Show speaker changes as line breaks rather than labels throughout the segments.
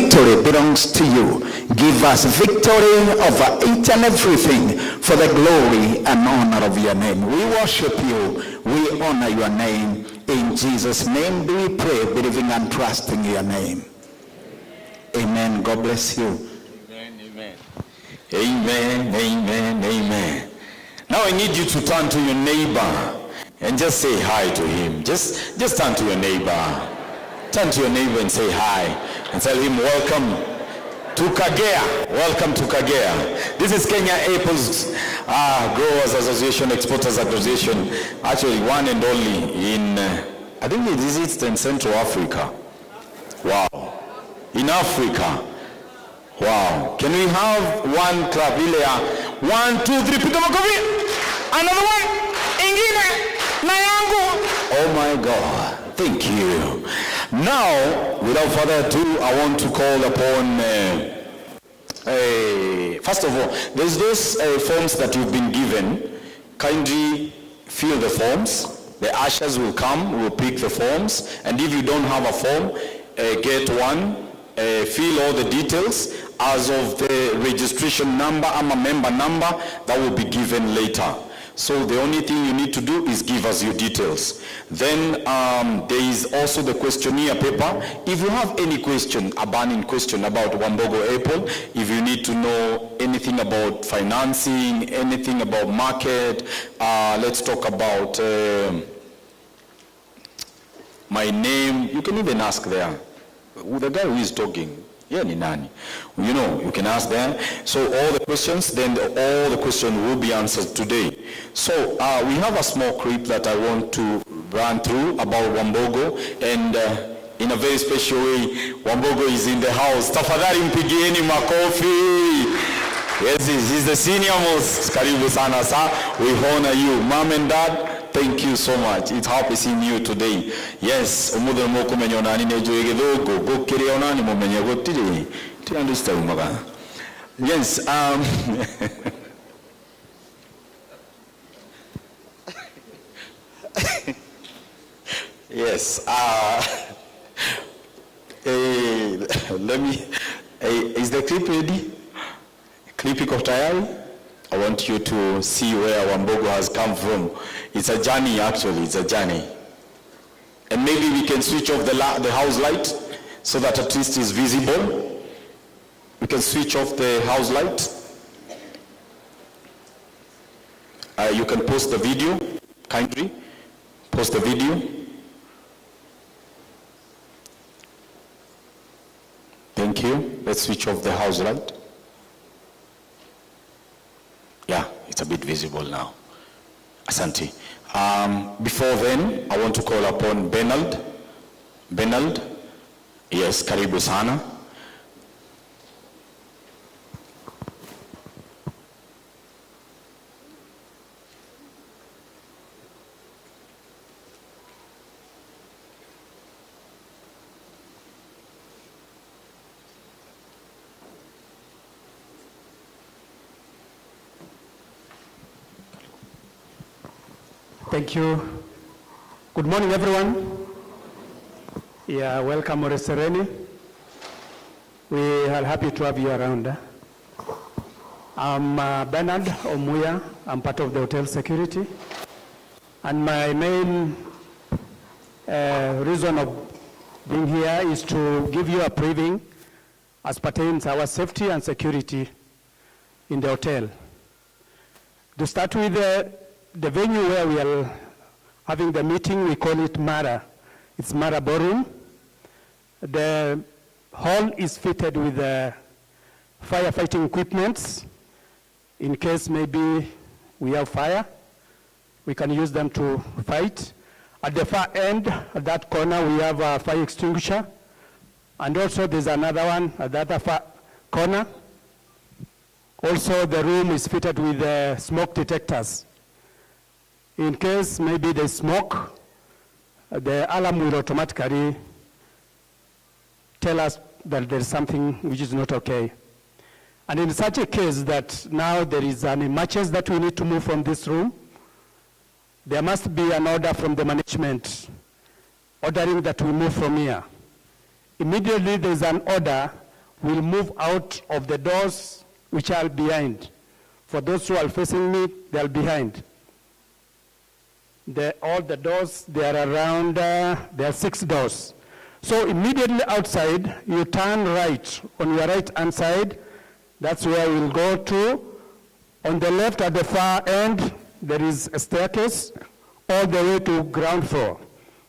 victory belongs to you. Give us victory over each and everything for the glory and honor of your name. We worship you. We honor your name. In Jesus' name do we pray, believing and trusting your name. Amen. God bless you.
Amen, amen. Amen, amen, amen. Now I need you to turn to your neighbor and just say hi to him. Just turn to your neighbor. Turn to your neighbor and say hi. And tell him, welcome to Kagea. Welcome to Kagea. This is Kenya Apples Growers Association, Exporters Association. Actually one and only in, I think it is East and Central Africa. Wow. In Africa. Wow. Can we have one clap? 1, 2, 3. Piga makofi. Another one. Ingine. Na yangu. Oh my God. Thank you. Now, without further ado, I want to call upon, first of all, there's those forms that you've been given. Kindly fill the forms. The ushers will come, will pick the forms. And if you don't have a form, get one. Fill all the details as of the registration number and a member number that will be given later. So the only thing you need to do is give us your details. Then there is also the questionnaire paper. If you have any question, a burning question about Wambugu Apple, if you need to know anything about financing, anything about market, let's talk about my name, you can even ask there. The guy who is talking, yeah, ni nani? You know, you can ask them. So all the questions, then all the questions will be answered today. So we have a small clip that I want to run through about Wambugu, and in a very special way, Wambugu is in the house. Tafadhali mpigieni makofi. Yes, he's the senior most. Karibu sana sa. We honor you, mom and dad. Thank you so much. It's happy seeing you today. Yes, umudho moko menyona ni nejo egedogo go kire ona ni momenye go tiri. Do you understand maga? Yes, yes, let me, is the clip ready? Clip iko tayari? I want you to see where Wambugu has come from. It's a journey, actually. It's a journey. And maybe we can switch off the house light so that at least it's visible. We can switch off the house light. You can post the video, kindly. Post the video. Thank you. Let's switch off the house light. Yeah, it's a bit visible now. Asante. Before then, I want to call upon Bernard. Bernard? Yes, karibu sana.
Thank you. Good morning, everyone. Yeah, welcome, Oresereni. We are happy to have you around. I'm Bernard Omuya. I'm part of the hotel security. And my main reason of being here is to give you a briefing as pertains our safety and security in the hotel. To start with, the venue where we are having the meeting, we call it Mara. It's Mara Ballroom. The hall is fitted with firefighting equipments. In case maybe we have fire, we can use them to fight. At the far end, at that corner, we have a fire extinguisher. And also there's another one at the other far corner. Also the room is fitted with smoke detectors. In case maybe there's smoke, the alarm will automatically tell us that there's something which is not okay. And in such a case that now there is an emergency that we need to move from this room, there must be an order from the management ordering that we move from here. Immediately there's an order, will move out of the doors which are behind. For those who are facing me, they are behind. All the doors, they are around, there are 6 doors. So immediately outside, you turn right on your right-hand side. That's where we'll go to. On the left at the far end, there is a staircase all the way to ground floor.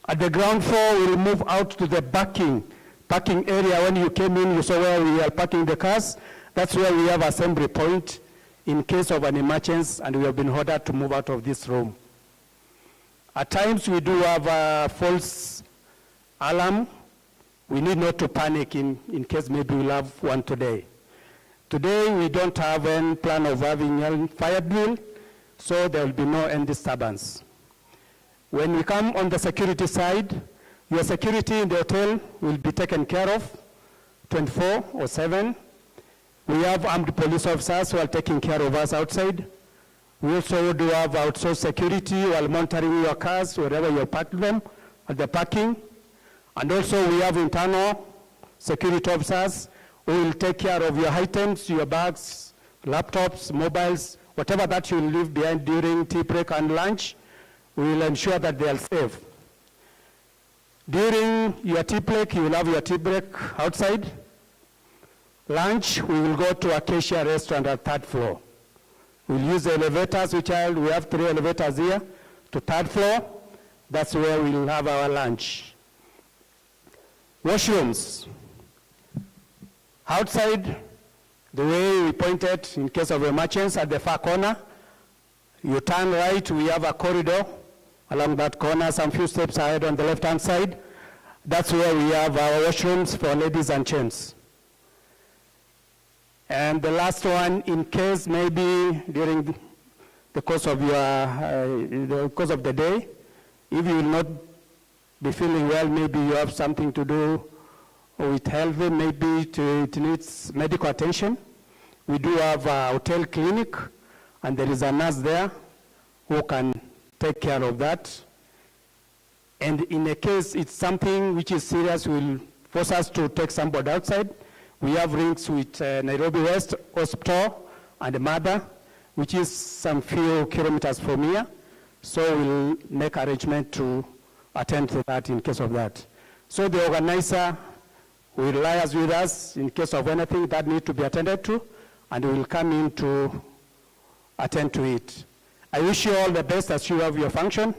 At the ground floor, we'll move out to the parking area. When you came in, you saw where we are parking the cars. That's where we have assembly point in case of an emergency, and we have been ordered to move out of this room. At times, we do have a false alarm. We need not to panic in case maybe we'll have one today. Today, we don't have any plan of having a fire drill, so there will be no any disturbance. When we come on the security side, your security in the hotel will be taken care of 24/7. We have armed police officers who are taking care of us outside. We also do have outsourced security while monitoring your cars wherever you park them at the parking. And also we have internal security officers who will take care of your items, your bags, laptops, mobiles, whatever that you will leave behind during tea break and lunch. We will ensure that they are safe. During your tea break, you will have your tea break outside. Lunch, we will go to Acacia Restaurant at 3rd floor. We'll use the elevators, we have 3 elevators here, to 3rd floor. That's where we'll have our lunch. Washrooms. Outside, the way we pointed in case of emergency at the far corner, you turn right, we have a corridor along that corner, some few steps ahead on the left-hand side. That's where we have our washrooms for ladies and gents. And the last one, in case maybe during the course of the day, if you will not be feeling well, maybe you have something to do with health, maybe it needs medical attention. We do have a hotel clinic, and there is a nurse there who can take care of that. And in a case it's something which is serious, will force us to take somebody outside. We have links with Nairobi West Hospital and Mother, which is some few kilometers from here. So we'll make arrangement to attend to that in case of that. So the organizer will liaise with us in case of anything that needs to be attended to, and we will come in to attend to it. I wish you all the best as you have your function.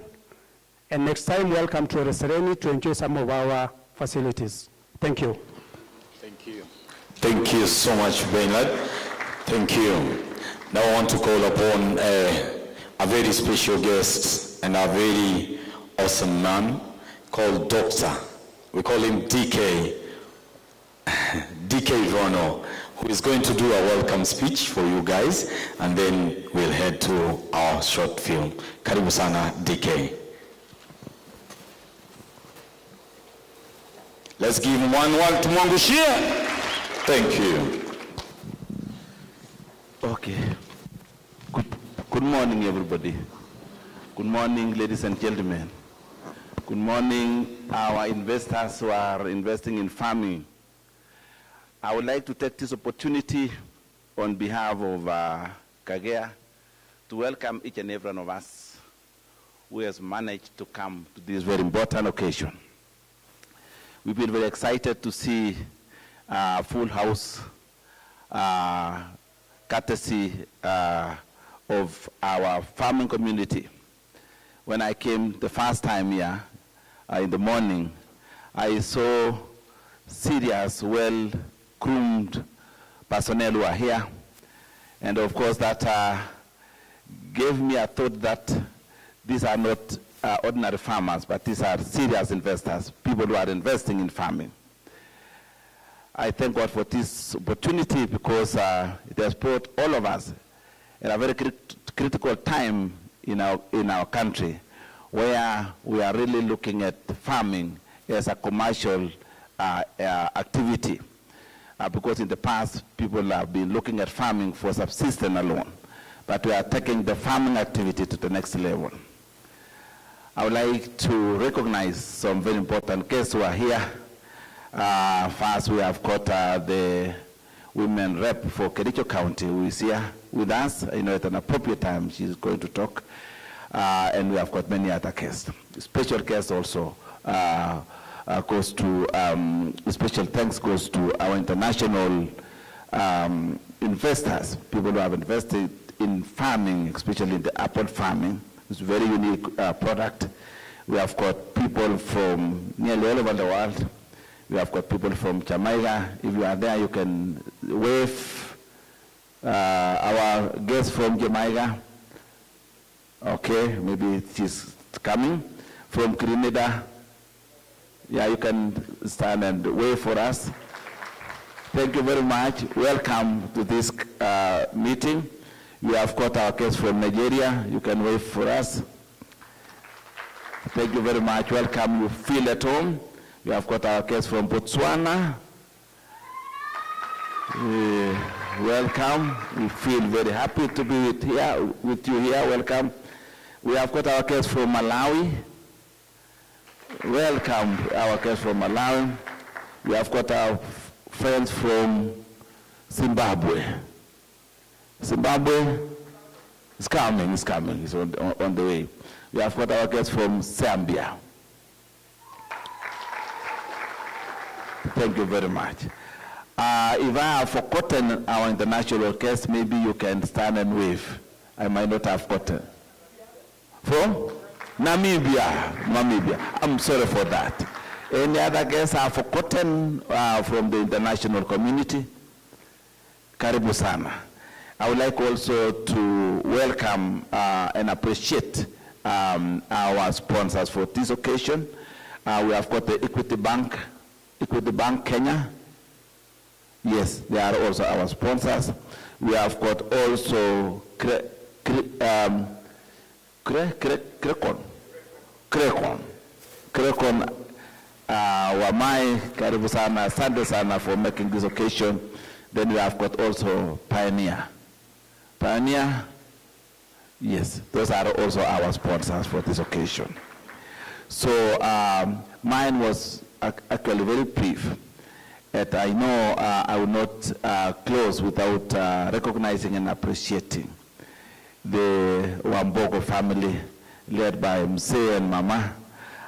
And next time, welcome to Resereni to enjoy some of our facilities. Thank you.
Thank you. Thank you so much, Bernard. Thank you. Now I want to call upon a very special guest and a very awesome man called Doctor. We call him DK Rono, who is going to do a welcome speech for you guys, and then we'll head to our short film. Karibu sana, DK. Let's give him one to Mwangushia. Thank you.
Okay. Good morning, everybody. Good morning, ladies and gentlemen. Good morning, our investors who are investing in farming. I would like to take this opportunity on behalf of Kagea to welcome each and every one of us who has managed to come to this very important occasion. We've been very excited to see full house, courtesy of our farming community. When I came the first time here in the morning, I saw serious, well-groomed personnel who are here. And of course that gave me a thought that these are not ordinary farmers, but these are serious investors, people who are investing in farming. I thank God for this opportunity because it has brought all of us at a very critical time in our country, where we are really looking at farming as a commercial activity. Because in the past, people have been looking at farming for subsistence alone, but we are taking the farming activity to the next level. I would like to recognize some very important guests who are here. First, we have got the women rep for Kericho County, who is here with us. I know at an appropriate time she's going to talk. And we have got many other guests. Special guest also goes to, special thanks goes to our international investors, people who have invested in farming, especially in the apple farming. It's a very unique product. We have got people from nearly all over the world. We have got people from Jamaica. If you are there, you can wave. Our guest from Jamaica. Okay, maybe she's coming. From Grenada. Yeah, you can stand and wave for us. Thank you very much. Welcome to this meeting. We have got our guest from Nigeria. You can wave for us. Thank you very much. Welcome. You feel at home. We have got our guest from Botswana. Welcome. We feel very happy to be with you here. Welcome. We have got our guest from Malawi. Welcome, our guest from Malawi. We have got our friends from Zimbabwe. Zimbabwe is coming, it's on the way. We have got our guests from Zambia. Thank you very much. If I have forgotten our international guests, maybe you can stand and wave. I might not have forgotten. From Namibia. I'm sorry for that. Any other guests I have forgotten from the international community? Karibu sana. I would like also to welcome and appreciate our sponsors for this occasion. We have got the Equity Bank Kenya. Yes, they are also our sponsors. We have got also Krekon, Wamai, karibu sana, asante sana for making this occasion. Then we have got also Pioneer. Pioneer, yes, those are also our sponsors for this occasion. So mine was actually very brief. And I know I will not close without recognizing and appreciating the Wambugu family led by Mse and Mama.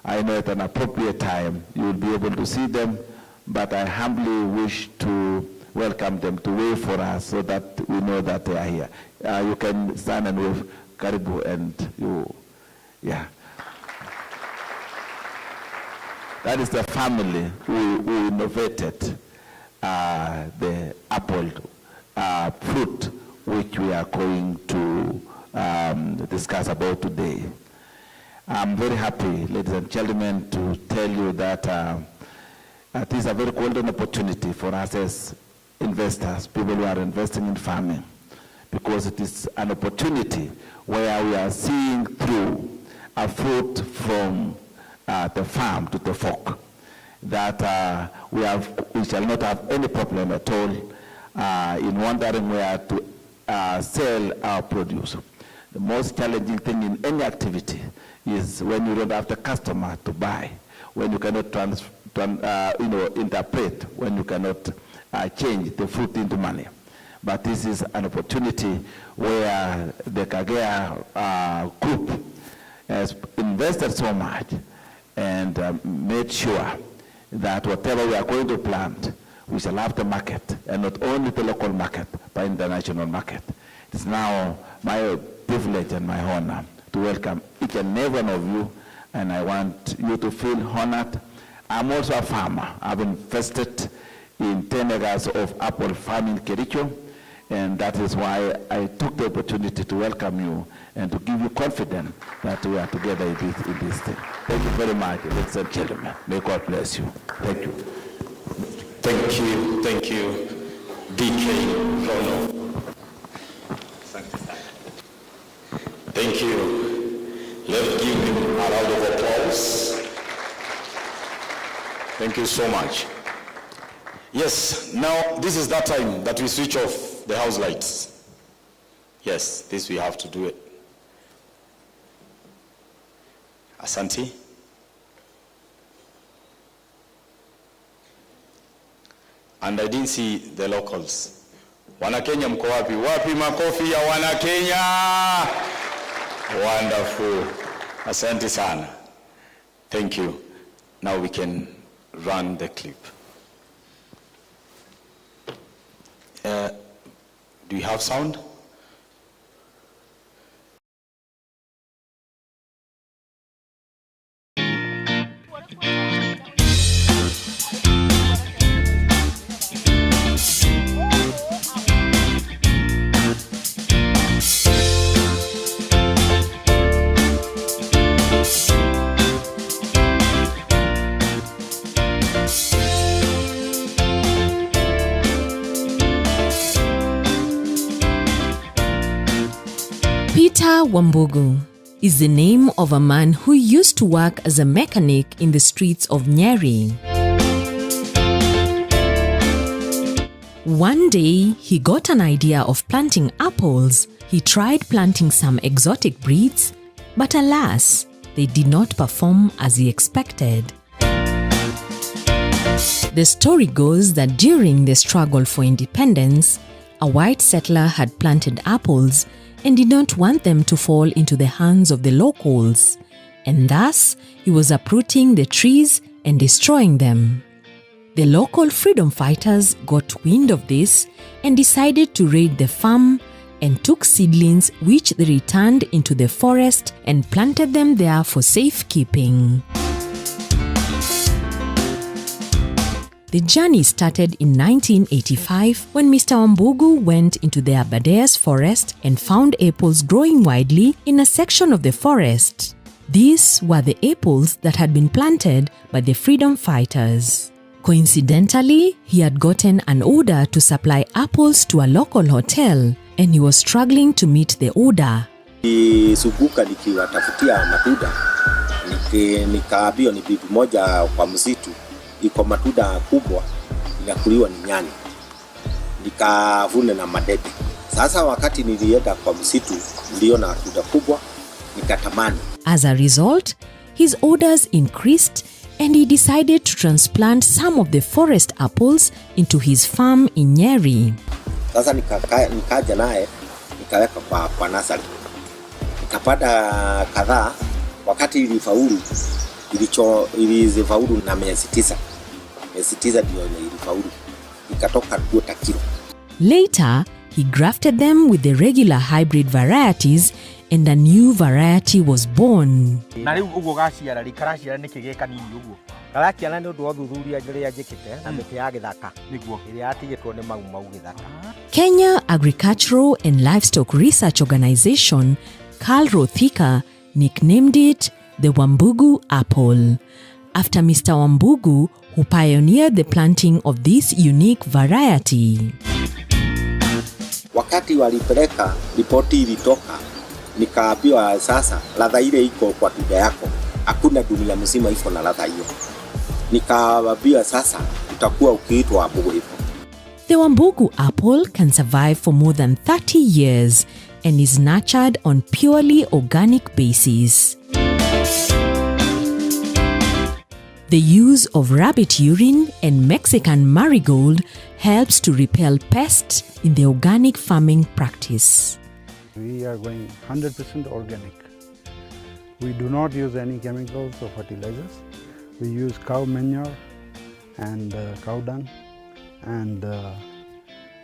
I know at an appropriate time you will be able to see them, but I humbly wish to welcome them to wave for us so that we know that they are here. You can stand and wave, Karibu, and you, yeah. That is the family who innovated the apple fruit, which we are going to discuss about today. I'm very happy, ladies and gentlemen, to tell you that it is a very golden opportunity for us as investors, people who are investing in farming, because it is an opportunity where we are seeing through a fruit from the farm to the fork, that we shall not have any problem at all in wondering where to sell our produce. The most challenging thing in any activity is when you don't have the customer to buy, when you cannot interpret, when you cannot change the fruit into money. But this is an opportunity where the Kagea group has invested so much and made sure that whatever we are going to plant, we shall have the market, and not only the local market, but international market. It's now my privilege and my honor to welcome each and every one of you, and I want you to feel honored. I'm also a farmer. I've invested in 10 acres of apple farming in Kericho, and that is why I took the opportunity to welcome you and to give you confidence that we are together in this thing. Thank you very much, ladies and gentlemen. May God bless you. Thank you.
Thank you, DK Rono. Thank you. Let's give him a round of applause. Thank you so much. Yes, now this is that time that we switch off the house lights. Yes, this we have to do it. Asante. And I didn't see the locals. Wanakenya mko wapi? Wapi makofi ya Wanakenya? Wonderful. Asante sana. Thank you. Now we can run the clip. Do you have sound?
Peter Wambugu is the name of a man who used to work as a mechanic in the streets of Nyeri. One day, he got an idea of planting apples. He tried planting some exotic breeds, but alas, they did not perform as he expected. The story goes that during the struggle for independence, a white settler had planted apples and did not want them to fall into the hands of the locals, and thus he was uprooting the trees and destroying them. The local freedom fighters got wind of this and decided to raid the farm and took seedlings which they returned into the forest and planted them there for safekeeping. The journey started in 1985 when Mr. Wambugu went into the Aberdares forest and found apples growing widely in a section of the forest. These were the apples that had been planted by the freedom fighters. Coincidentally, he had gotten an order to supply apples to a local hotel, and he was struggling to meet the order.
Nisubuka nikiwatafutia matunda, nikaambiwa ni bibi moja kwa msitu iko matunda kubwa inakuliwa ni nyani, nikavune na madebe. Sasa wakati nilienda kwa msitu niliona matunda kubwa nikatamani.
As a result, his orders increased and he decided to transplant some of the forest apples into his farm in Nyeri.
Sasa nikaja naye nikaweka kwa nasari, nikapata kadhaa. Wakati ilifaulu na miezi 9 ndio ilifaulu, ikatoka kuota kilo.
Later, he grafted them with the regular hybrid varieties and a new variety was born.
Na riu ugo gaciara rikaraciara nikigeka nini ugo garaciara ni undu othuthuria ngiria njikite na miti ya githaka niguo iria atigitwo ni mau githaka.
Kenya Agricultural and Livestock Research Organization, Carl Rothika, nicknamed it the Wambugu apple, after Mr. Wambugu, who pioneered the planting of this unique variety.
Wakati walipeleka ripoti ilitoka, nikaambiwa sasa ladha ile iko kwa tunda yako, hakuna dunia mzima iko na ladha hiyo. Nikaambiwa sasa utakuwa ukiitwa Wambugu.
The Wambugu apple can survive for more than 30 years and is nurtured on purely organic basis. The use of rabbit urine and Mexican marigold helps to repel pests in the organic farming practice.
We are going 100% organic. We do not use any chemicals or fertilizers. We use cow manure and cow dung and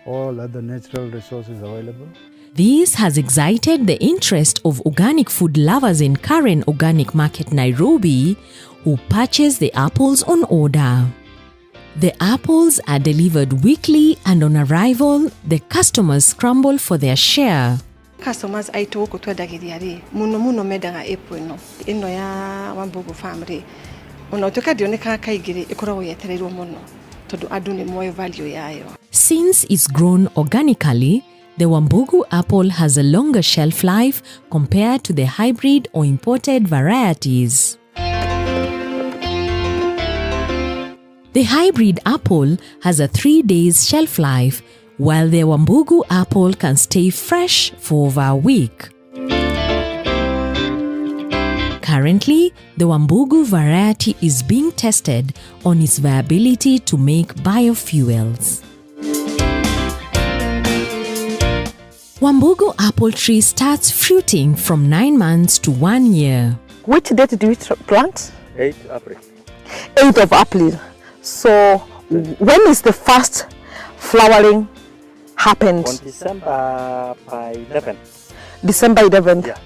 all other natural resources available.
This has excited the interest of organic food lovers in Karen Organic Market, Nairobi, who purchase the apples on order. The apples are delivered weekly, and on arrival, the customers scramble for their share.
Customers aito ko twendagiria ri muno mendaga apple ino ya Wambugu family ona tuka dioneka kaigiri ikoragwo yetereirwo muno tondu andu ni moyo value yayo.
Since it's grown organically, the Wambugu apple has a longer shelf life compared to the hybrid or imported varieties. The hybrid apple has a 3 days shelf life, while the Wambugu apple can stay fresh for over a week. Currently, the Wambugu variety is being tested on its viability to make biofuels. Wambugu apple tree starts fruiting from 9 months to 1 year.
Which date do you plant?
8th April.
8th of April. So when is the first flowering happened?
On December by 11th.
December 11th.
Yeah.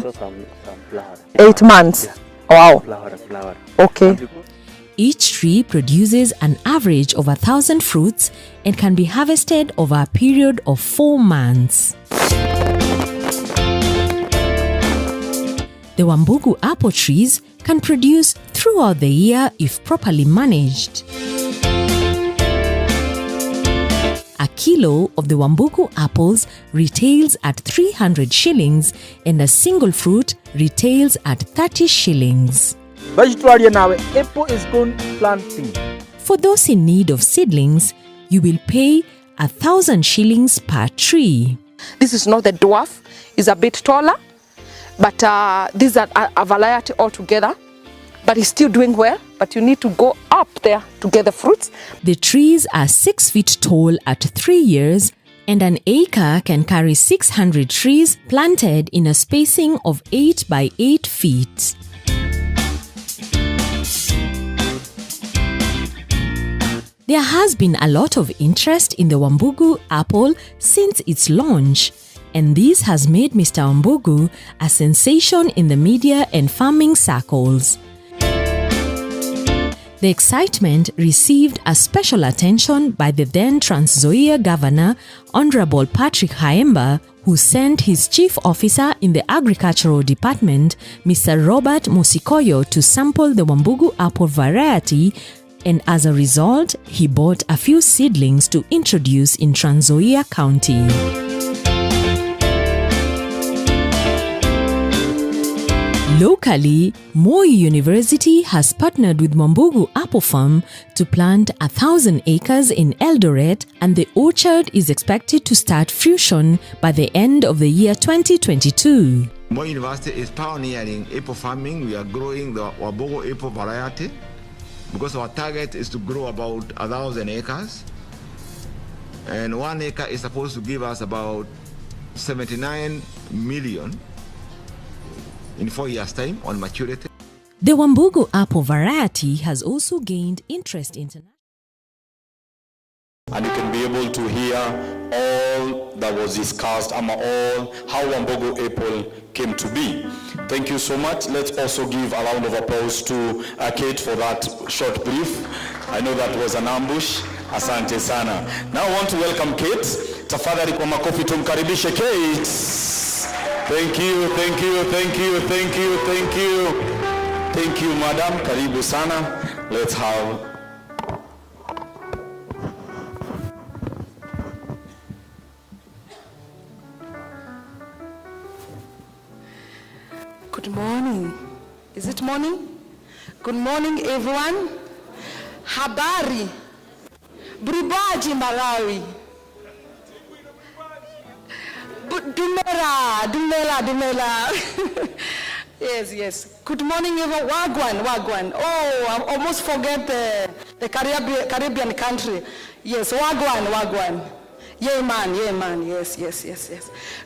So some flower.
8 months.
Yeah.
Wow.
Flower.
Okay.
Each tree produces an average of 1,000 fruits and can be harvested over a period of 4 months. The Wambugu apple trees can produce throughout the year if properly managed. A kilo of the Wambugu apples retails at 300 shillings and a single fruit retails at 30 shillings.
Apple is going planting.
For those in need of seedlings, you will pay 1,000 shillings per tree.
This is not the dwarf, it's a bit taller, but these are a variety altogether. But it's still doing well, but you need to go up there to get the fruits.
The trees are 6 feet tall at 3 years, and an acre can carry 600 trees planted in a spacing of 8 by 8 feet. There has been a lot of interest in the Wambugu apple since its launch, and this has made Mr. Wambugu a sensation in the media and farming circles. The excitement received a special attention by the then Trans Nzoia Governor, Honorable Patrick Haemba, who sent his chief officer in the Agricultural Department, Mr. Robert Musikoyo, to sample the Wambugu apple variety, and as a result, he bought a few seedlings to introduce in Trans Nzoia County. Locally, Moi University has partnered with Wambugu Apple Farm to plant 1,000 acres in Eldoret, and the orchard is expected to start fruition by the end of the year 2022.
Moi University is pioneering apple farming. We are growing the Wambugu apple variety because our target is to grow about 1,000 acres. And 1 acre is supposed to give us about 79 million in 4 years' time on maturity.
The Wambugu apple variety has also gained interest internationally.
And you can be able to hear all that was discussed, all how Wambugu apple came to be. Thank you so much. Let's also give a round of applause to Kate for that short brief. I know that was an ambush. Asante sana. Now I want to welcome Kate. Tafadhali kwa makofi tumkaribishe Kate. Thank you, thank you, thank you, thank you, thank you. Thank you, madam. Karibu sana. Let's have
Good morning. Is it morning? Good morning, everyone. Habari. Bribaji Malawi. Dumela. Yes. Good morning, everyone. Wagwan. Oh, I almost forget the Caribbean country. Yes, Wagwan. Yeah, man. Yes.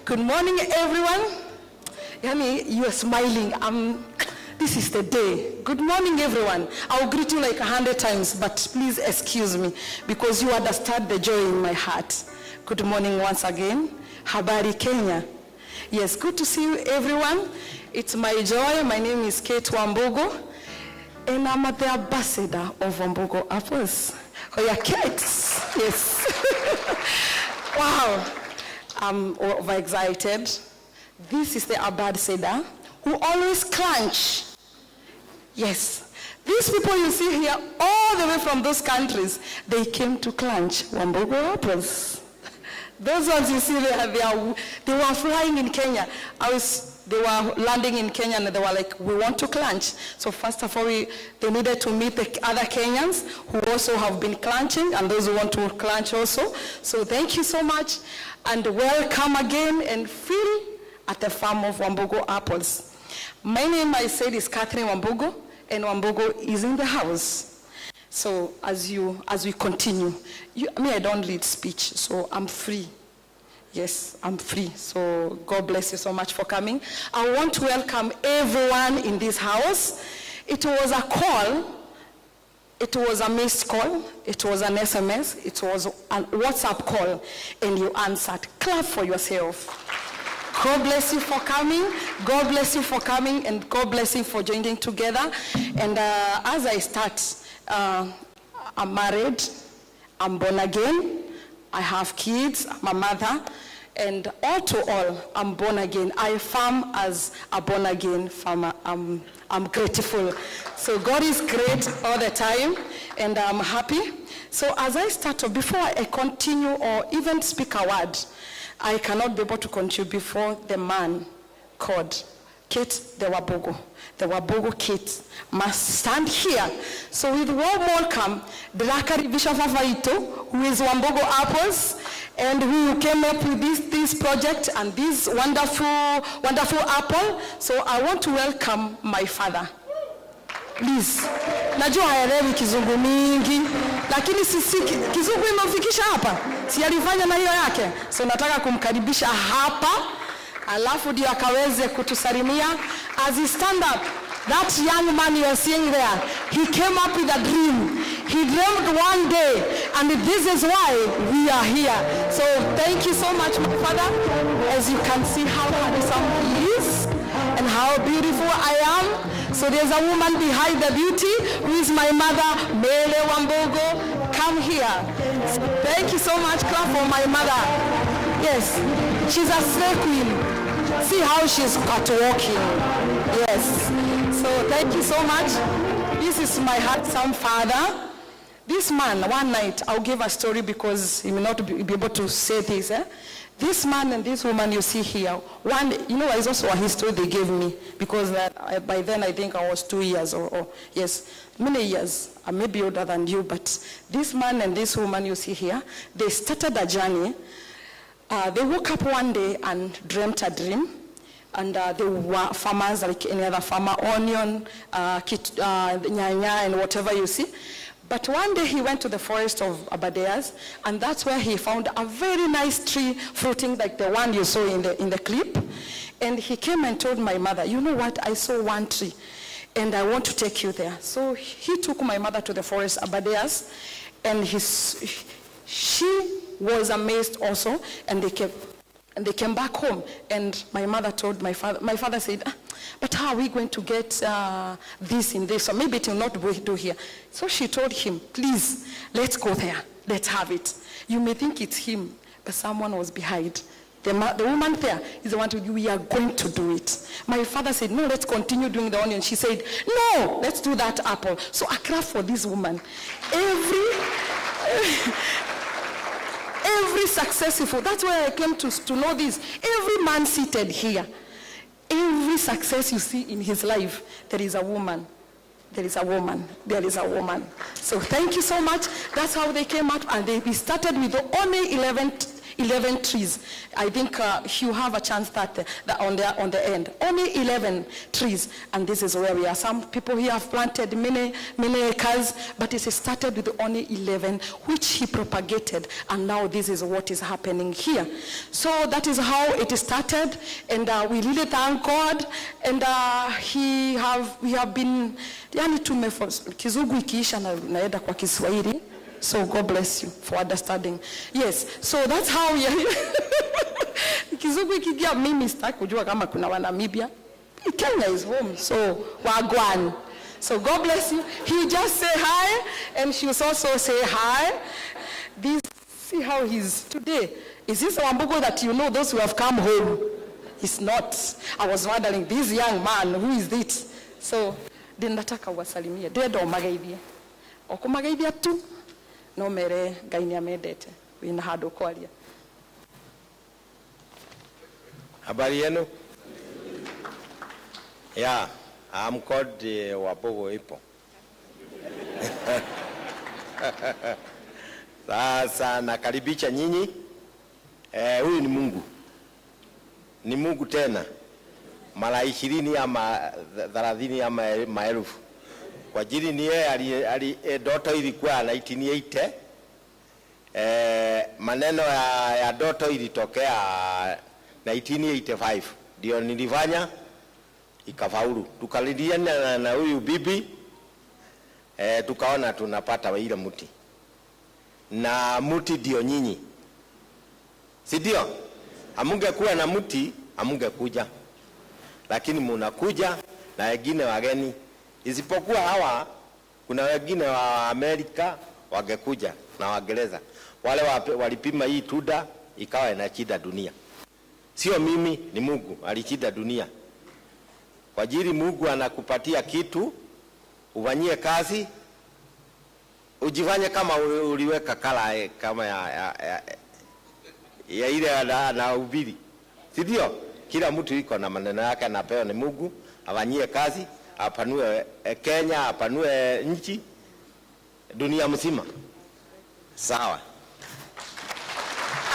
Good morning, everyone. Yani, you are smiling. This is the day. Good morning, everyone. I'll greet you like 100 times, but please excuse me because you understand the joy in my heart. Good morning once again. Habari Kenya. Yes, good to see you, everyone. It's my joy. My name is Kate Wambugu, and I'm the ambassador of Wambugu apples. Oh, yeah, Kate. Yes. Wow. I'm overexcited. This is the ambassador who always crunch. Yes. These people you see here, all the way from those countries, they came to crunch Wambugu apples. Those ones you see, they were flying in Kenya. They were landing in Kenya and they were like, we want to crunch. So first of all, they needed to meet the other Kenyans who also have been crunching and those who want to crunch also. So thank you so much and welcome again and feel at the farm of Wambugu apples. My name, I said, is Catherine Wambugu, and Wambugu is in the house. So as we continue, I don't lead speech, so I'm free. Yes, I'm free. So God bless you so much for coming. I want to welcome everyone in this house. It was a call. It was a missed call. It was an SMS. It was a WhatsApp call, and you answered. Clap for yourself. God bless you for coming. God bless you for coming, and God bless you for joining together. And as I start, I'm married. I'm born again. I have kids. I'm a mother. And all to all, I'm born again. I farm as a born again farmer. I'm grateful. So God is great all the time, and I'm happy. So as I start, before I continue or even speak a word, I cannot be able to continue before the man called Kate the Wambugu Kate must stand here. So with warm welcome, Delegates who is Wambugu Apples, and who came up with this project and this wonderful apple. So I want to welcome my father. Please. Najua haelewi kizungu mingi, lakini sisi kizungu imefikisha hapa. Si alifanya na hiyo yake. So nataka kumkaribisha hapa, alafu ndio akaweze kutusalimia. As he stand up, that young man you are seeing there, he came up with a dream. He dreamed one day, and this is why we are here. So thank you so much, my father. As you can see how handsome he is and how beautiful I am. So there's a woman behind the beauty who is my mother, Mele Wambugu. Come here. So thank you so much. Clap for my mother. Yes, she's a slay queen. See how she's catwalking. Yes. So thank you so much. This is my handsome father. This man, one night, I'll give a story because he may not be able to say this. This man and this woman you see here, one, it's also a history they gave me, because by then I think I was 2 years or yes, many years. I may be older than you, but this man and this woman you see here, they started a journey. They woke up one day and dreamt a dream. And they were farmers like any other farmer, onion, nyanya, and whatever you see. But one day he went to the forest of Abadeas, and that's where he found a very nice tree fruiting like the one you saw in the clip. And he came and told my mother, you know what, I saw one tree, and I want to take you there. So he took my mother to the forest Abadeas, and she was amazed also, and they came back home. And my mother told my father said, but how are we going to get this in this? So maybe it will not do here. So she told him, please, let's go there. Let's have it. You may think it's him, but someone was behind. The woman there is the one we are going to do it. My father said, no, let's continue doing the onion. She said, no, let's do that apple. So I clap for this woman. Every successful, that's where I came to know this. Every man seated here, every success you see in his life, there is a woman. There is a woman. There is a woman. So thank you so much. That's how they came out, and we started with only 11 trees. I think you have a chance that on the end. Only 11 trees, and this is where we are. Some people here have planted many acres, but it started with only 11, which he propagated, and now this is what is happening here. So that is how it started, and we really thank God, and we have been, yani Kizungu ikiisha naenda kwa Kiswahili. So God bless you for understanding. Yes, so that's how we are. Kizungu ikigia mimi sitaki kujua kama kuna wa Namibia. Kenya is home, so wagwan. So God bless you. He just say hi, and she will also say hi. See how he's today. Is this Wambugu that you know, those who have come home? It's not. I was wondering, this young man, who is it? So, nataka wasalimie. Dedo magaibia. Okumagaibia tu. No mere gainia medete. Wina hado kwalia.
Habari yenu? Yeah, I'm called Wambugu Ipo. Sasa nakaribisha nyinyi. Huyu ni Mungu. Ni Mungu tena. mara 20 ama 30 ama maelfu. Kwa ajili ni yeye ndoto ilikuwa 1980. Maneno ya ndoto ilitokea 1985. Ndio nilifanya ikafaulu. Tukalidiana na huyu bibi, tukaona tunapata ile mti. Na mti ndio nyinyi. Si ndio? Amungekuwa na mti, amungekuja. Lakini mnakuja na wengine wageni. Isipokuwa hawa, kuna wengine wa Amerika wangekuja na Waingereza. Wale walipima hii tunda ikawa inachida dunia. Sio mimi, ni Mungu alichida dunia. Kwa ajili Mungu anakupatia kitu, ufanyie kazi, ujifanye kama uliweka kala kama ya ile na ubiri. Si ndio? Kila mtu iko na maneno yake, anapewa ni Mungu, afanyie kazi, apanue Kenya, apanue nchi, dunia mzima. Sawa.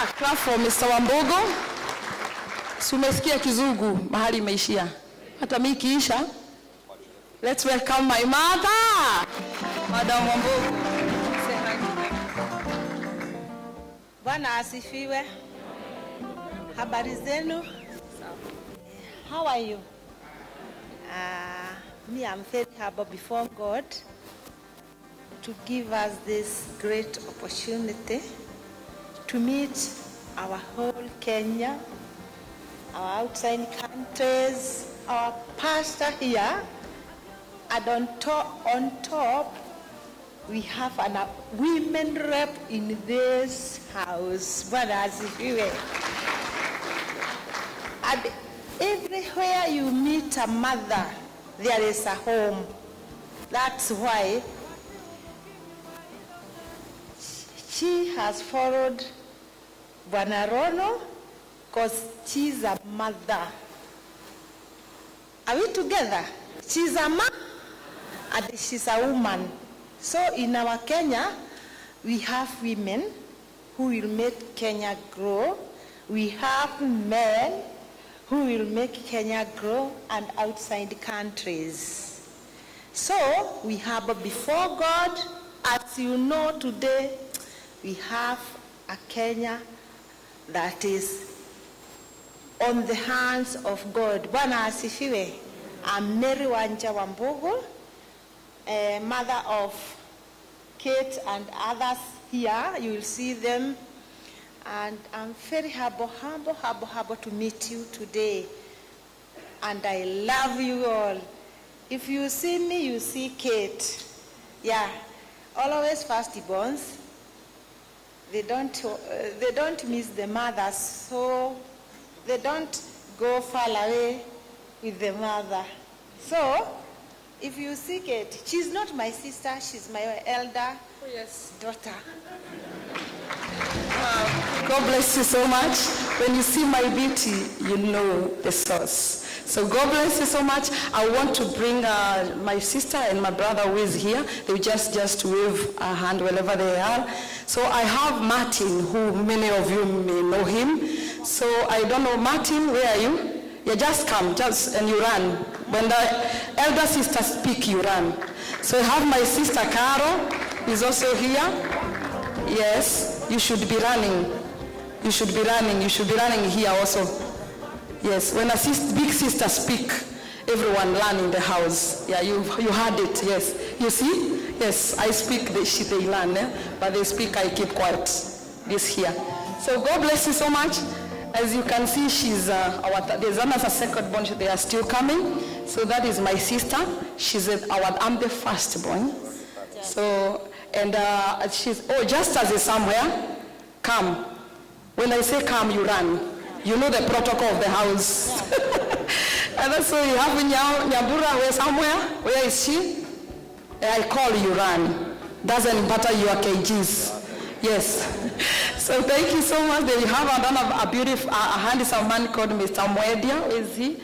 A clap for Mr. Wambugu. Sumesikia kizungu mahali imeishia. Hata mimi kiisha. Let's welcome my mother, Madam Wambugu.
Bwana asifiwe. Habari zenu? How are you? Me, I'm very humble before God to give us this great opportunity to meet our whole Kenya, our outside countries, our pastor here, and on top we have a women rep in this house. Bwana asifiwe. And everywhere you meet a mother, there is a home. That's why she has followed Bwana Rono, because she's a mother. Are we together? She's a mother and she's a woman. So in our Kenya, we have women who will make Kenya grow. We have men who will make Kenya grow and outside countries. So we have before God, as you know today, we have a Kenya that is on the hands of God. Bwana asifiwe. I'm Mary Wambugu, mother of Kate and others here. You will see them. And I'm very humble to meet you today. And I love you all. If you see me, you see Kate. Yeah, always firstborns. They don't miss the mothers, so they don't go far away with the mother. So, if you see Kate, she's not my sister, she's my elder daughter.
Wow. God bless you so much. When you see my beauty, you know the source. So God bless you so much. I want to bring my sister and my brother who is here. They just wave a hand wherever they are. So I have Martin, who many of you may know him. So I don't know, Martin, where are you? You just come, and you run. When the elder sister speak, you run. So I have my sister Carol, who's also here. Yes, you should be running. You should be running. You should be running here also. Yes, when a big sister speak, everyone learn in the house. Yeah, you heard it. Yes, you see. Yes, I speak. They learn, but they speak. I keep quiet. This here. So God bless you so much. As you can see, she's there's another second born. They are still coming. So that is my sister. I'm the firstborn. So and she's just as is somewhere. Come. When I say come, you run. You know the protocol of the house. And that's why you have Nyambura where somewhere. Where is she? I call you run. Doesn't matter your kgs. Yes. So thank you so much. Then you have a beautiful, a handsome man called Mr. Mwedia. Where is he?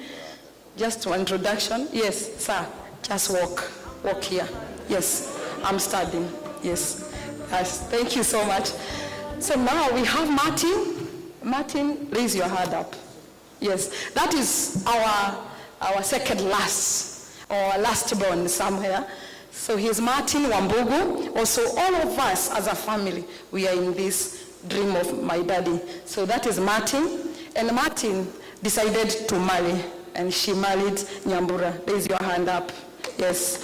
Just one introduction. Yes, sir. Just walk. Walk here. Yes. I'm studying. Yes. Yes. Thank you so much. So now we have Martin. Martin, raise your hand up. Yes. That is our our second last, or last born somewhere. So he's Martin Wambugu. Also, all of us as a family, we are in this dream of my daddy. So that is Martin. And Martin decided to marry, and she married Nyambura. Raise your hand up. Yes.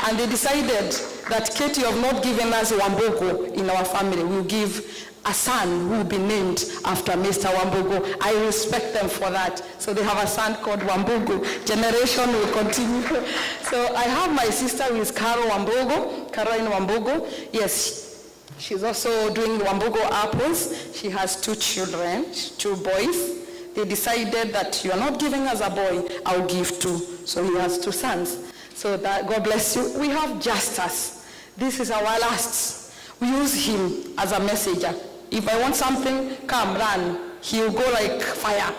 And they decided that Katie, you have not given us Wambugu in our family. We'll give a son who will be named after Mr. Wambugu. I respect them for that. So they have a son called Wambugu. Generation will continue. So I have my sister who is Caroline Wambugu. Yes, she's also doing Wambugu apples. She has 2 children, 2 boys. They decided that you are not giving us a boy, I'll give 2. So he has 2 sons. So that, God bless you. We have Justus. This is our last. We use him as a messenger. If I want something, come, run. He'll go like fire.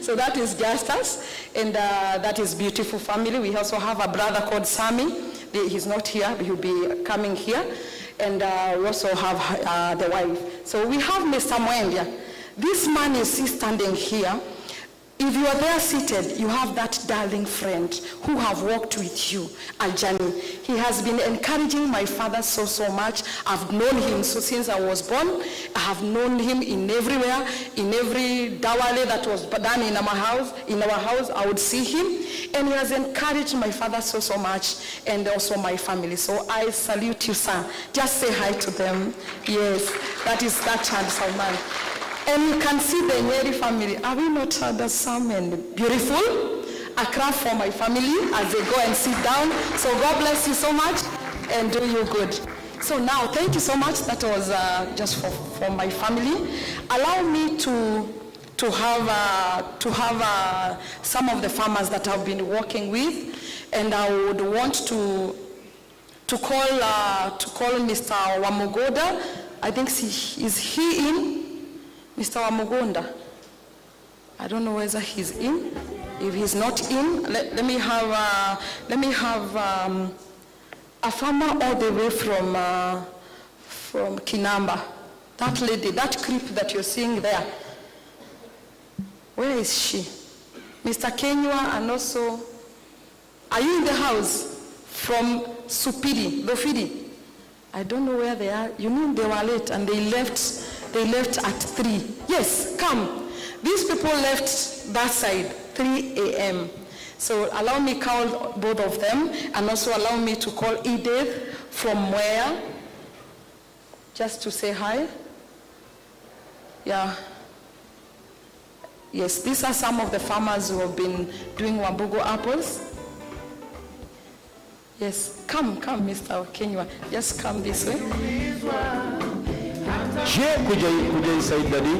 So that is Justus, and that is beautiful family. We also have a brother called Sammy. He's not here, but he'll be coming here. And we also have the wife. So we have Mr. Mwendia. This man is standing here. If you are there seated, you have that darling friend who have walked with you a journey. He has been encouraging my father so much. I've known him since I was born. I have known him in everywhere, in every dawale that was done in our house, I would see him. And he has encouraged my father so much, and also my family. So I salute you, sir. Just say hi to them. Yes, that is that child, Salman. And you can see the Nyeri family. Are we not handsome and beautiful? A clap for my family as they go and sit down. So God bless you so much and do you good. So now, thank you so much. That was just for my family. Allow me to have some of the farmers that I've been working with, and I would want to call Mr. Wamugoda. I think is he in? Mr. Wamugonda, I don't know whether he's in. If he's not in, let me have a farmer all the way from Kinamba. That lady, that creep that you're seeing there. Where is she? Mr. Kenywa, and also, are you in the house? From Supiri, Lofidi. I don't know where they are. You mean they were late and they left at 3. Yes, come. These people left that side, 3 a.m. So allow me to call both of them, and also allow me to call Edith from where? Just to say hi. Yeah. Yes, these are some of the farmers who have been doing Wambugu apples. Yes, come, Mr. Kenywa. Just come this way.
Kuja inside daddy.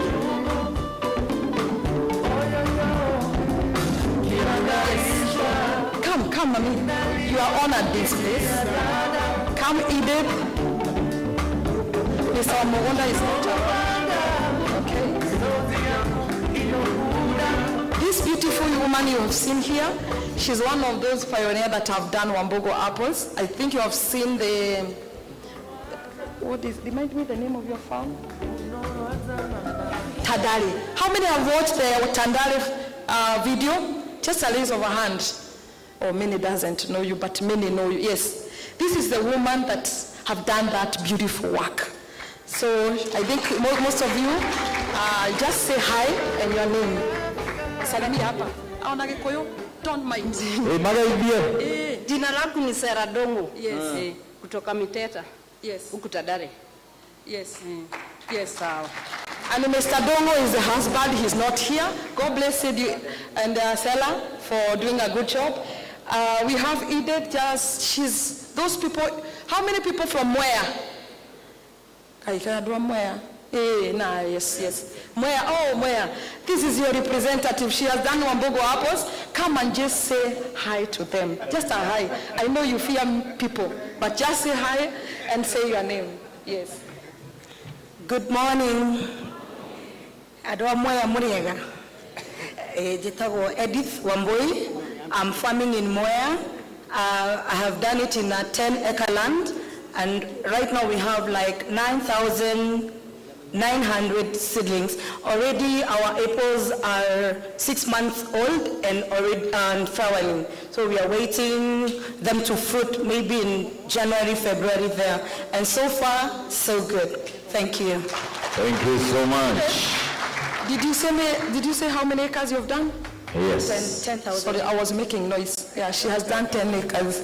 Yes. Come, mommy. You are honored this place. Come, Edith. Mr. Mogonda is not around. Okay. This beautiful woman you have seen here, she's one of those pioneers that have done Wambugu apples. I think you have seen remind me the name of your farm? Tandale. How many have watched the Tandale video? Just a raise of a hand. Or many doesn't know you, but many know you. Yes. This is the woman that have done that beautiful work. So I think most of you, just say hi and your name. Salami hapa. Aona Gikuyu? Don't mind.
Jina langu ni Sera Dongo.
Yes.
Kutoka Miteta.
Yes.
Huku Tandale.
Yes. Yes. And Mr. Dongo is the husband. He's not here. God bless you and Sela for doing a good job. We have Edith. She's those people. How many people from where? Yes. Mwea. This is your representative. She has done Wambugu apples. Come and just say hi to them. Just a hi. I know you fear people, but just say hi and say your name. Yes.
Good morning. Adwa Mwea Muriega. Jitago Edith Wambui. I'm farming in Mwea. I have done it in a 10-acre land, and right now we have like 9,000
900 seedlings. Already our apples are 6 months old and already flowering. So we are waiting them to fruit maybe in January, February there. And so far, so good. Thank you.
Thank you so much.
Did you say how many acres you've done?
Yes.
10,000. Sorry, I was making noise. Yeah, she has done 10 acres.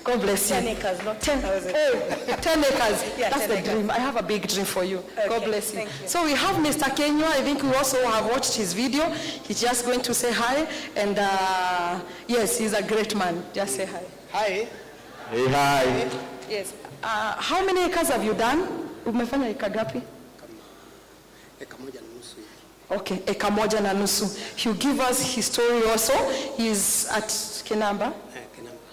God bless you.
10 acres, not 10,000.
Oh, 10 acres.
Yeah,
that's
10
the
acres.
dream. I have a big dream for you.
Okay,
God bless you.
thank you.
So we have Mr. Kenyo. I think we also have watched his video. He's just going to say hi. And yes, he's a great man. Just say hi.
Hi.
Hey, hi.
Yes. How many acres have you done? Umefanya eka gapi?
Eka moja na nusu hivi.
Okay, eka moja na nusu. He'll give us his story also. He's at Kinamba.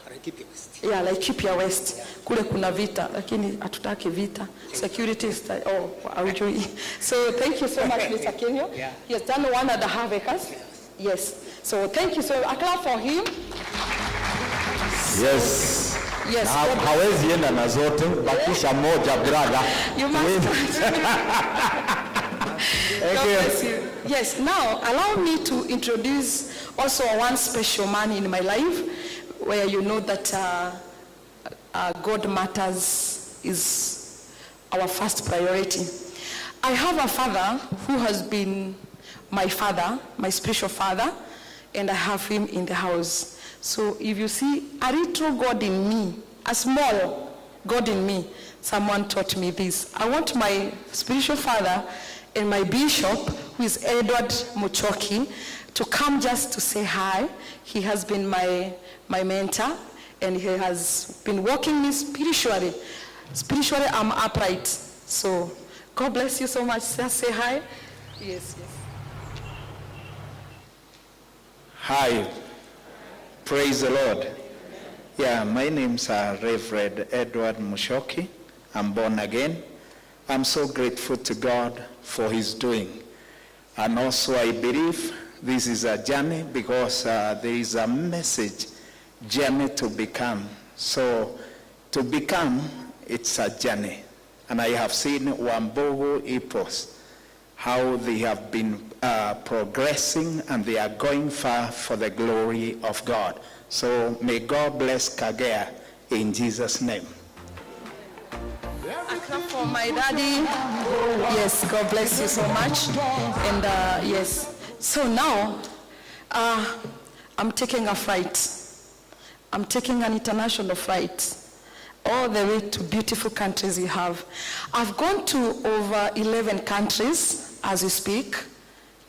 Laikipia West.
Yeah, Laikipia West. Kule kuna vita, lakini hatutaki vita. Security is haujui. So thank you so much, Mr. Kenyo.
Yeah.
He has done 1.5 acres. Yes. So thank you. So a clap for him.
Yes.
Yes.
Na hawezi enda na zote, bakisha moja brother.
You must. God bless you. Yes, now allow me to introduce also one special man in my life where you know that God matters is our first priority. I have a father who has been my father, my spiritual father, and I have him in the house. So if you see a little God in me, a small God in me, someone taught me this. I want my spiritual father and my bishop, who is Edward Muchoki, to come just to say hi. He has been my mentor, and he has been walking me spiritually. Spiritually, I'm upright. So God bless you so much. Just say hi. Yes, yes.
Hi. Praise the Lord. Yeah, my name's Reverend Edward Mushoki. I'm born again. I'm so grateful to God for his doing. And also I believe this is a journey because there is a message, journey to become. So to become, it's a journey. And I have seen Wambugu Epos, how they have been progressing and they are going far for the glory of God. So may God bless Kagea in Jesus' name.
A clap for my daddy. Yes, God bless you so much. And yes, so now I'm taking a flight. I'm taking an international flight all the way to beautiful countries we have. I've gone to over 11 countries as we speak.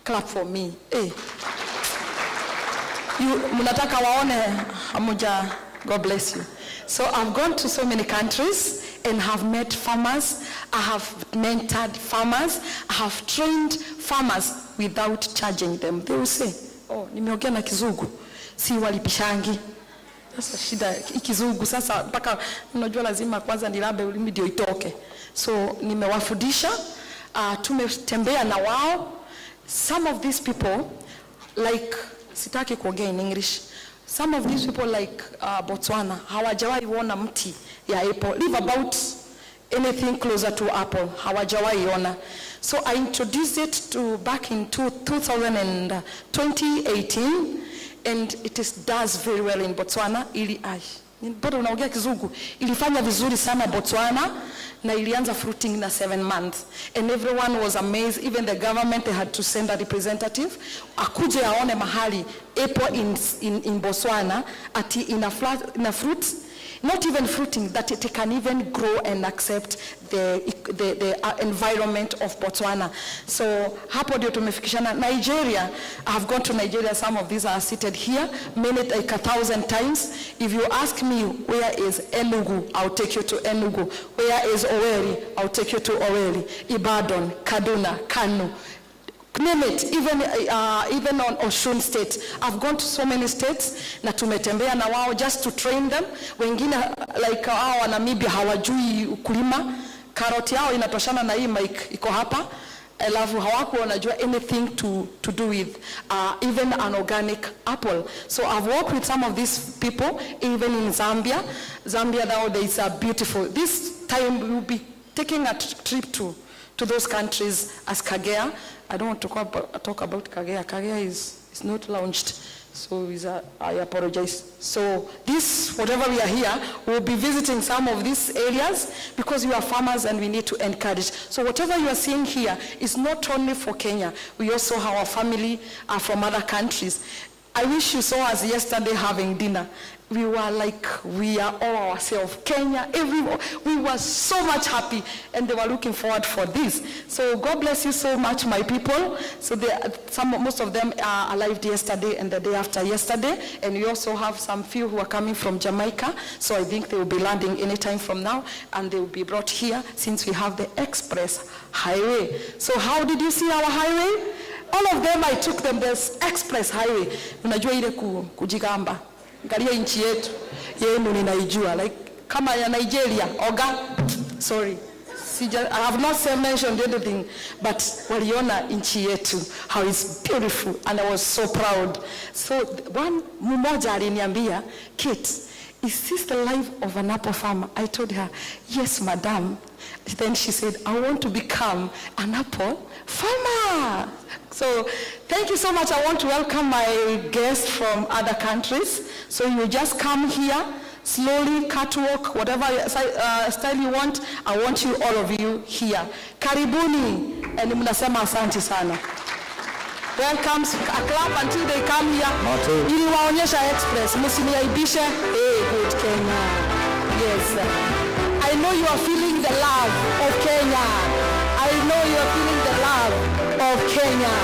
Clap for me. Hey. Munataka waone amuja. God bless you. So I've gone to so many countries and have met farmers. I have mentored farmers. I have trained farmers without charging them. They will say, oh, nimeongea na kizungu. Si walipishangi. Sasa shida kizungu sasa mpaka unajua lazima kwanza nilabe ulimi ndio itoke. So nimewafundisha, tumetembea na wao. Some of these people like sitaki kuongea in English. Some of these people like Botswana hawajawahi ona mti ya apple. Live about anything closer to apple. Hawajawahi ona. So I introduced it to back in 2018 and it does very well in Botswana. Bado unaongea kizungu. Ilifanya vizuri sana Botswana na ilianza fruiting na 7 months. And everyone was amazed. Even the government, they had to send a representative. Akuje aone mahali apple in Botswana ati in a fruit, not even fruiting, that it can even grow and accept the environment of Botswana. So hapo ndio tumefikishana. Nigeria, I have gone to Nigeria. Some of these are seated here, many like 1,000 times. If you ask me where is Enugu, I'll take you to Enugu. Where is Owerri, I'll take you to Owerri. Ibadan, Kaduna, Kano. Name it, even on Osun State. I've gone to so many states na tumetembea na wao just to train them. Wengine like hao wa Namibia hawajui ukulima. Karoti yao inatoshana na hii mic iko hapa. Alafu hawako wanajua anything to do with even an organic apple. So I've worked with some of these people even in Zambia. Zambia now there is a beautiful. This time we will be taking a trip to to those countries as Kagea. I don't want to talk about Kagea. Kagea is not launched. So I apologize. So this, whatever we are here, we'll be visiting some of these areas because you are farmers and we need to encourage. So whatever you are seeing here is not only for Kenya. We also have our family from other countries. I wish you saw us yesterday having dinner. We were like, we are all ourselves. Kenya, everyone. We were so much happy and they were looking forward for this. So God bless you so much, my people. So most of them arrived yesterday and the day after yesterday. And we also have some few who are coming from Jamaica. So I think they will be landing anytime from now. And they will be brought here since we have the express highway. So how did you see our highway? All of them, I took them this express highway. Unajua ile kujigamba. Ngalia nchi yetu. Yenu ninaijua. Like, kama ya Nigeria, Oga. Sorry. I have not mentioned anything, but waliona nchi yetu, how it's beautiful, and I was so proud. So, one mmoja aliniambia, Kate, is this the life of an apple farmer? I told her, yes, madam. Then she said, I want to become an apple farmer. So thank you so much. I want to welcome my guests from other countries. So you just come here, slowly, catwalk, whatever style you want. I want you, all of you, here. Karibuni, and mnasema asante sana. Welcome, a clap until they come here. Ili waonyesha express, msiniaibishe. Hey, good Kenya. Yes. I know you are feeling the love of Kenya. I know you are feeling the love of Kenya.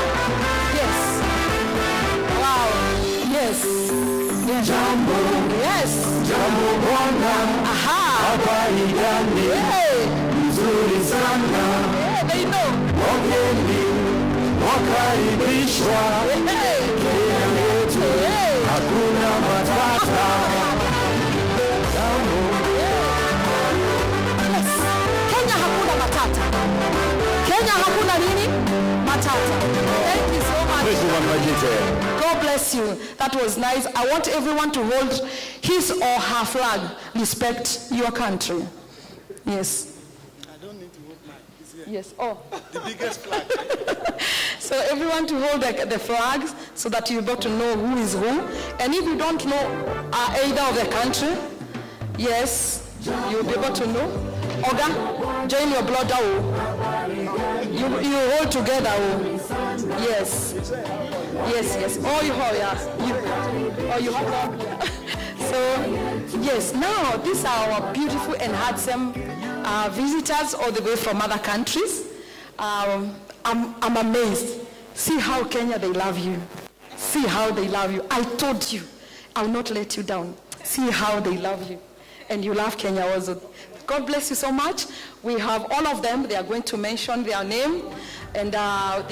Yes. Wow. Yes. Yes. Jambo. Yes. Jambo bwana. Aha. Habari gani? Hey. Nzuri sana. Yeah, they know. Wageni wakaribishwa. Hey. Kenya yetu. Hey. Hakuna matata. Jambo. Kenya hakuna nini? Matata. Thank you so much. God bless you. That was nice. I want everyone to hold his or her flag. Respect your country. Yes.
I don't need to hold mine. It's here.
Yes. Oh.
The biggest flag.
So everyone to hold the flags so that you're able to know who is who. And if you don't know either of the country, yes, you'll be able to know. Oga, join your blood. You hold together. Yes. Yes. Oh, you have that. So, yes. Now, these are our beautiful and handsome visitors all the way from other countries. I'm amazed. See how Kenya, they love you. See how they love you. I told you, I will not let you down. See how they love you. And you love Kenya also. God bless you so much. We have all of them. They are going to mention their name, and they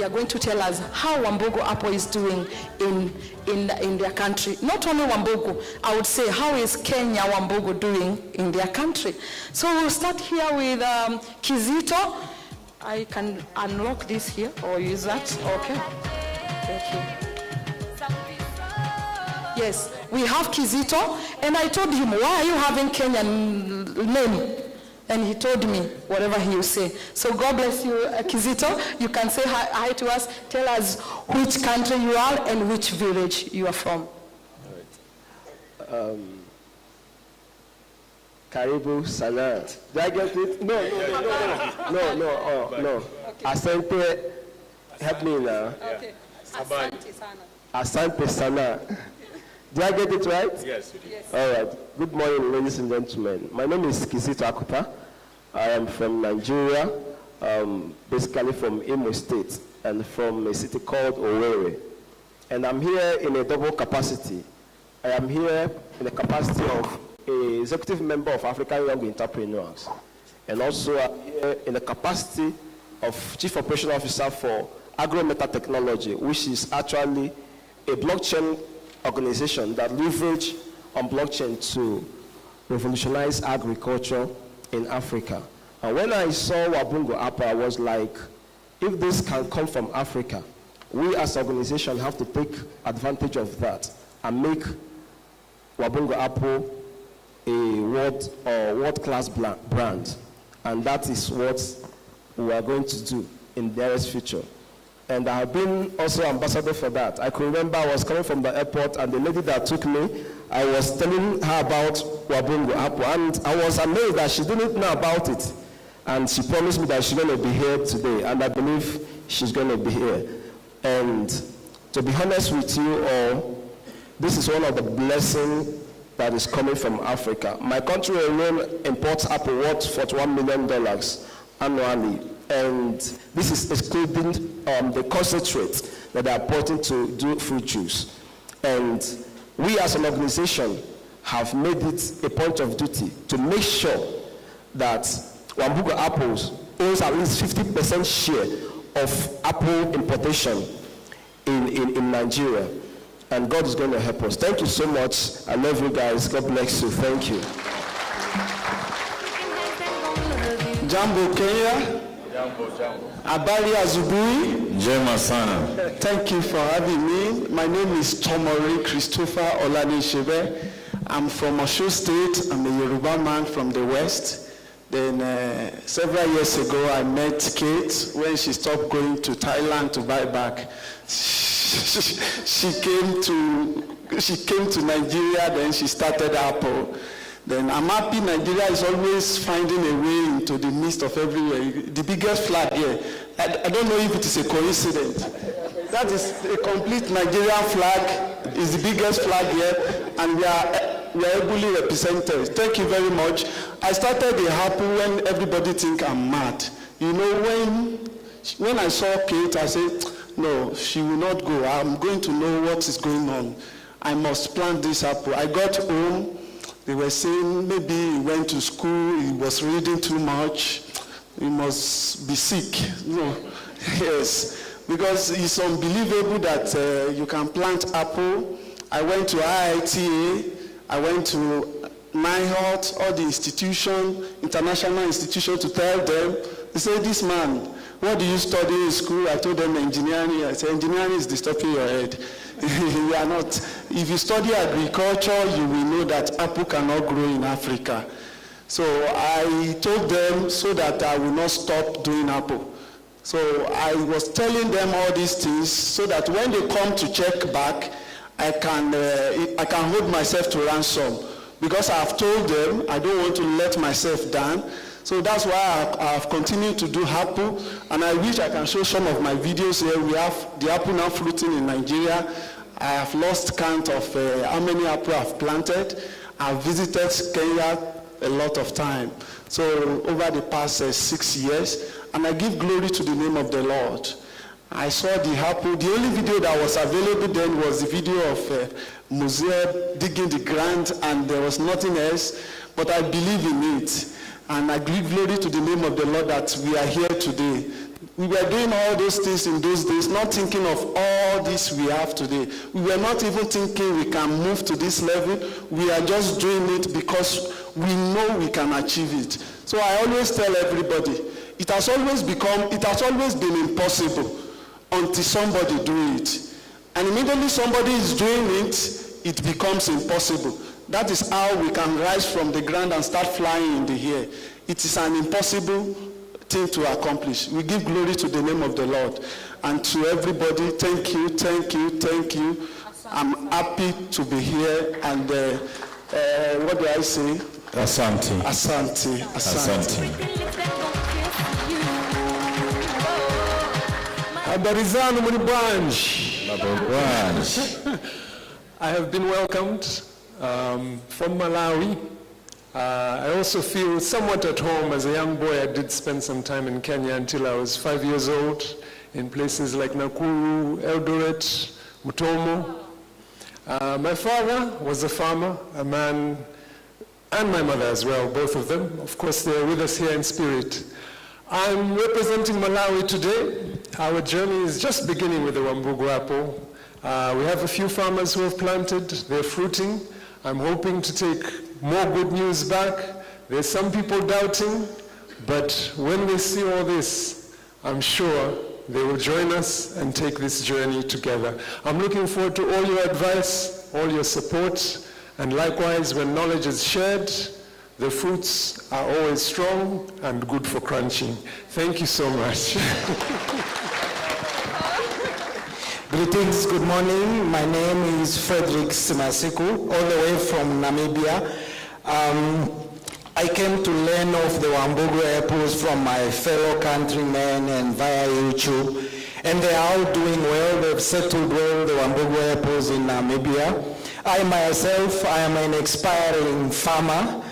are going to tell us how Wambugu apple is doing in their country. Not only Wambugu, I would say, how is Kenya Wambugu doing in their country? So we'll start here with Kizito. I can unlock this here or use that. Okay. Thank you. Yes, we have Kizito, and I told him, why are you having Kenyan name? And he told me whatever he will say. So God bless you, Kizito. You can say hi to us. Tell us which country you are and which village you are from.
All right. Karibu sana. Did I get it? No. Okay. Asante, help me now.
Okay. Asante sana.
Asante sana. Did I get it right?
Yes, you did.
Yes.
All right. Good morning, ladies and gentlemen. My name is Kizito Akupa. I am from Nigeria, basically from Imo State, and from a city called Owerri. And I'm here in a double capacity. I am here in the capacity of an executive member of African Young Entrepreneurs. And also I'm here in the capacity of Chief Operational Officer for Agro-Meta Technology, which is actually a blockchain organization that leverage on blockchain to revolutionize agriculture in Africa. And when I saw Wambugu apple, I was like, if this can come from Africa, we as an organization have to take advantage of that and make Wambugu apple a world-class brand. And that is what we are going to do in the nearest future. And I have been also ambassador for that. I could remember I was coming from the airport, and the lady that took me, I was telling her about Wambugu apple, and I was amazed that she didn't know about it. And she promised me that she's going to be here today, and I believe she's going to be here. And to be honest with you all, this is one of the blessings that is coming from Africa. My country alone imports apple worth $41 million annually. And this is excluding the concentrate that they are putting to do fruit juice. And we as an organization have made it a point of duty to make sure that Wambugu Apples owns at least 50% share of apple importation in Nigeria. And God is going to help us. Thank you so much. I love you guys. God bless you. Thank you.
Jambo Kenya. Habari asubuhi.
Njema sana.
Thank you for having me. My name is Tomori Christopher Olanishebe. I'm from Osho State. I'm a Yoruba man from the West. Then several years ago, I met Kate when she stopped going to Thailand to buy back. She came to Nigeria, then she started Apple. Then I'm happy Nigeria is always finding a way into the midst of everywhere. The biggest flag here, I don't know if it is a coincidence. That is a complete Nigerian flag, is the biggest flag here, and we are ably represented. Thank you very much. I started the Apple when everybody think I'm mad. You know, when I saw Kate, I said, no, she will not go. I'm going to know what is going on. I must plant this apple. I got home. They were saying maybe he went to school, he was reading too much, he must be sick. No, yes, because it's unbelievable that you can plant apple. I went to IITA, I went to NIHOT, all the institution, international institution, to tell them. They say, this man, what do you study in school? I told them engineering. I said, engineering is disturbing your head. You are not. If you study agriculture, you will know that apple cannot grow in Africa. So I told them so that I will not stop doing apple. So I was telling them all these things so that when they come to check back, I can hold myself to ransom. Because I have told them I don't want to let myself down. So that's why I have continued to do apple, and I wish I can show some of my videos here. We have the apple now fruiting in Nigeria. I have lost count of how many apple I've planted. I've visited Kenya a lot of time. So over the past 6 years, and I give glory to the name of the Lord. I saw the apple. The only video that was available then was the video of Museum digging the ground, and there was nothing else, but I believe in it. And I give glory to the name of the Lord that we are here today. We were doing all those things in those days, not thinking of all this we have today. We were not even thinking we can move to this level. We are just doing it because we know we can achieve it. So I always tell everybody, it has always been impossible until somebody do it. And immediately somebody is doing it, it becomes impossible. That is how we can rise from the ground and start flying in the air. It is an impossible thing to accomplish. We give glory to the name of the Lord. And to everybody, thank you, thank you, thank you. I'm happy to be here. And what do I say?
Asante.
Asante. Asante.
Habarizano Munibranch. I have been welcomed from Malawi. I also feel somewhat at home. As a young boy, I did spend some time in Kenya until I was 5 years old, in places like Nakuru, Eldoret, Mutomo. My father was a farmer, a man, and my mother as well, both of them. Of course, they are with us here in spirit. I'm representing Malawi today. Our journey is just beginning with the Wambugu apple. We have a few farmers who have planted, they're fruiting. I'm hoping to take more good news back. There's some people doubting, but when they see all this, I'm sure they will join us and take this journey together. I'm looking forward to all your advice, all your support, and likewise, when knowledge is shared, The fruits are always strong and good for crunching. Thank you so much.
Greetings, good morning. My name is Frederick Simasiku, all the way from Namibia. I came to learn of the Wambugu apples from my fellow countrymen and via YouTube. And they are all doing well. They've settled well, the Wambugu apples in Namibia. I myself, I am an aspiring farmer.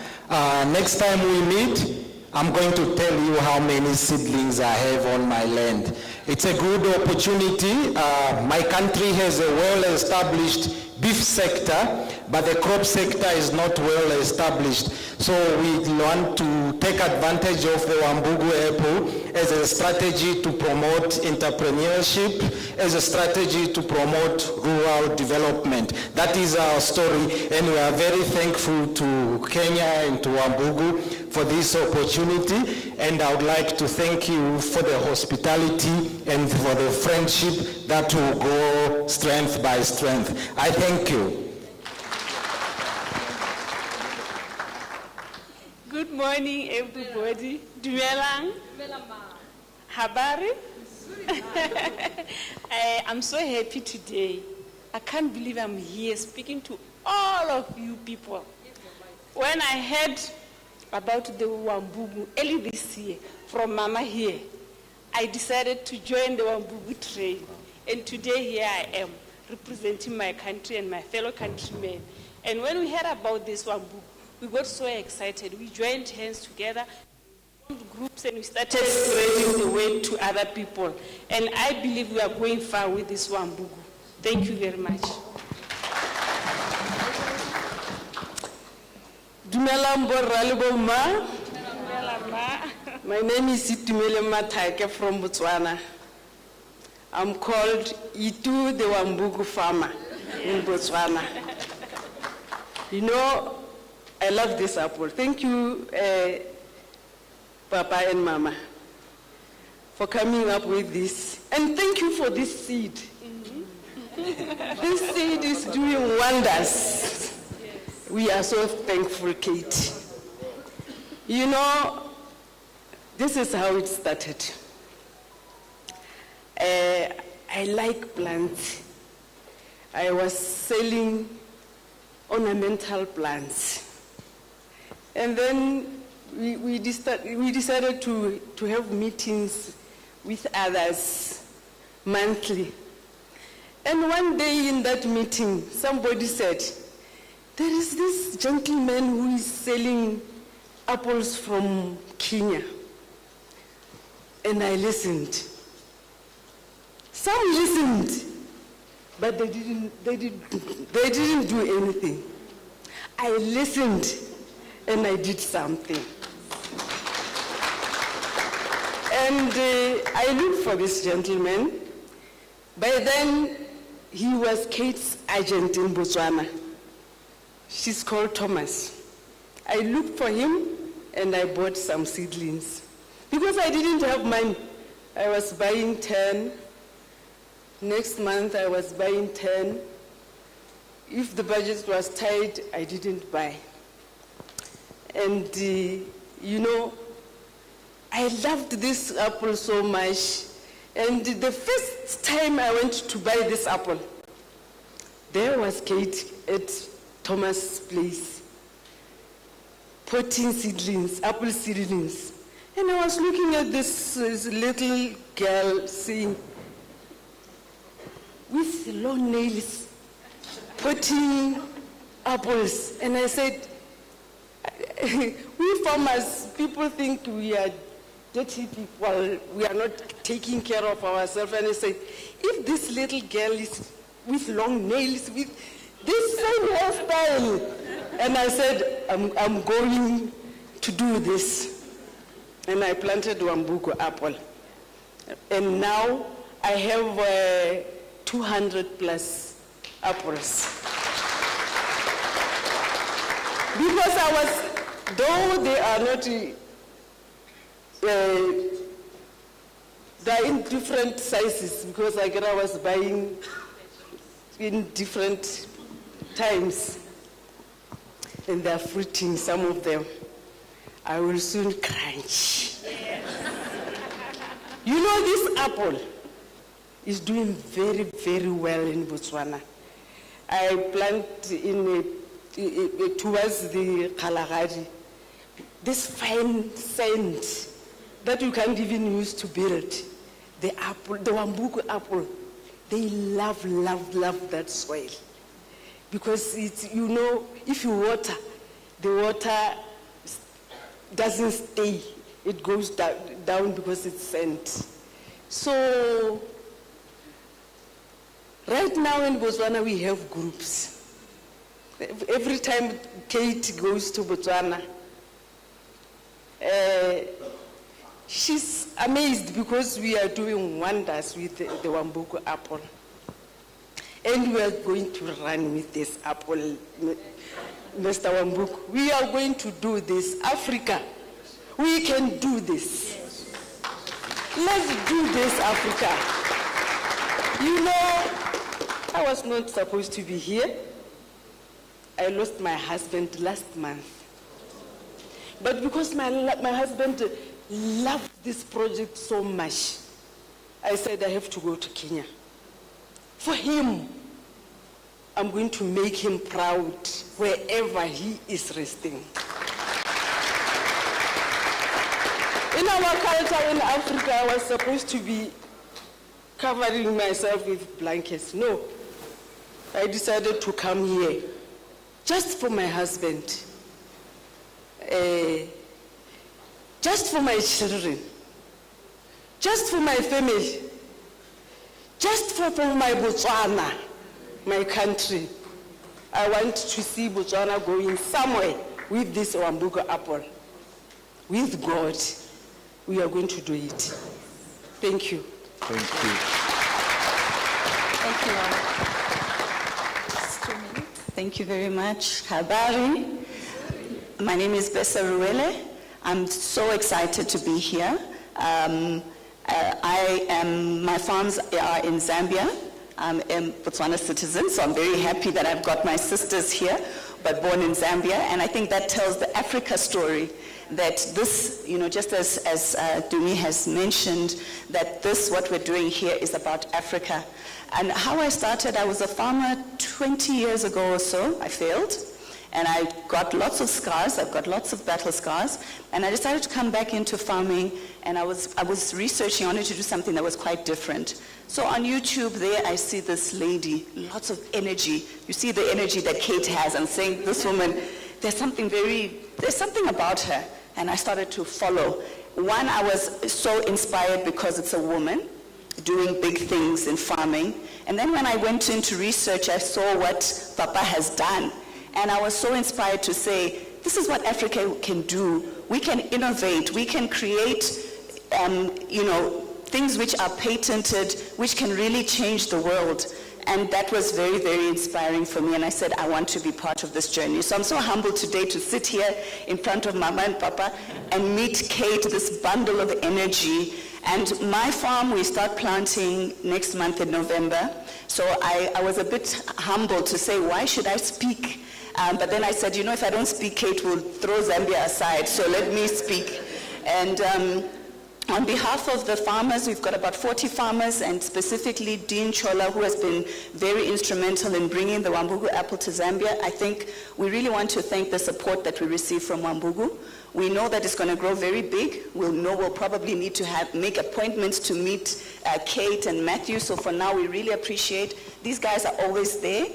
Next time we meet, I'm going to tell you how many seedlings I have on my land. It's a good opportunity. My country has a well-established beef sector, but the crop sector is not well established. So we want to take advantage of the Wambugu apple as a strategy to promote entrepreneurship, as a strategy to promote rural development. That is our story, and we are very thankful to Kenya and to Wambugu for this opportunity, and I would like to thank you for the hospitality and for the friendship that will grow strength by strength. I thank you.
Good morning, everybody. Dumelang. Habari. I'm so happy today. I can't believe I'm here speaking to all of you people. When I heard about the Wambugu early this year from Mama here, I decided to join the Wambugu train. And today here I am, representing my country and my fellow countrymen. And when we heard about this Wambugu, we got so excited. We joined hands together, formed groups, and we started spreading the word to other people. And I believe we are going far with this Wambugu. Thank you very much.
My name is Itumele Matake from Botswana. I'm called Itu the Wambugu farmer in Botswana. You know, I love this apple. Thank you, Papa and Mama, for coming up with this. And thank you for this seed. This seed is doing wonders. Yes. We are so thankful, Kate. You know, this is how it started. I like plants. I was selling ornamental plants. And then we decided to have meetings with others monthly. And one day in that meeting, somebody said, there is this gentleman who is selling apples from Kenya. And I listened. Some listened, but they didn't do anything. I listened and I did something. And I looked for this gentleman. By then, he was Kate's agent in Botswana. She's called Thomas. I looked for him and I bought some seedlings. Because I didn't have money, I was buying 10. Next month, I was buying 10. If the budget was tight, I didn't buy. And, you know, I loved this apple so much. And the first time I went to buy this apple, there was Kate at Thomas' place, potting seedlings, apple seedlings. And I was looking at this little girl saying, with long nails, potting apples. And I said, we farmers, people think we are dirty people, we are not taking care of ourselves. And I said, if this little girl is with long nails, with this same hairstyle, and I said, I'm going to do this. And I planted Wambugu apple. And now I have 200 plus apples. Because though they are not, they're in different sizes, because I was buying in different times. And they're fruiting, some of them. I will soon crunch. You know, this apple is doing very, very well in Botswana. I plant towards the Kalahari this fine sand that you can't even use to build. The apple, the Wambugu apple, they love that soil. Because it's, you know, if you water, the water doesn't stay. It goes down because it's sand. So, right now in Botswana we have groups. Every time Kate goes to Botswana, she's amazed because we are doing wonders with the Wambugu apple. And we are going to run with this apple, Mr. Wambugu. We are going to do this. Africa, we can do this. Let's do this, Africa. You know, I was not supposed to be here. I lost my husband last month. But because my husband loved this project so much, I said I have to go to Kenya. For him, I'm going to make him proud wherever he is resting. In our culture in Africa, I was supposed to be covering myself with blankets. No, I decided to come here just for my husband, just for my children, just for my family, just for my Botswana, my country. I want to see Botswana going somewhere with this Wambugu apple. With God, we are going to do it. Thank you.
Thank you.
Thank you. Just 2 minutes. Thank you very much. Habari. My name is Bessa Ruele. I'm so excited to be here. My farms are in Zambia. I'm a Botswana citizen, so I'm very happy that I've got my sisters here, but born in Zambia. And I think that tells the Africa story, that this, you know, just as Dumi has mentioned, that this, what we're doing here is about Africa. And how I started, I was a farmer 20 years ago or so. I failed. And I got lots of scars. I've got lots of battle scars. And I decided to come back into farming, and I was researching. I wanted to do something that was quite different. So on YouTube there, I see this lady, lots of energy. You see the energy that Kate has. I'm saying, this woman, there's something about her. And I started to follow. One, I was so inspired because it's a woman doing big things in farming. And then when I went into research, I saw what Papa has done. And I was so inspired to say, this is what Africa can do. We can innovate. We can create, things which are patented, which can really change the world. And that was very, very inspiring for me. And I said, I want to be part of this journey. So I'm so humbled today to sit here in front of Mama and Papa and meet Kate, this bundle of energy. And my farm, we start planting next month in November. So I was a bit humbled to say, why should I speak? But then I said, if I don't speak, Kate will throw Zambia aside, so let me speak. And on behalf of the farmers, we've got about 40 farmers, and specifically Dean Chola, who has been very instrumental in bringing the Wambugu apple to Zambia. I think we really want to thank the support that we receive from Wambugu. We know that it's going to grow very big. We'll probably need to make appointments to meet Kate and Matthew. So for now, we really appreciate. These guys are always there.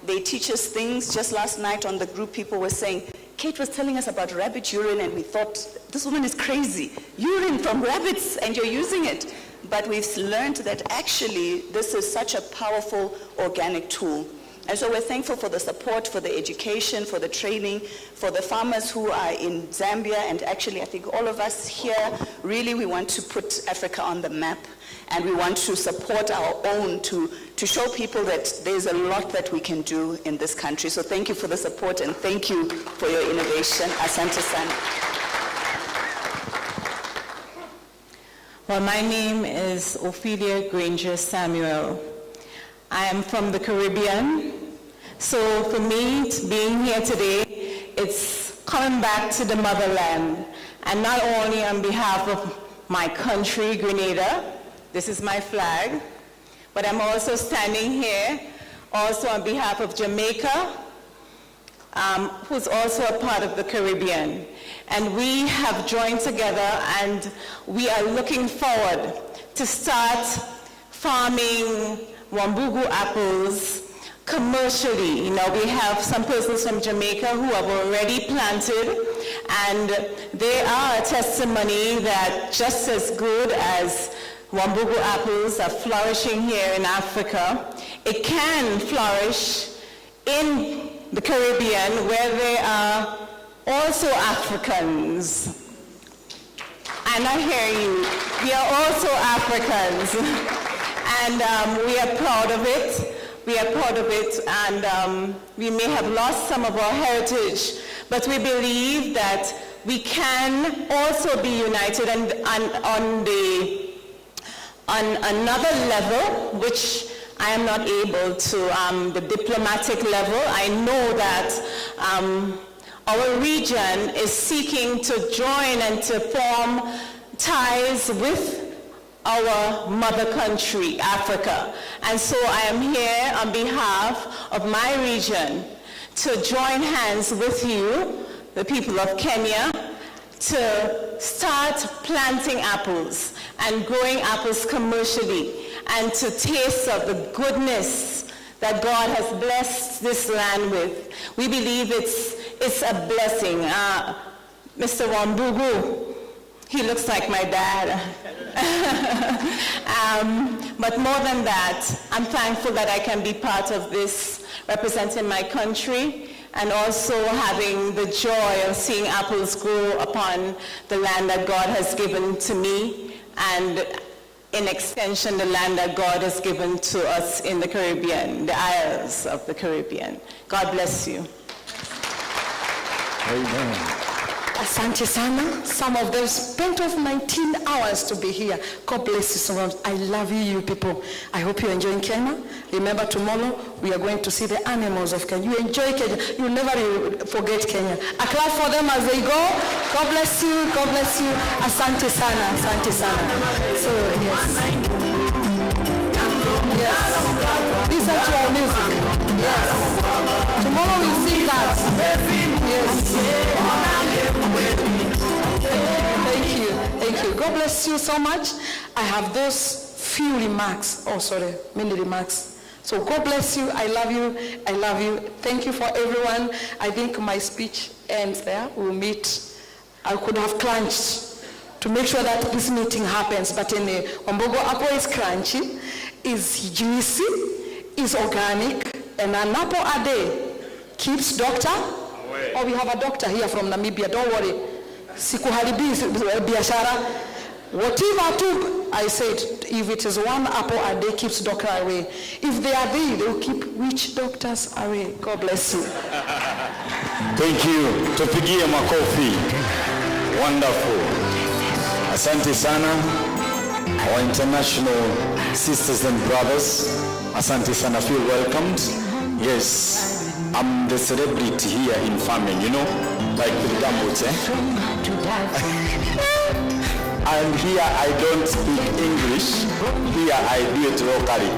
They teach us things. Just last night on the group, people were saying, Kate was telling us about rabbit urine, and we thought, this woman is crazy. Urine from rabbits, and you're using it. But we've learned that actually this is such a powerful organic tool. And so we're thankful for the support, for the education, for the training, for the farmers who are in Zambia, and actually I think all of us here, really we want to put Africa on the map, and we want to support our own to show people that there's a lot that we can do in this country. So thank you for the support, and thank you for your innovation. Asante sana.
Well, my name is Ophelia Granger Samuel. I am from the Caribbean. So for me, being here today, it's coming back to the motherland. and not only on behalf of my country, Grenada, this is my flag, but I'm also standing here also on behalf of Jamaica, who's also a part of the Caribbean. And we have joined together and we are looking forward to start farming Wambugu apples commercially. You know, we have some persons from Jamaica who have already planted, and they are a testimony that just as good as Wambugu apples are flourishing here in Africa, it can flourish in the Caribbean where there are also Africans. And I hear you, we are also Africans. And we are proud of it. We are proud of it, and we may have lost some of our heritage, but we believe that we can also be united and on another level, which I am not able to, the diplomatic level. I know that our region is seeking to join and to form ties with our mother country, Africa. And so I am here on behalf of my region to join hands with you, the people of Kenya, to start planting apples and growing apples commercially and to taste of the goodness that God has blessed this land with. We believe it's a blessing. Mr. Wambugu, he looks like my dad. But more than that, I'm thankful that I can be part of this, representing my country, and also having the joy of seeing apples grow upon the land that God has given to me, and in extension, the land that God has given to us in the Caribbean, the isles of the Caribbean. God bless you.
Amen.
Asante sana. Some of them spent off 19 hours to be here. God bless you so much. I love you people. I hope you're enjoying Kenya. Remember, tomorrow we are going to see the animals of Kenya. You enjoy Kenya. You'll never forget Kenya. A clap for them as they go. God bless you. God bless you. Asante sana. Asante sana. So, yes. Yes. Listen to our music. Yes. Tomorrow we'll sing that. Yes. Thank you. God bless you so much. I have those few remarks. Many remarks. So God bless you. I love you. I love you. Thank you for everyone. I think my speech ends there. We'll meet. I could have crunched to make sure that this meeting happens, but in the Wambugu apple is crunchy, is juicy, is organic, and an apple a day keeps doctor. Oh, we have a doctor here from Namibia. Don't worry. Sikuharibi biashara. Whatever took, I said, if it is one apple a day keeps doctor away. If they are there, they will keep witch doctors away. God bless you.
Thank you. Tupigie makofi. Wonderful. Asante sana. Our international sisters and brothers. Asante sana. Feel welcomed. Yes. I'm the celebrity here in farming, you know, like the Gambote. And here I don't speak English. Here I do it locally.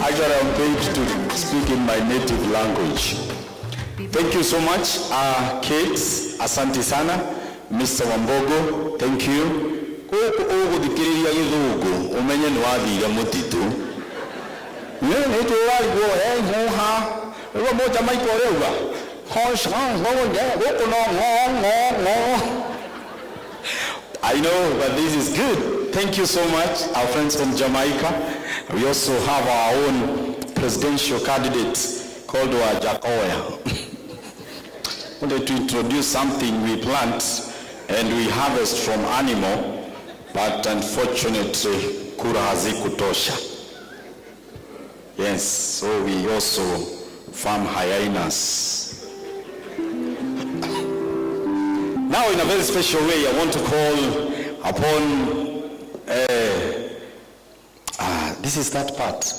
Actually, I'm paid to speak in my native language. Thank you so much, kids. Asante sana. Mr. Wambugu, thank you. I know, but this is good. Thank you so much, our friends from Jamaica. We also have our own presidential candidate called Wajakoya. Wanted to introduce something we plant and we harvest from animal, but unfortunately, kura hazikutosha. Yes, so we also farm hyenas. Now, in a very special way, I want to call upon, this is that part.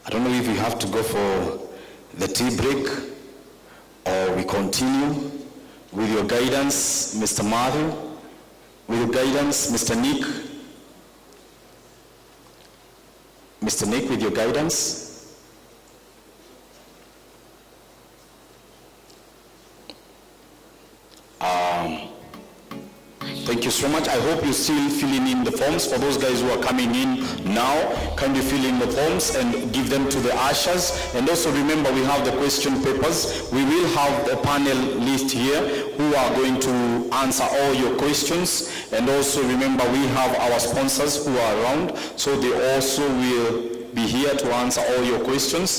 I don't know if we have to go for the tea break or we continue. With your guidance, Mr. Matthew. With your guidance, Mr. Nick. Mr. Nick, with your guidance. Thank you so much. I hope you're still filling in the forms. For those guys who are coming in now, kindly fill in the forms and give them to the ushers. And also remember, we have the question papers. We will have a panel list here who are going to answer all your questions. And also remember, we have our sponsors who are around, so they also will be here to answer all your questions.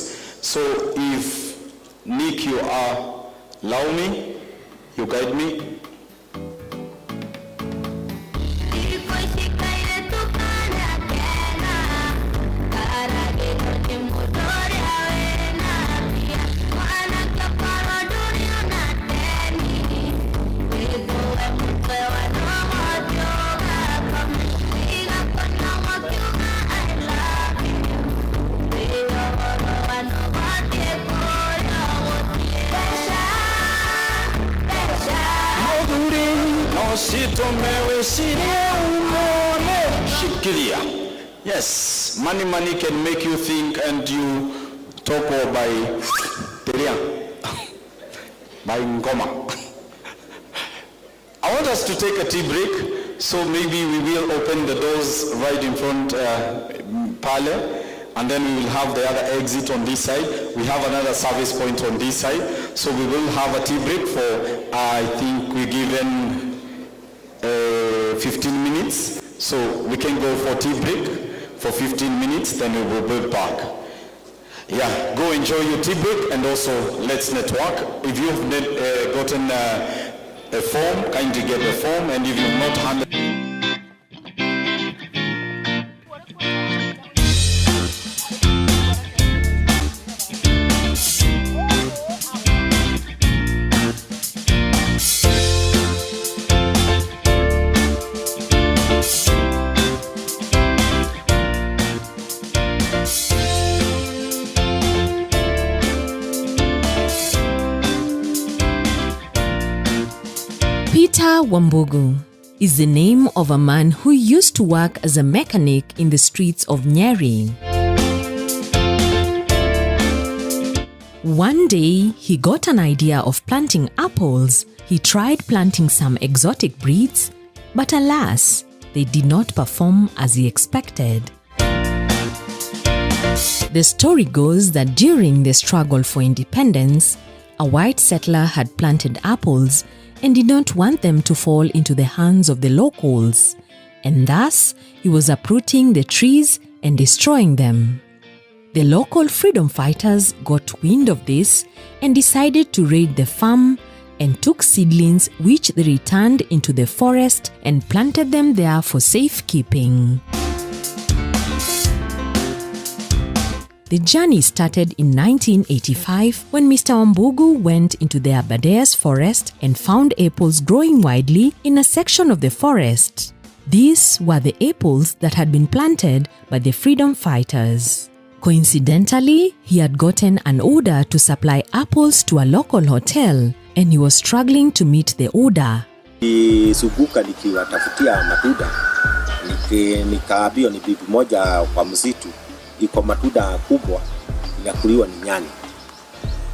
So if Nick, you allow me, you guide me. Yes, money can make you think and you talk by by ngoma. I want us to take a tea break, so maybe we will open the doors right in front parlor, and then we will have the other exit on this side. We have another service point on this side, so we will have a tea break for, I think we're given 15 minutes, so we can go for tea break for 15 minutes, then we will be back. Yeah, go enjoy your tea break, and also let's network. If you've gotten a form, kindly get the form, and if you've not handled
Wambugu is the name of a man who used to work as a mechanic in the streets of Nyeri. One day, he got an idea of planting apples. He tried planting some exotic breeds, but alas, they did not perform as he expected. The story goes that during the struggle for independence, a white settler had planted apples and did not want them to fall into the hands of the locals, and thus he was uprooting the trees and destroying them. The local freedom fighters got wind of this and decided to raid the farm and took seedlings which they returned into the forest and planted them there for safekeeping. The journey started in 1985 when Mr. Wambugu went into the Aberdares forest and found apples growing widely in a section of the forest. These were the apples that had been planted by the freedom fighters. Coincidentally, he had gotten an order to supply apples to a local hotel, and he was struggling to meet the order.
Nisubuka nikiwatafutia matunda, nikaambiwa ni bibi moja kwa msitu iko matunda kubwa inakuliwa ni nyani,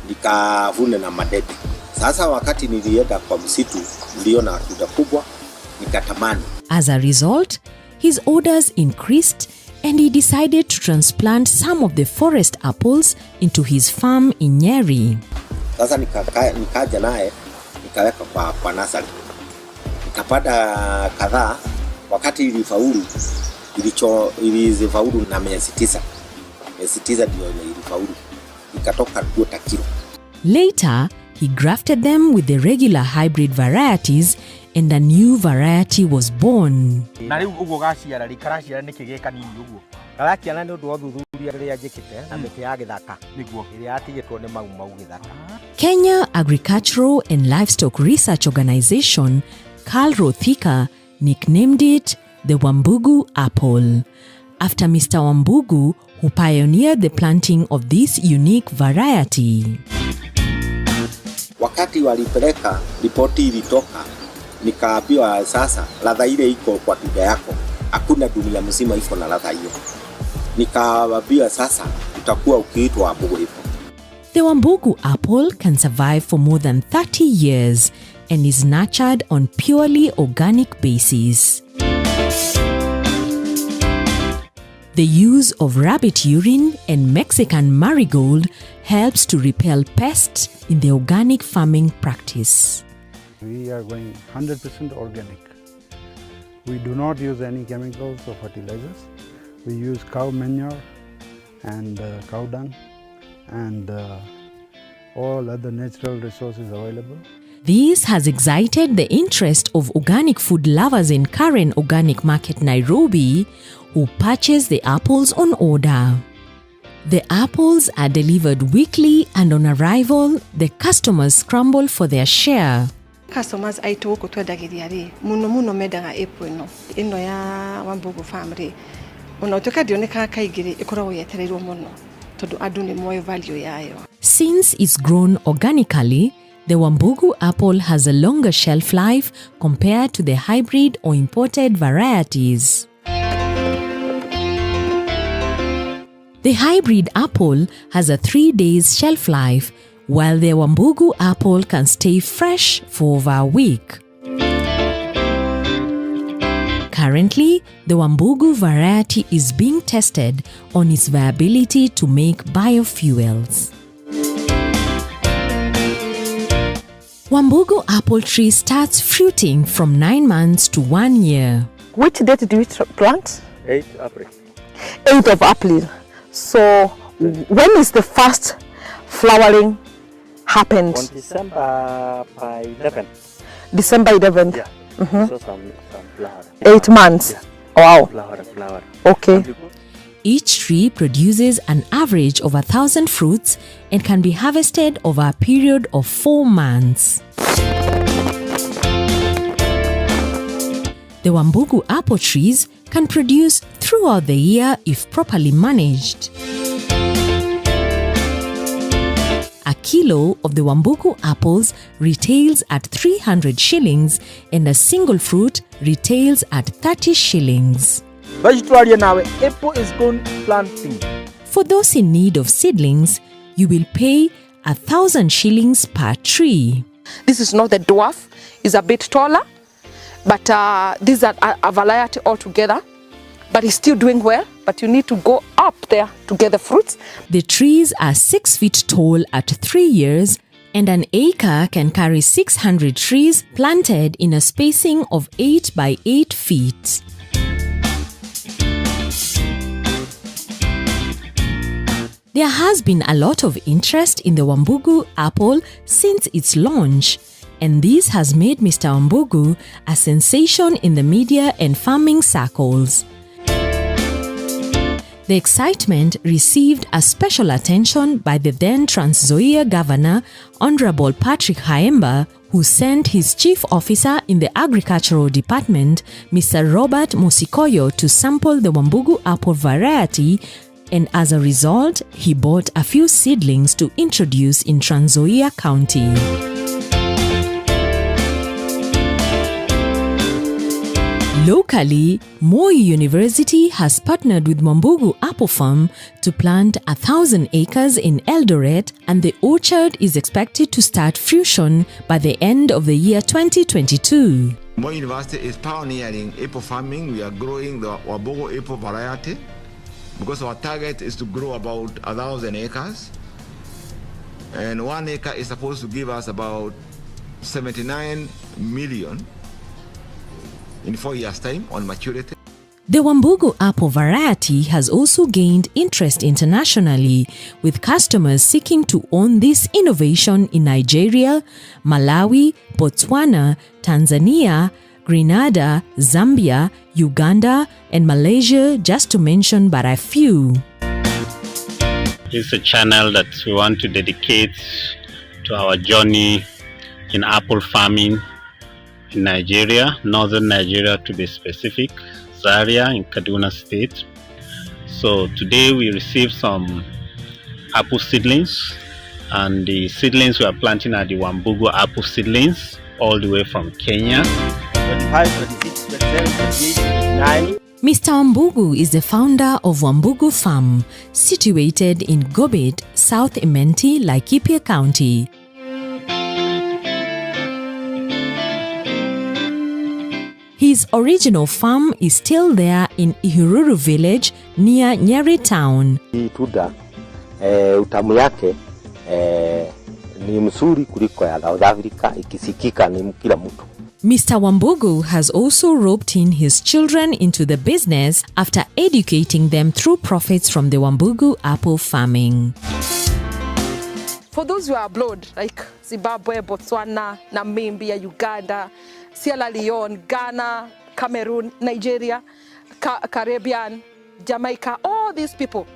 nikavune na madebe. Sasa wakati nilienda kwa msitu niliona matunda kubwa nikatamani.
As a result, his orders increased and he decided to transplant some of the forest apples into his farm in Nyeri.
Sasa nikaja naye nikaweka kwa nasari, nikapata kadhaa. Wakati ilifaulu na miezi 9 ndio ilifaulu, ikatoka 2 kilo.
Later, he grafted them with the regular hybrid varieties and a new variety was born.
Na riu ugo gaciara rikaraciara nikigeka nini ugo garakiana ni undu othuthuria riria njikite na miti ya githaka niguo iria atigitwo ni mau githaka.
Kenya Agricultural and Livestock Research Organization, Carl Rothika, nicknamed it the Wambugu apple, after Mr. Wambugu, who pioneered the planting of this unique variety.
Wakati walipeleka ripoti ilitoka, nikaambiwa sasa ladha ile iko kwa tunda yako, hakuna dunia mzima iko na ladha hiyo. Nikaambiwa sasa utakuwa ukiitwa Wambugu apple.
The Wambugu apple can survive for more than 30 years and is nurtured on purely organic basis. The use of rabbit urine and Mexican marigold helps to repel pests in the organic farming practice.
We are going 100% organic. We do not use any chemicals or fertilizers. We use cow manure and cow dung and all other natural resources available.
This has excited the interest of organic food lovers in Karen Organic Market, Nairobi, who purchase the apples on order. The apples are delivered weekly, and on arrival, the customers scramble for their share.
Customers aitå gå twendagä ri muno mendaga apple ino ya Wambugu family ona utuka ndioneka kaingä ri ikoragwo yetereirwo muno tondu andu ni moyo value yayo.
Since it's grown organically, the Wambugu apple has a longer shelf life compared to the hybrid or imported varieties. The hybrid apple has a 3 days shelf life, while the Wambugu apple can stay fresh for over a week. Currently, the Wambugu variety is being tested on its viability to make biofuels. Wambugu apple tree starts fruiting from 9 months to 1 year.
Which date do you plant?
8th April.
8th of April. So when is the first flowering happened?
On December 11th.
December 11th?
Yeah. So some flower.
8 months?
Yeah.
Wow.
Flower.
Okay.
Each tree produces an average of 1,000 fruits and can be harvested over a period of 4 months. The Wambugu apple trees can produce throughout the year if properly managed. A kilo of the Wambugu apples retails at 300 shillings and a single fruit retails at 30 shillings.
Apple is gone planting.
For those in need of seedlings, you will pay 1,000 shillings per tree.
This is not the dwarf, it's a bit taller, but these are a variety altogether. But it's still doing well, but you need to go up there to get the fruits.
The trees are 6 feet tall at 3 years, and an acre can carry 600 trees planted in a spacing of 8 by 8 feet. There has been a lot of interest in the Wambugu apple since its launch, and this has made Mr. Wambugu a sensation in the media and farming circles. The excitement received a special attention by the then Trans Nzoia Governor, Honorable Patrick Haemba, who sent his chief officer in the Agricultural Department, Mr. Robert Musikoyo, to sample the Wambugu apple variety, and as a result, he bought a few seedlings to introduce in Trans Nzoia County. Locally, Moi University has partnered with Wambugu Apple Farm to plant 1,000 acres in Eldoret, and the orchard is expected to start fruition by the end of the year 2022.
Moi University is pioneering apple farming. We are growing the Wambugu apple variety because our target is to grow about 1,000 acres. And 1 acre is supposed to give us about 79 million in 4 years' time on maturity.
The Wambugu apple variety has also gained interest internationally, with customers seeking to own this innovation in Nigeria, Malawi, Botswana, Tanzania, Grenada, Zambia, Uganda, and Malaysia, just to mention but a few.
It's a channel that we want to dedicate to our journey in apple farming in Nigeria, northern Nigeria to be specific, Zaria in Kaduna State. So today we received some apple seedlings And the seedlings we are planting are the Wambugu apple seedlings, all the way from Kenya.
25, 26, 27, 28, 29.
Mr. Wambugu is the founder of Wambugu Farm, situated in Gobet, South Imenti, Laikipia County. His original farm is still there in Ihururu village near Nyeri town.
Hii tunda utamu yake ni mzuri kuliko ya South Africa, ikisikika ni kila mtu.
Mr. Wambugu has also roped in his children into the business after educating them through profits from the Wambugu apple farming.
For those who are abroad, like Zimbabwe, Botswana, Namibia, Uganda, Sierra Leone, Ghana, Cameroon, Nigeria, Caribbean, Jamaica, all these people,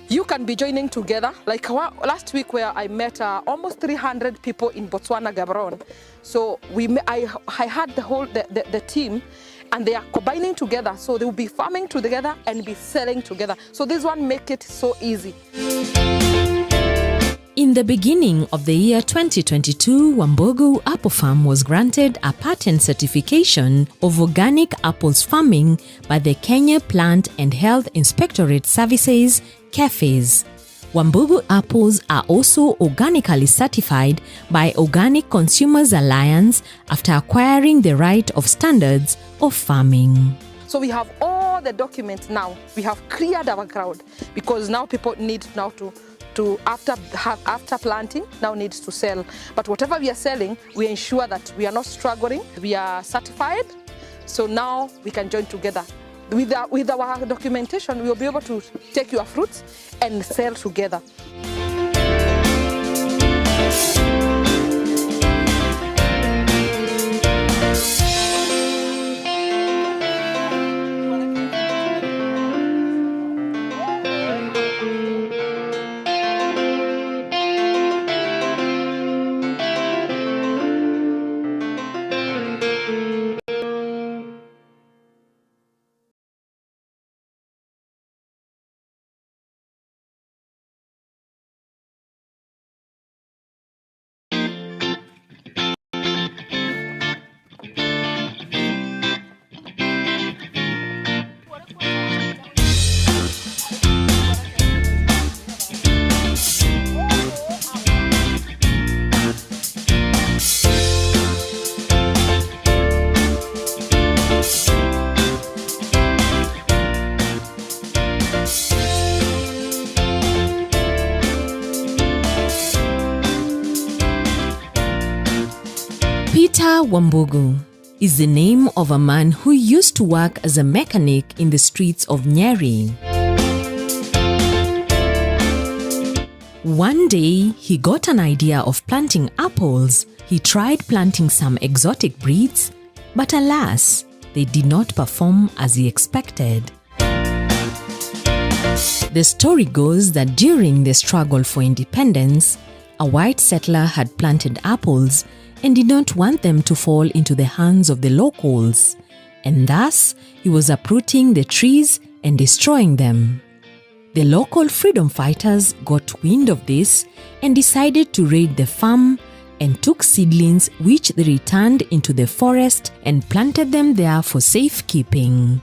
you can be joining together. Like last week where I met almost 300 people in Botswana, Gaborone. So I had the team, and they are combining together. So they will be farming together and be selling together. So this one make it so easy.
In the beginning of the year 2022, Wambugu Apple Farm was granted a patent certification of organic apples farming by the Kenya Plant and Health Inspectorate Services, KEFIS. Wambugu apples are also organically certified by Organic Consumers Alliance after acquiring the right of standards of farming.
So we have all the documents now. We have cleared our ground because now people need now to after planting, now needs to sell. But whatever we are selling, we ensure that we are not struggling. We are certified, so now we can join together. With our documentation, we will be able to take your fruits and sell together.
Peter Wambugu is the name of a man who used to work as a mechanic in the streets of Nyeri. One day, he got an idea of planting apples. He tried planting some exotic breeds, but alas, they did not perform as he expected. The story goes that during the struggle for independence, a white settler had planted apples and did not want them to fall into the hands of the locals, and thus he was uprooting the trees and destroying them. The local freedom fighters got wind of this and decided to raid the farm and took seedlings which they returned into the forest and planted them there for safekeeping.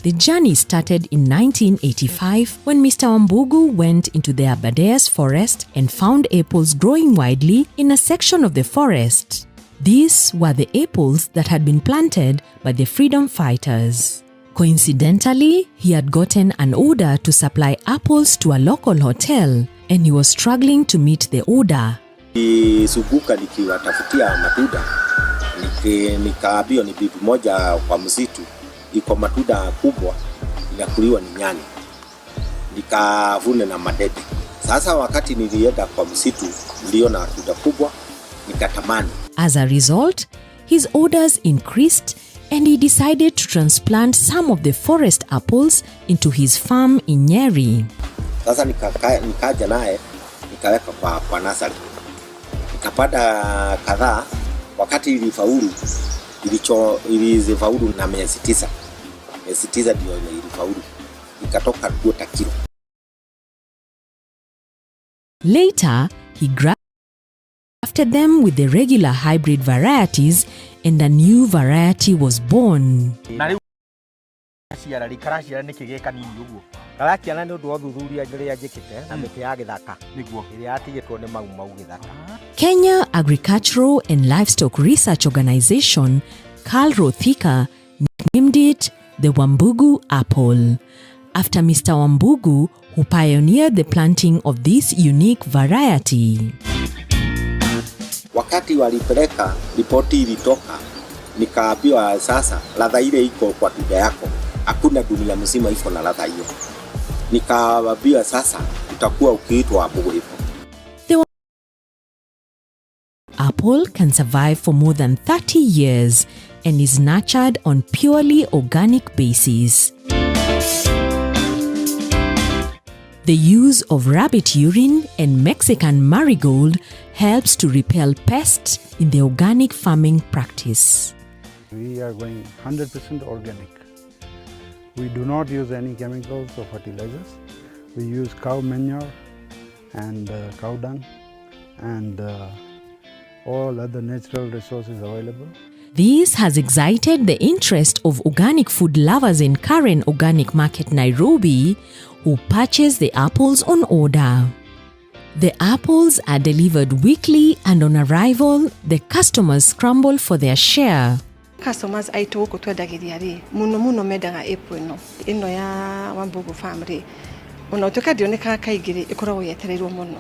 The journey started in 1985 when Mr. Wambugu went into the Aberdares forest and found apples growing widely in a section of the forest. These were the apples that had been planted by the freedom fighters. Coincidentally, he had gotten an order to supply apples to a local hotel, and he was struggling to meet the order.
Nisubuka nikiwatafutia matunda, nikaambiwa ni bibi moja kwa msitu iko matunda kubwa inakuliwa ni nyani, nikavune na madebe. Sasa wakati nilienda kwa msitu niliona matunda kubwa nikatamani.
As a result, his orders increased and he decided to transplant some of the forest apples into his farm in Nyeri.
Sasa nikaja naye nikaweka kwa nasari. Nikapanda kadhaa, wakati ilifaulu ilifaulu na miezi 9. Miezi 9 ndio ilifaulu. Ikatoka 2 kilo.
Later, he grafted them with the regular hybrid varieties, and a new variety was born. Kenya Agricultural and Livestock Research Organization, Carl Rothika, named it the Wambugu apple, after Mr. Wambugu, who pioneered the planting of this unique variety.
Wakati walipeleka ripoti ilitoka, nikaambiwa sasa ladha ile iko kwa tunda yako, hakuna dunia mzima iko na ladha hiyo. Nikaambiwa sasa utakuwa ukiitwa Wambugu.
The apple can survive for more than 30 years and is nurtured on purely organic basis. The use of rabbit urine and Mexican marigold helps to repel pests in the organic farming practice.
We are going 100% organic. We do not use any chemicals or fertilizers. We use cow manure and cow dung and all other natural resources available.
This has excited the interest of organic food lovers in Karen Organic Market, Nairobi, who purchase the apples on order. The apples are delivered weekly, and on arrival, the customers scramble for their share.
Customers aitu guku twendagiria ri muno mendaga apple ino ya Wambugu family ona tuka dioneka kaingiri ikoragwo yetereirwo muno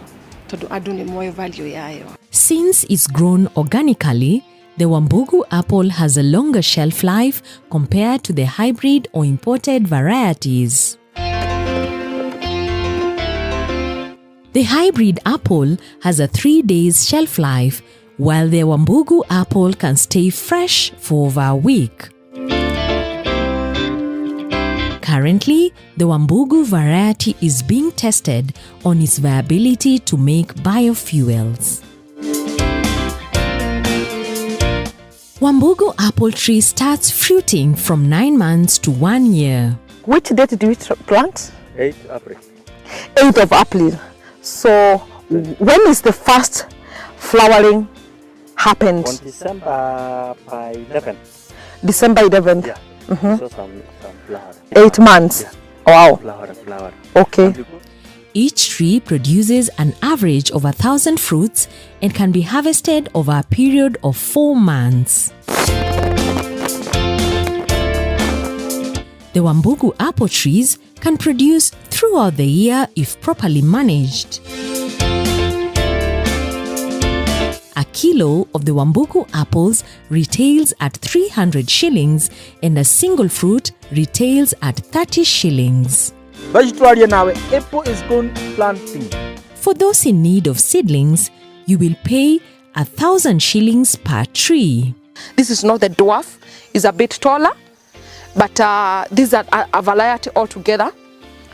tondu andu ni moyo value yayo.
Since it's grown organically, the Wambugu apple has a longer shelf life compared to the hybrid or imported varieties. The hybrid apple has a 3 days shelf life, while the Wambugu apple can stay fresh for over a week. Currently, the Wambugu variety is being tested on its viability to make biofuels. Wambugu apple tree starts fruiting from 9 months to 1 year.
Which date do we plant?
8th April.
8th of April. So when is the first flowering happened?
On December 11th.
December 11th.
Yeah. So some flower.
8 months. Yeah. Wow.
Flower.
Okay.
Each tree produces an average of 1,000 fruits and can be harvested over a period of 4 months. The Wambugu apple trees can produce throughout the year if properly managed. A kilo of the Wambugu apples retails at 300 shillings and a single fruit retails at 30 shillings.
Apple is good planting.
For those in need of seedlings, you will pay 1,000 shillings per tree.
This is not the dwarf, it's a bit taller, but these are a variety altogether.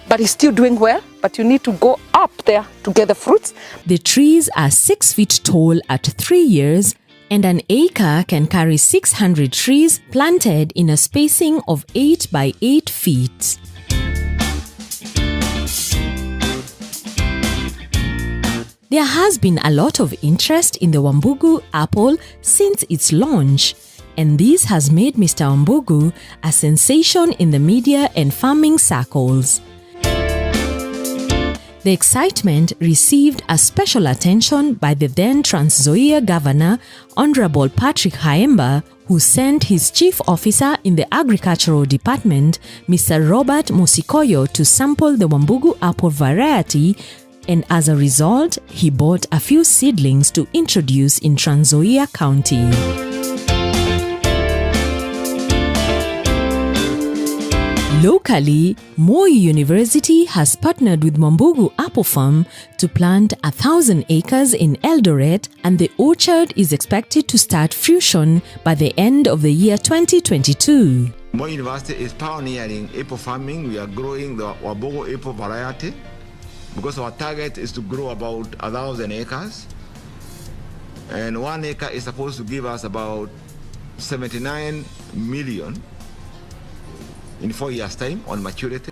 But it's still doing well, but you need to go up there to get the fruits.
The trees are 6 feet tall at 3 years, and an acre can carry 600 trees planted in a spacing of 8 by 8 feet. There has been a lot of interest in the Wambugu apple since its launch, and this has made Mr. Wambugu a sensation in the media and farming circles. The excitement received a special attention by the then Trans Nzoia Governor, Honorable Patrick Haemba, who sent his chief officer in the Agricultural Department, Mr. Robert Musikoyo, to sample the Wambugu apple variety, and as a result, he bought a few seedlings to introduce in Trans Nzoia County. Locally, Moi University has partnered with Wambugu Apple Farm to plant 1,000 acres in Eldoret, and the orchard is expected to start fruition by the end of the year 2022.
Moi University is pioneering apple farming. We are growing the Wambugu apple variety because our target is to grow about 1,000 acres. And 1 acre is supposed to give us about 79 million in 4 years' time on maturity.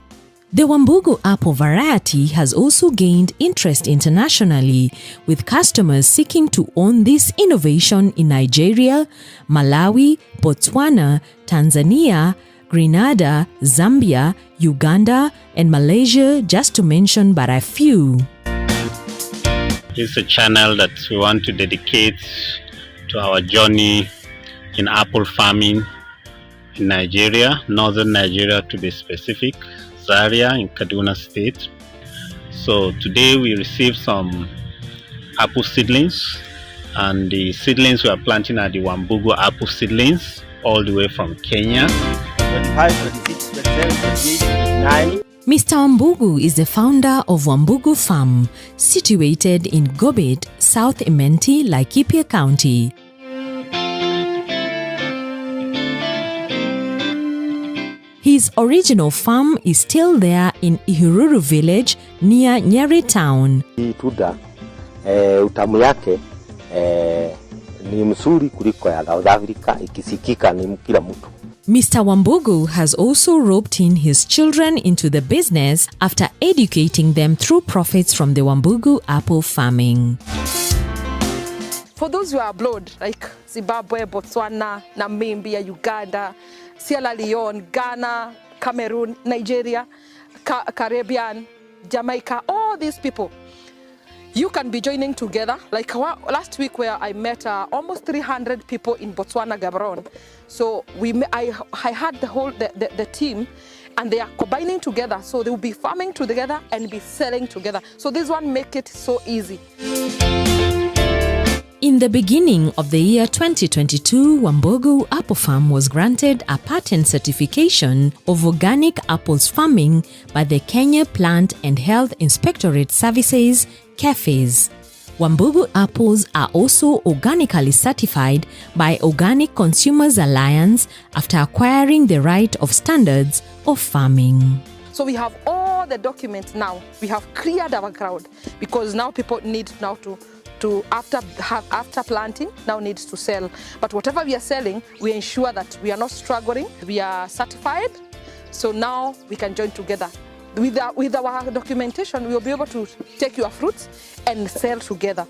The Wambugu apple variety has also gained interest internationally, with customers seeking to own this innovation in Nigeria, Malawi, Botswana, Tanzania, Grenada, Zambia, Uganda, and Malaysia, just to mention but a few.
It's a channel that we want to dedicate to our journey in apple farming in Nigeria, northern Nigeria to be specific, Zaria in Kaduna State. So today we received some apple seedlings, and the seedlings we are planting are the Wambugu apple seedlings, all the way from Kenya.
25, 26, 27, 28, 29.
Mr. Wambugu is the founder of Wambugu Farm, situated in Gobet, South Imenti, Laikipia County. His original farm is still there in Ihururu village near Nyeri town.
Hii tunda utamu yake ni mzuri kuliko ya South Africa, ikisikika ni kila mtu.
Mr. Wambugu has also roped in his children into the business after educating them through profits from the Wambugu apple farming.
For those who are abroad, like Zimbabwe, Botswana, Namibia, Uganda, Sierra Leone, Ghana, Cameroon, Nigeria, Caribbean, Jamaica, all these people, you can be joining together. Like last week where I met almost 300 people in Botswana, Gaborone. So I had the team, and they are combining together. So they will be farming together and be selling together. So this one make it so easy.
In the beginning of the year 2022, Wambugu Apple Farm was granted a patent certification of organic apples farming by the Kenya Plant and Health Inspectorate Services, KEFIS. Wambugu apples are also organically certified by Organic Consumers Alliance after acquiring the right of standards of farming.
So we have all the documents now. We have cleared our ground because now people need now to after planting, now needs to sell. But whatever we are selling, we ensure that we are not struggling. We are certified. So now we can join together. With our documentation, we will be able to take your fruits and sell together.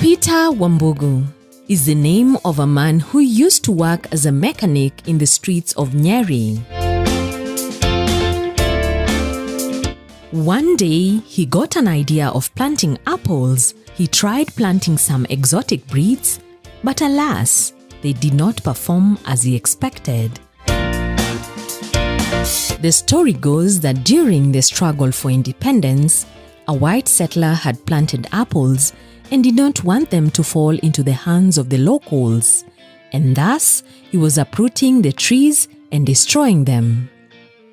Peter Wambugu is the name of a man who used to work as a mechanic in the streets of Nyeri. One day, he got an idea of planting apples. He tried planting some exotic breeds, but alas, they did not perform as he expected. The story goes that during the struggle for independence, a white settler had planted apples and did not want them to fall into the hands of the locals, and thus he was uprooting the trees and destroying them.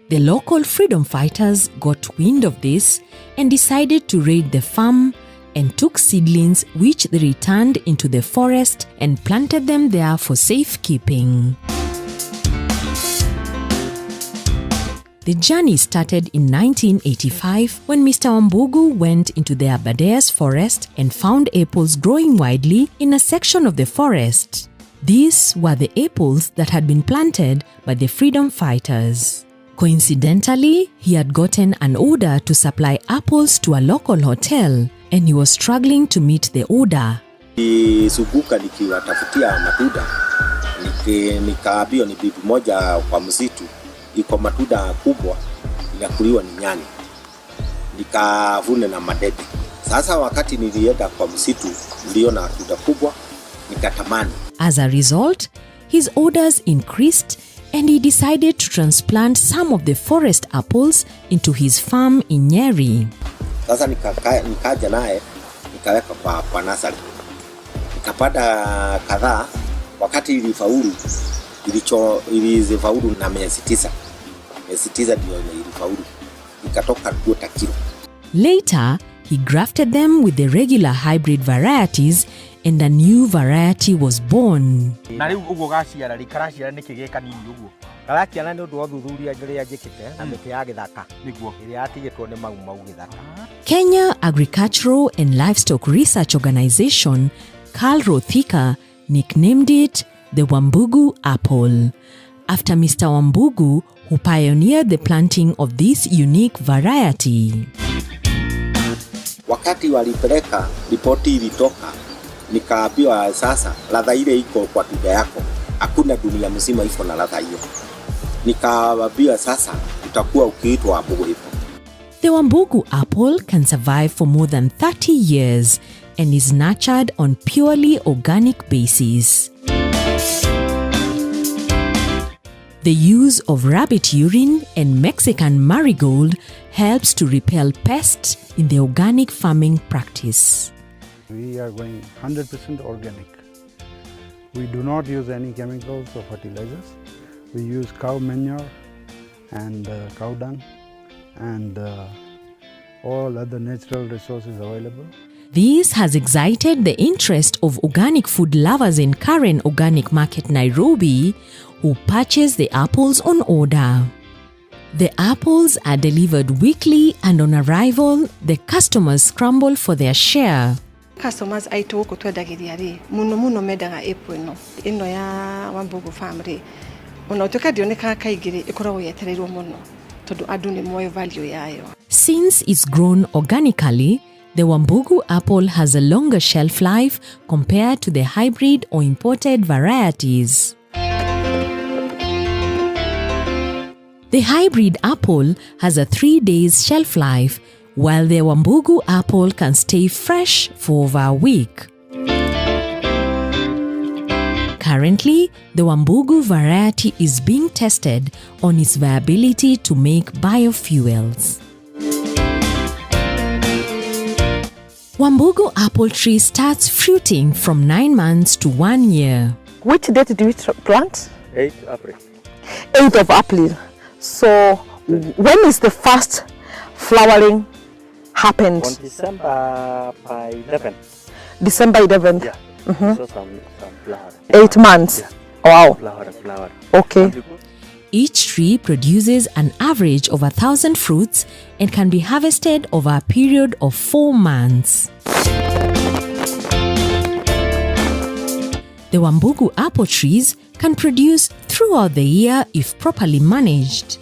The local freedom fighters got wind of this and decided to raid the farm and took seedlings which they returned into the forest and planted them there for safekeeping. The journey started in 1985 when Mr. Wambugu went into the Aberdares forest and found apples growing widely in a section of the forest. These were the apples that had been planted by the freedom fighters. Coincidentally, he had gotten an order to supply apples to a local hotel, and he was struggling to meet the order.
Nilizunguka nikiwatafutia matunda Nikaambiwa ni bibi moja kwa msitu iko matunda kubwa inakuliwa ni nyani, nikavune na madebe. Sasa wakati nilienda kwa msitu niliona matunda kubwa nikatamani.
As a result, his orders increased and he decided to transplant some of the forest apples into his farm in Nyeri.
Sasa nikaja naye nikaweka kwa nasari, nikapanda kadhaa. Wakati ilifaulu na miezi 9 ndio ilifaulu, ikatoka 2 kilo.
Later, he grafted them with the regular hybrid varieties and a new variety was born.
Na riu ugo gaciara rikaraciara nikigeka nini ugo garakiana ni undu othuthuria ria njikite na miti ya githaka niguo iria atigitwo ni mau githaka.
Kenya Agricultural and Livestock Research Organization, Carl Rothika, nicknamed it the Wambugu apple, after Mr. Wambugu, who pioneered the planting of this unique variety.
Wakati walipeleka ripoti ilitoka, nikaambiwa sasa ladha ile iko kwa tunda yako, hakuna dunia mzima iko na ladha hiyo. Nikaambiwa sasa utakuwa ukiitwa Wambugu apple.
The Wambugu apple can survive for more than 30 years and is nurtured on purely organic basis. The use of rabbit urine and Mexican marigold helps to repel pests in the organic farming practice.
We are going 100% organic. We do not use any chemicals or fertilizers. We use cow manure and cow dung and all other natural resources available.
This has excited the interest of organic food lovers in Karen Organic Market, Nairobi, who purchase the apples on order. The apples are delivered weekly and on arrival, the customers scramble for their share.
Customers aitu guku twendagiria ri muno mendaga apple ino ya Wambugu family. Ona utuka dioneka kaingiri ikoragwo yetereirwo muno tondu andu ni moyo value yayo.
Since it's grown organically, the Wambugu apple has a longer shelf life compared to the hybrid or imported varieties. The hybrid apple has a 3 days shelf life, while the Wambugu apple can stay fresh for over a week. Currently, the Wambugu variety is being tested on its viability to make biofuels. Wambugu apple tree starts fruiting from 9 months to 1 year.
Which date do we plant?
8 April.
8th of April. So when is the first flowering happened?
On December 11.
December 11th.
Yeah. So some flower.
8 months.
Yeah.
Wow.
Flower.
Okay.
Each tree produces an average of 1,000 fruits and can be harvested over a period of 4 months. The Wambugu apple trees can produce throughout the year if properly managed.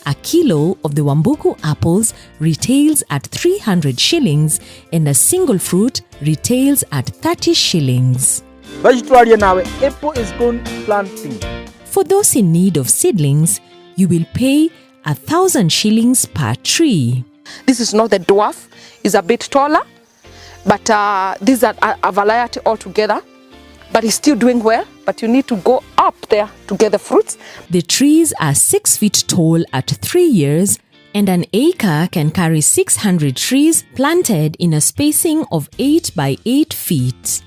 A kilo of the Wambugu apples retails at 300 shillings and a single fruit retails at 30 shillings.
Apple is going planting.
For those in need of seedlings, you will pay 1,000 shillings per tree.
This is not the dwarf, it's a bit taller, but these are a variety altogether. But it's still doing well, but you need to go up there to get the fruits.
The trees are 6 feet tall at 3 years, and an acre can carry 600 trees planted in a spacing of 8 by 8 feet.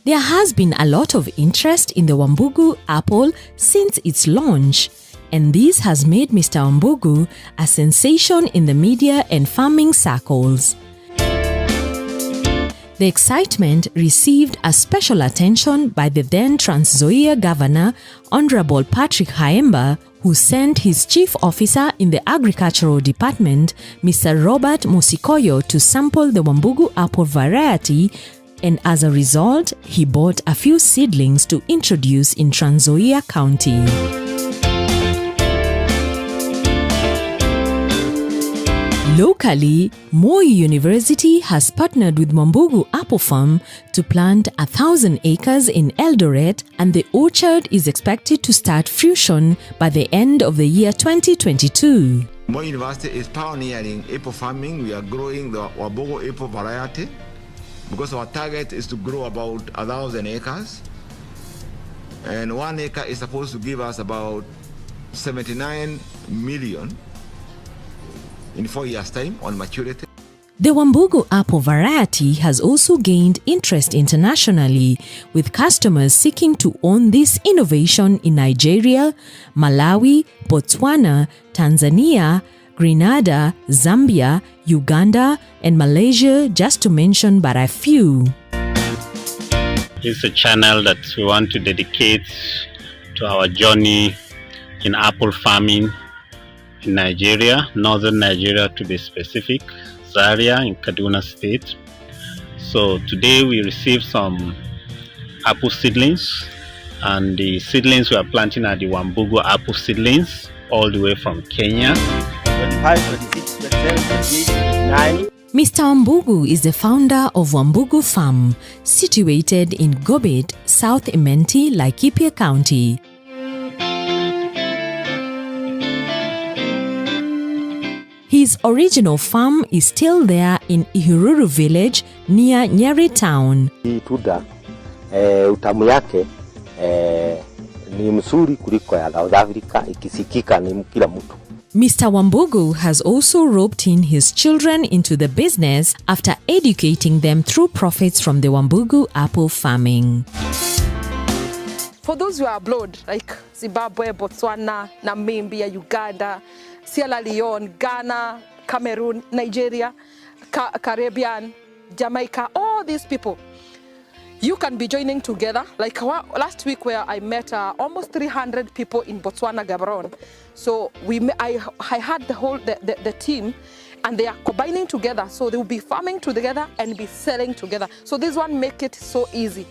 There has been a lot of interest in the Wambugu apple since its launch, and this has made Mr. Wambugu a sensation in the media and farming circles. The excitement received a special attention by the then Trans Nzoia Governor, Honorable Patrick Haemba, who sent his chief officer in the Agricultural Department, Mr. Robert Musikoyo, to sample the Wambugu apple variety, and as a result, he bought a few seedlings to introduce in Trans Nzoia County. Locally, Moi University has partnered with Wambugu Apple Farm to plant 1,000 acres in Eldoret, and the orchard is expected to start fruition by the end of the year 2022.
Moi University is pioneering apple farming. We are growing the Wambugu apple variety because our target is to grow about 1,000 acres. And 1 acre is supposed to give us about 79 million in 4 years' time on maturity.
The Wambugu apple variety has also gained interest internationally, with customers seeking to own this innovation in Nigeria, Malawi, Botswana, Tanzania, Grenada, Zambia, Uganda, and Malaysia, just to mention but a few.
It's a channel that we want to dedicate to our journey in apple farming in Nigeria, northern Nigeria to be specific, Zaria in Kaduna State. So today we received some apple seedlings, and the seedlings we are planting are the Wambugu apple seedlings, all the way from Kenya.
25, 26, 27, 28, 29.
Mr. Wambugu is the founder of Wambugu Farm, situated in Gobet, South Imenti, Laikipia County. His original farm is still there in Ihururu village near Nyeri town.
Hii tunda utamu yake ni mzuri kuliko ya South Africa, ikisikika ni kila mtu.
Mr. Wambugu has also roped in his children into the business after educating them through profits from the Wambugu apple farming.
For those who are abroad, like Zimbabwe, Botswana, Namibia, Uganda, Sierra Leone, Ghana, Cameroon, Nigeria, Caribbean, Jamaica, all these people, you can be joining together. Like last week where I met almost 300 people in Botswana, Gaborone. So I had the team, and they are combining together. So they will be farming together and be selling together. So this one make it so easy.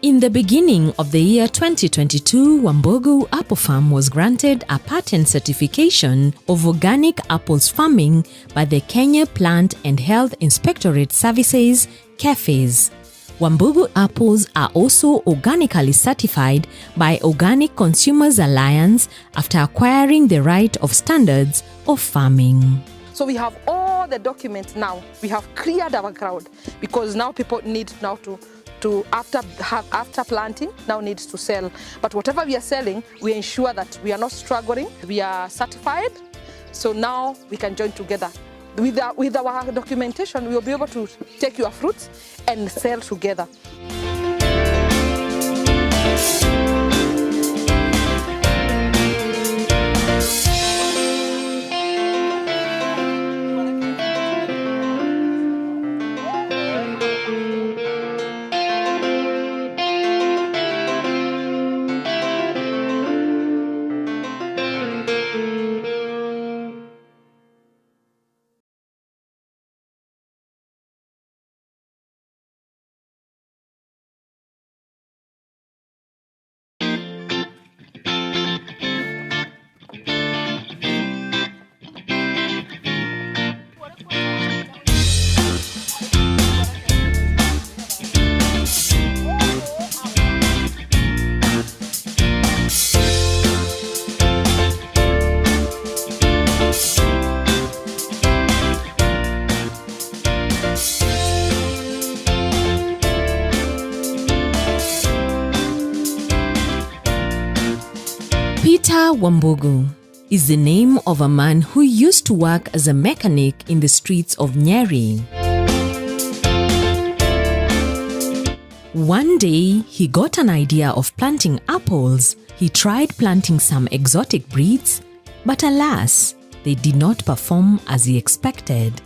In the beginning of the year 2022, Wambugu Apple Farm was granted a patent certification of organic apples farming by the Kenya Plant and Health Inspectorate Services, KEFIS. Wambugu apples are also organically certified by Organic Consumers Alliance after acquiring the right of standards of farming.
So we have all the documents now. We have cleared our ground because now people need now to after planting now needs to sell. But whatever we are selling, we ensure that we are not struggling. We are certified. So now we can join together. With our documentation, we will be able to take your fruits and sell together.
Peter Wambugu is the name of a man who used to work as a mechanic in the streets of Nyeri. One day, he got an idea of planting apples. He tried planting some exotic breeds, but alas, they did not perform as he expected.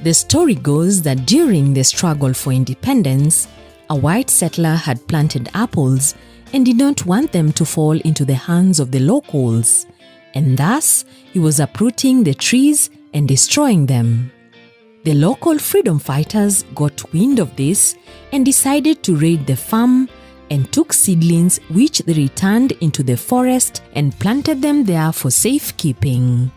The story goes that during the struggle for independence, a white settler had planted apples and did not want them to fall into the hands of the locals, and thus he was uprooting the trees and destroying them. The local freedom fighters got wind of this and decided to raid the farm, and took seedlings which they returned into the forest and planted them there for safekeeping.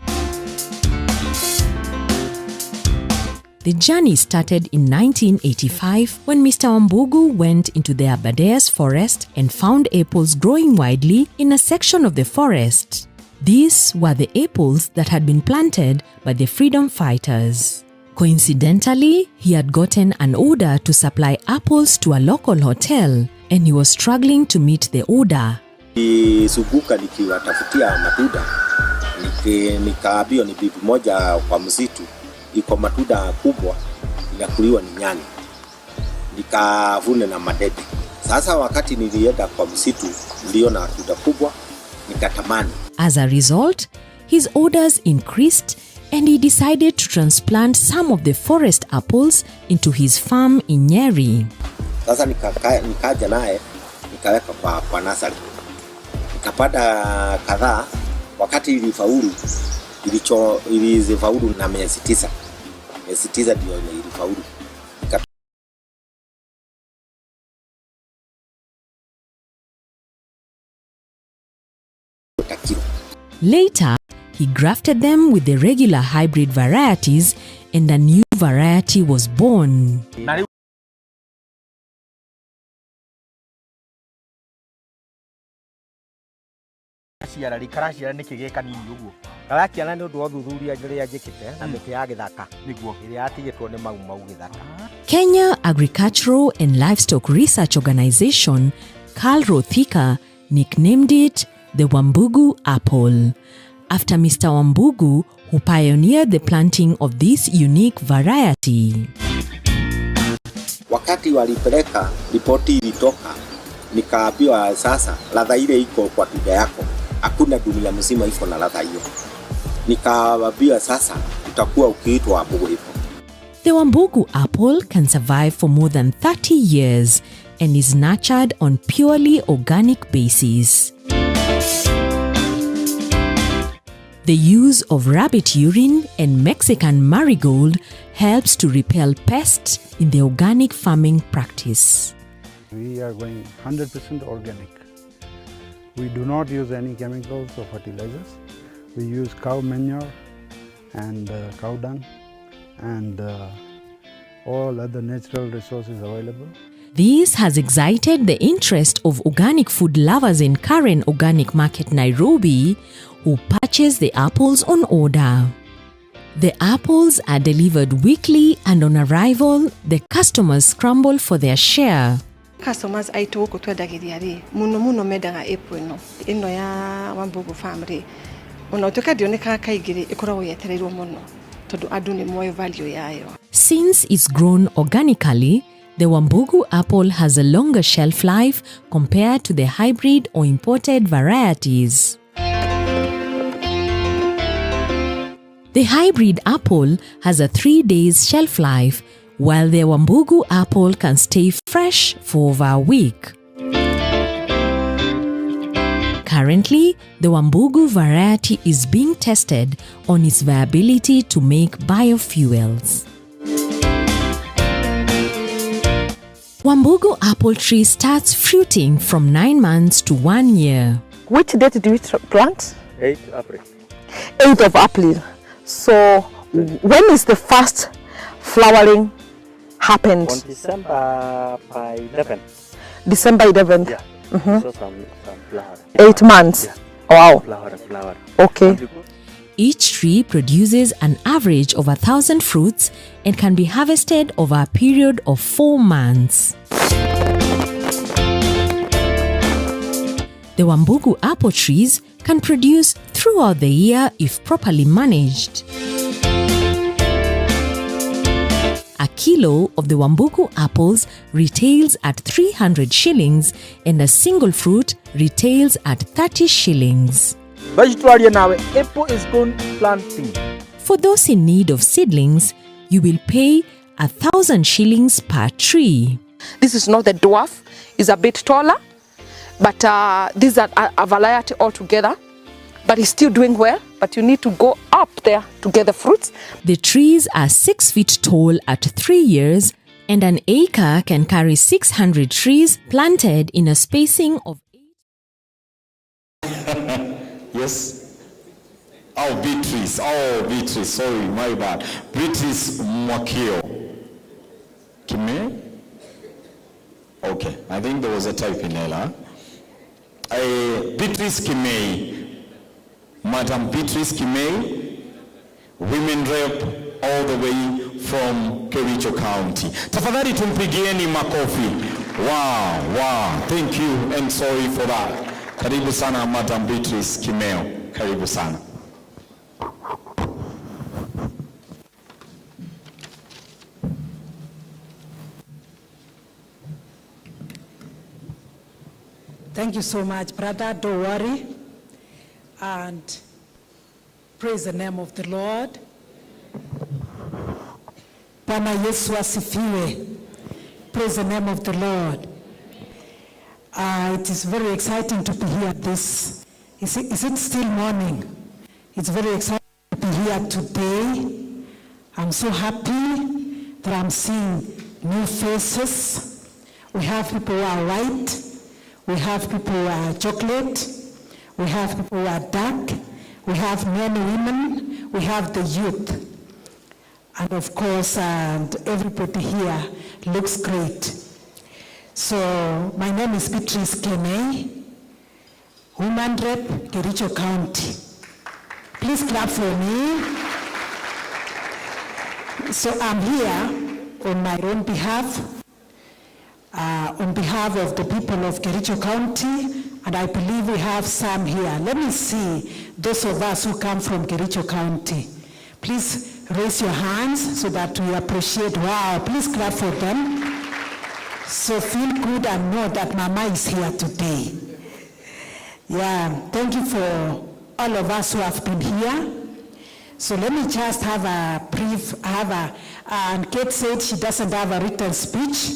The journey started in 1985 when Mr. Wambugu went into the Aberdares forest and found apples growing widely in a section of the forest. These were the apples that had been planted by the freedom fighters. Coincidentally, he had gotten an order to supply apples to a local hotel, and he was struggling to meet the order.
Nisubuka nikiwatafutia matunda, nikaambiwa ni bibi moja kwa msitu iko matunda kubwa inakuliwa ni nyani, nikavune na madebe. Sasa wakati nilienda kwa msitu niliona matunda kubwa nikatamani.
As a result, his orders increased and he decided to transplant some of the forest apples into his farm in Nyeri.
Sasa nikaja naye nikaweka kwa nasari. Nikapata kadhaa, wakati ilifaulu ilifaulu na miezi 9. Miezi 9 ndio ilifaulu.
Later, he grafted them with the regular hybrid varieties and a new variety was born.
Rikaraciara niki ge kanini uguo garakiana ni undu wa thuthuria riria njikite na miti ya githaka niguo iria atigitwo ni mau githaka.
Kenya Agricultural and Livestock Research Organization, Carl Rothika, nicknamed it the Wambugu apple, after Mr. Wambugu, who pioneered the planting of this unique variety.
Wakati walipeleka ripoti ilitoka, nikaambiwa sasa ladha ile iko kwa tunda yako, hakuna dunia mzima iko na ladha hiyo. Nikaambiwa sasa utakuwa ukiitwa Wambugu apple.
The Wambugu apple can survive for more than 30 years and is nurtured on purely organic basis. The use of rabbit urine and Mexican marigold helps to repel pests in the organic farming practice.
We are going 100% organic. We do not use any chemicals or fertilizers. We use cow manure and cow dung and all other natural resources available.
This has excited the interest of organic food lovers in Karen Organic Market, Nairobi, who purchase the apples on order. The apples are delivered weekly and on arrival, the customers scramble for their share.
Customers aito guku twendagiria ri muno mendaga apple ino ya Wambugu family. Ona tuka dioneka kaigiri ikoragwo yetereirwo muno tondu andu ni moyo value yayo.
Since it's grown organically, the Wambugu apple has a longer shelf life compared to the hybrid or imported varieties. The hybrid apple has a 3 days shelf life, while the Wambugu apple can stay fresh for over a week. Currently, the Wambugu variety is being tested on its viability to make biofuels. Wambugu apple tree starts fruiting from 9 months to 1 year.
Which date do you plant?
8th April.
8th of April. So when is the first flowering happened?
On December 11th.
December 11th.
Yeah. So some flower.
8 months.
Yeah.
Wow.
Flower.
Okay.
Each tree produces an average of 1,000 fruits and can be harvested over a period of 4 months. The Wambugu apple trees can produce throughout the year if properly managed. A kilo of the Wambugu apples retails at 300 shillings and a single fruit retails at 30 shillings.
Apple is grown planting.
For those in need of seedlings, you will pay 1,000 shillings per tree.
This is not the dwarf, it's a bit taller, but these are a variety altogether. But it's still doing well, but you need to go up there to get the fruits.
The trees are 6 feet tall at 3 years and an acre can carry 600 trees planted in a spacing of 8.
Yes? Oh, Beatrice. Sorry, my bad. Beatrice Mwakio. Kime? Okay, I think there was a typing error. Beatrice Kimei. Madam Beatrice Kimei, women rep all the way from Kericho County. Tafadhali tumpigieni makofi. Wow. Thank you and sorry for that. Karibu sana Madam Beatrice Kimeo. Karibu sana.
Thank you so much, brother. Don't worry. And praise the name of the Lord. Bwana Yesu asifiwe. Praise the name of the Lord. It is very exciting to be here this. Is it still morning? It's very exciting to be here today. I'm so happy that I'm seeing new faces. We have people who are white. We have people who are chocolate. We have people who are dark. We have men, women. We have the youth. And of course, and everybody here looks great. So my name is Beatrice Kenei, woman rep, Kericho County. Please clap for me. So I'm here on my own behalf, on behalf of the people of Kericho County, and I believe we have some here. Let me see those of us who come from Kericho County. Please raise your hands so that we appreciate. Wow, please clap for them. So feel good and know that Mama is here today. Yeah, thank you for all of us who have been here. So let me just have a brief, and Kate said she doesn't have a written speech.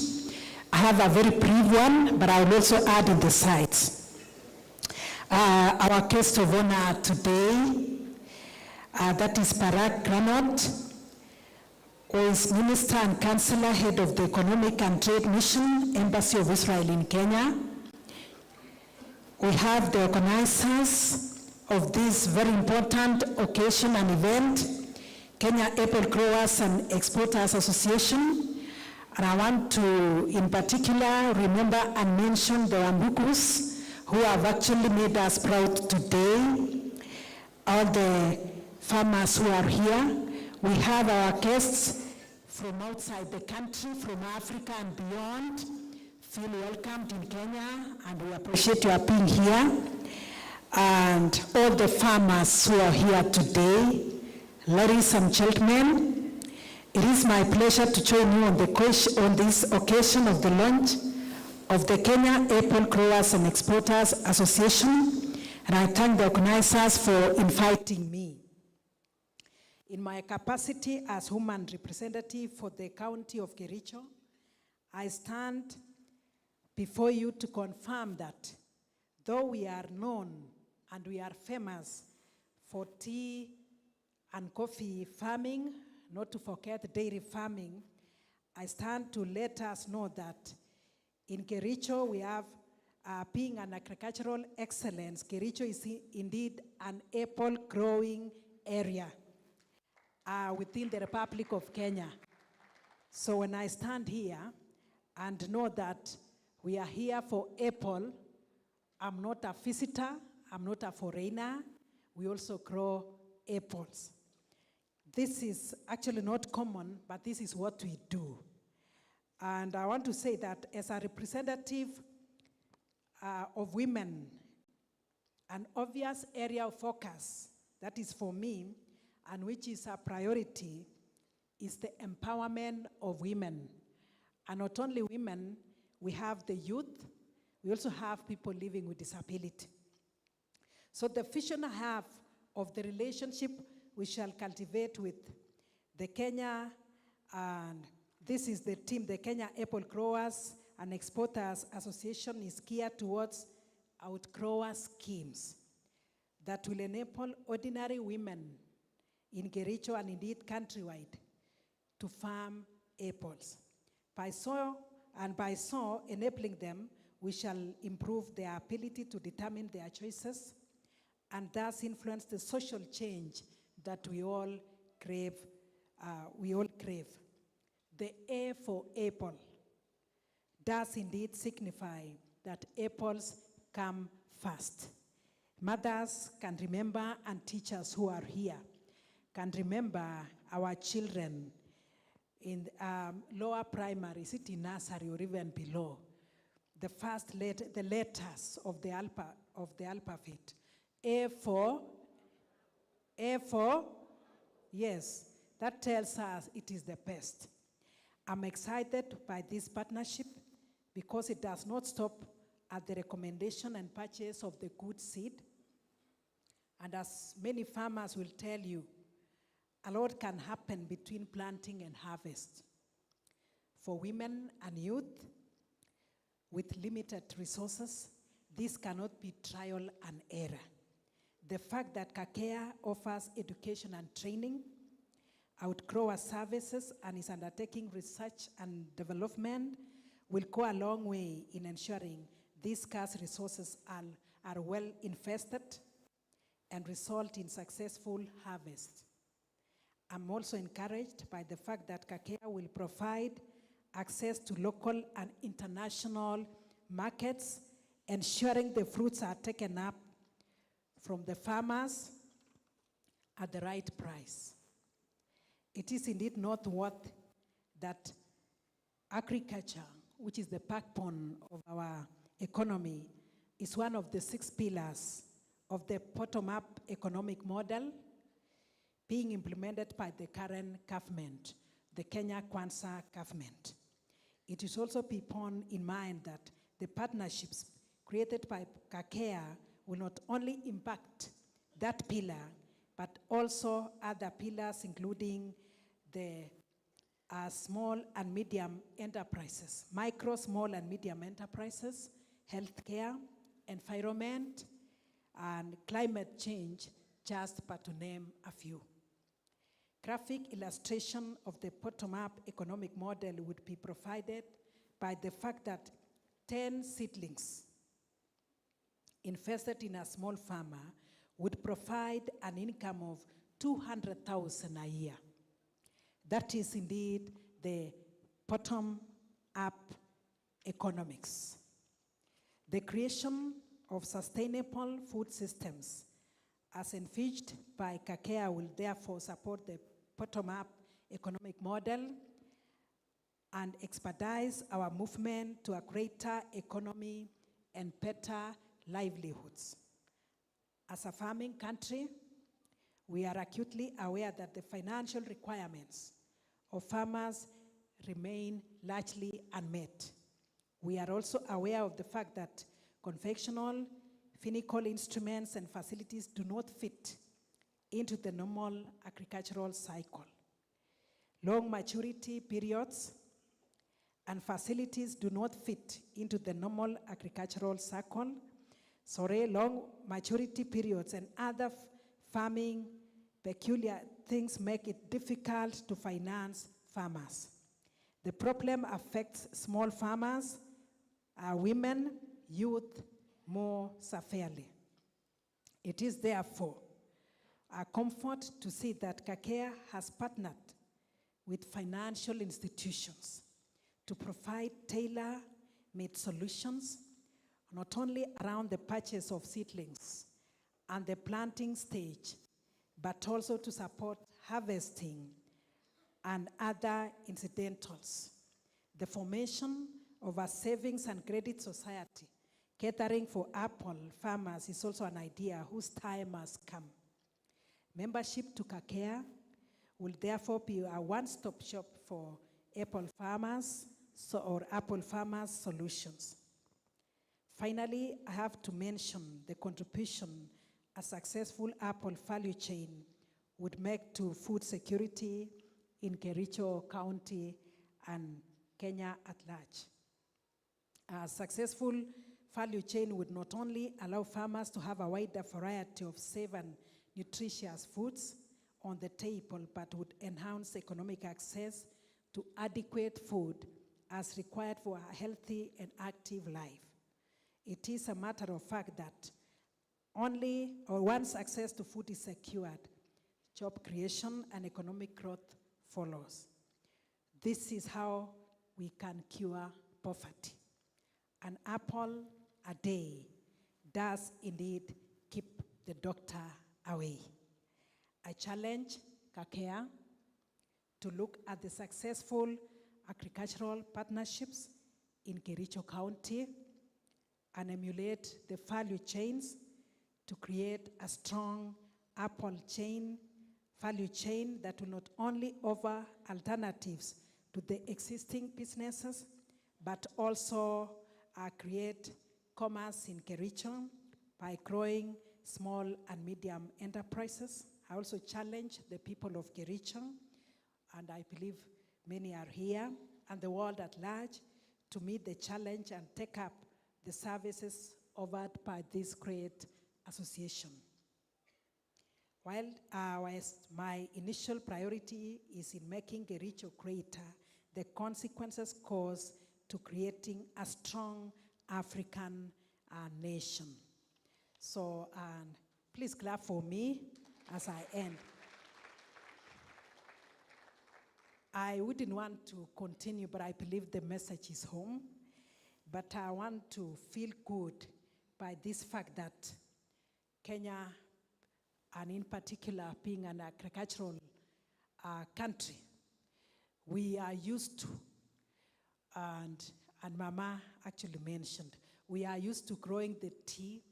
I have a very brief one, but I will also add in the sides. Our guest of honor today, that is Parag Granot, who is Minister and Councillor, Head of the Economic and Trade Mission, Embassy of Israel in Kenya. We have the organizers of this very important occasion and event, Kenya Apple Growers and Exporters Association. And I want to, in particular, remember and mention the Wambugus, who have actually made us proud today. All the farmers who are here. We have our guests from outside the country, from Africa and beyond. Feel welcomed in Kenya, and we appreciate your being here. And all the farmers who are here today, ladies and gentlemen, it is my pleasure to join you on this occasion of the launch of the Kenya Apple Growers and Exporters Association, and I thank the organizers for inviting me. In my capacity as human representative for the county of Kericho, I stand before you to confirm that though we are known and we are famous for tea and coffee farming, not to forget dairy farming, I stand to let us know that in Kericho we have, being an agricultural excellence, Kericho is indeed an apple growing area within the Republic of Kenya. So when I stand here and know that we are here for apple, I'm not a visitor, I'm not a foreigner, we also grow apples. This is actually not common, but this is what we do. And I want to say that as a representative of women, an obvious area of focus that is for me and which is a priority is the empowerment of women. And not only women, we have the youth, we also have people living with disability. So the vision I have of the relationship we shall cultivate with the Kenya, and this is the team, the Kenya Apple Growers and Exporters Association is geared towards outgrower schemes that will enable ordinary women in Kericho and indeed countrywide to farm apples. By so enabling them, we shall improve their ability to determine their choices and thus influence the social change that we all crave. The A for apple does indeed signify that apples come first. Mothers can remember, and teachers who are here can remember our children in lower primary, city nursery, or even below. The letters of the alphabet. A for, yes, that tells us it is the best. I'm excited by this partnership because it does not stop at the recommendation and purchase of the good seed. And as many farmers will tell you, a lot can happen between planting and harvest. For women and youth with limited resources, this cannot be trial and error. The fact that Kakea offers education and training, outgrows services, and is undertaking research and development will go a long way in ensuring these scarce resources are well invested and result in successful harvest. I'm also encouraged by the fact that Kakea will provide access to local and international markets, ensuring the fruits are taken up from the farmers at the right price. It is indeed noteworthy that agriculture, which is the backbone of our economy, is one of the 6 pillars of the bottom-up economic model being implemented by the current government, the Kenya Kwanza government. It is also be borne in mind that the partnerships created by Kakea will not only impact that pillar, but also other pillars, including the small and medium enterprises, micro, small, and medium enterprises, healthcare, environment, and climate change, just but to name a few. Graphic illustration of the bottom-up economic model would be provided by the fact that 10 seedlings invested in a small farmer would provide an income of 200,000 a year. That is indeed the bottom-up economics. The creation of sustainable food systems as envisaged by Kakea will therefore support the bottom-up economic model and expedite our movement to a greater economy and better livelihoods. As a farming country, we are acutely aware that the financial requirements of farmers remain largely unmet. We are also aware of the fact that conventional financial instruments and facilities do not fit into the normal agricultural cycle. Long maturity periods and facilities do not fit into the normal agricultural cycle. Long maturity periods and other farming peculiar things make it difficult to finance farmers. The problem affects small farmers, women, youth more severely. It is therefore a comfort to see that Kakea has partnered with financial institutions to provide tailor-made solutions, not only around the purchase of seedlings and the planting stage, but also to support harvesting and other incidentals. The formation of a savings and credit society catering for apple farmers is also an idea whose time has come. Membership to Kakea will therefore be a one-stop shop for apple farmers or apple farmers solutions. Finally, I have to mention the contribution a successful apple value chain would make to food security in Kericho County and Kenya at large. A successful value chain would not only allow farmers to have a wider variety of safe and nutritious foods on the table, but would enhance economic access to adequate food as required for a healthy and active life. It is a matter of fact that once access to food is secured, job creation and economic growth follows. This is how we can cure poverty. An apple a day does indeed keep the doctor away. I challenge Kakea to look at the successful agricultural partnerships in Kericho County and emulate the value chains to create a strong apple value chain that will not only offer alternatives to the existing businesses, but also create commerce in Kericho by growing small and medium enterprises. I also challenge the people of Kericho, and I believe many are here, and the world at large, to meet the challenge and take up the services offered by this great association. While my initial priority is in making Kericho greater, the consequences cause to creating a strong African nation. So please clap for me as I end. I wouldn't want to continue, but I believe the message is home. But I want to feel good by this fact that Kenya, and in particular being an agricultural country, we are used to, and Mama actually mentioned, we are used to growing the tea,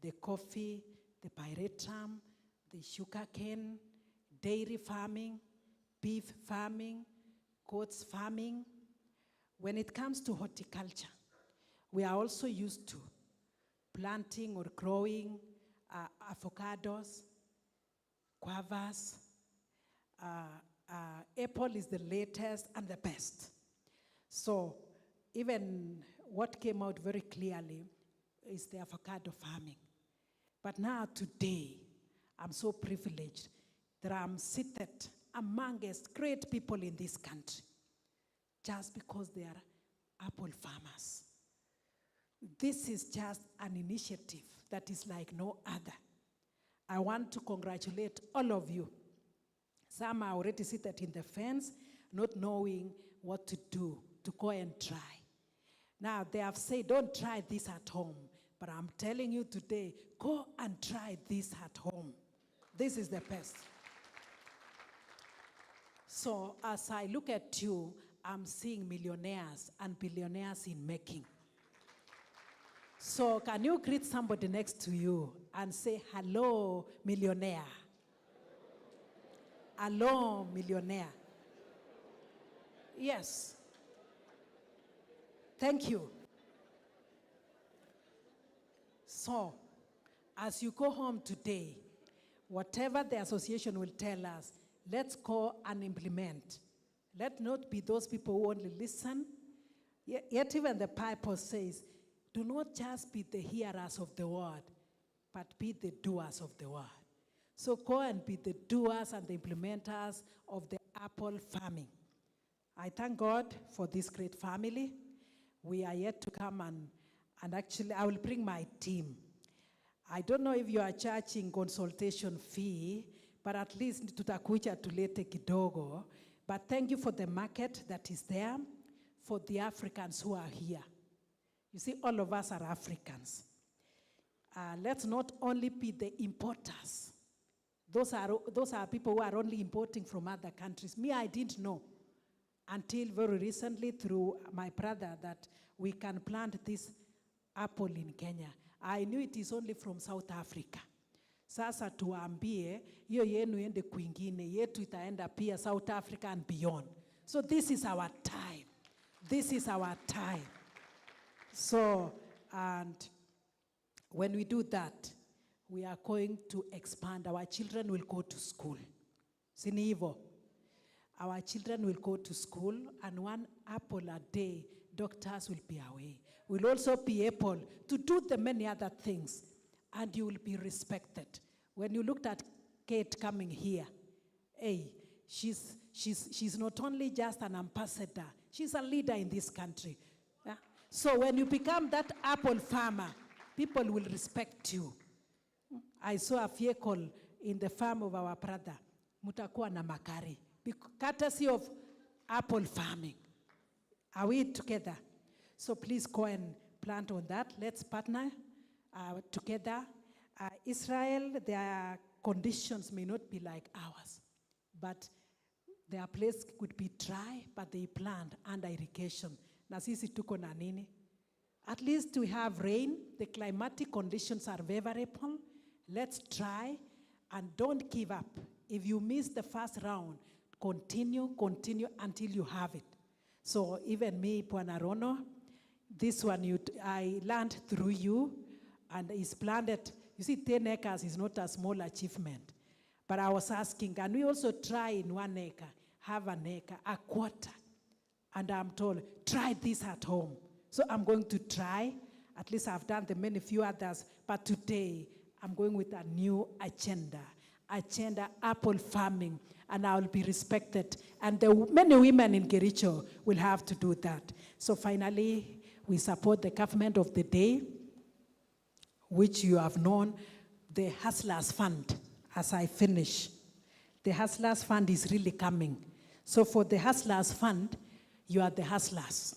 the coffee, the pyrethrum, the sugarcane, dairy farming, beef farming, goats farming. When it comes to horticulture, we are also used to planting or growing avocados, guavas. Apple is the latest and the best. So even what came out very clearly is the avocado farming. But now today, I'm so privileged that I'm seated amongst great people in this country just because they are apple farmers. This is just an initiative that is like no other. I want to congratulate all of you. Some are already seated in the fence, not knowing what to do, to go and try. Now, they have said, don't try this at home. But I'm telling you today, go and try this at home. This is the best. So as I look at you, I'm seeing millionaires and billionaires in making. So can you greet somebody next to you and say, hello, millionaire? Hello, millionaire. Yes. Thank you. So, as you go home today, whatever the association will tell us, let's go and implement. Let not be those people who only listen. Yet even the Bible says, do not just be the hearers of the word, but be the doers of the word. So go and be the doers and the implementers of the apple farming. I thank God for this great family. We are yet to come and actually I will bring my team. I don't know if you are charging consultation fee, but at least tutakuja tulete kidogo. But thank you for the market that is there, for the Africans who are here. You see, all of us are Africans. Let's not only be the importers. Those are people who are only importing from other countries. Me, I didn't know until very recently through my brother that we can plant this apple in Kenya. I knew it is only from South Africa. Sasa tuambie, hiyo yenu ende kwingine, yetu itaenda pia South Africa and beyond. So this is our time. This is our time. So, and when we do that, we are going to expand. Our children will go to school. Sinivo. Our children will go to school, and one apple a day, doctors will be away. We'll also be able to do the many other things, and you will be respected. When you looked at Kate coming here, hey, she's not only just an ambassador, She's a leader in this country. Yeah? So when you become that apple farmer, people will respect you. I saw a vehicle in the farm of our brother, mutakuwa na makari, courtesy of apple farming. Are we together? So please go and plant on that. Let's partner together. Israel, their conditions may not be like ours, but their place could be dry, but they plant under irrigation. Na sisi tuko na nini? At least we have rain. The climatic conditions are favorable. Let's try and don't give up. If you miss the first round, continue until you have it. So even me, Puanarono, this one I learned through you, and it's planted. You see, 10 acres is not a small achievement. But I was asking, can we also try in 1 acre, have an acre, a quarter? And I'm told, try this at home. So I'm going to try. At least I've done the many few others. But today, I'm going with a new agenda. Apple farming, and I will be respected. And the many women in Kericho will have to do that. So finally, we support the government of the day, which you have known, the Hustlers Fund. As I finish, the Hustlers Fund is really coming. So for the Hustlers Fund, you are the hustlers.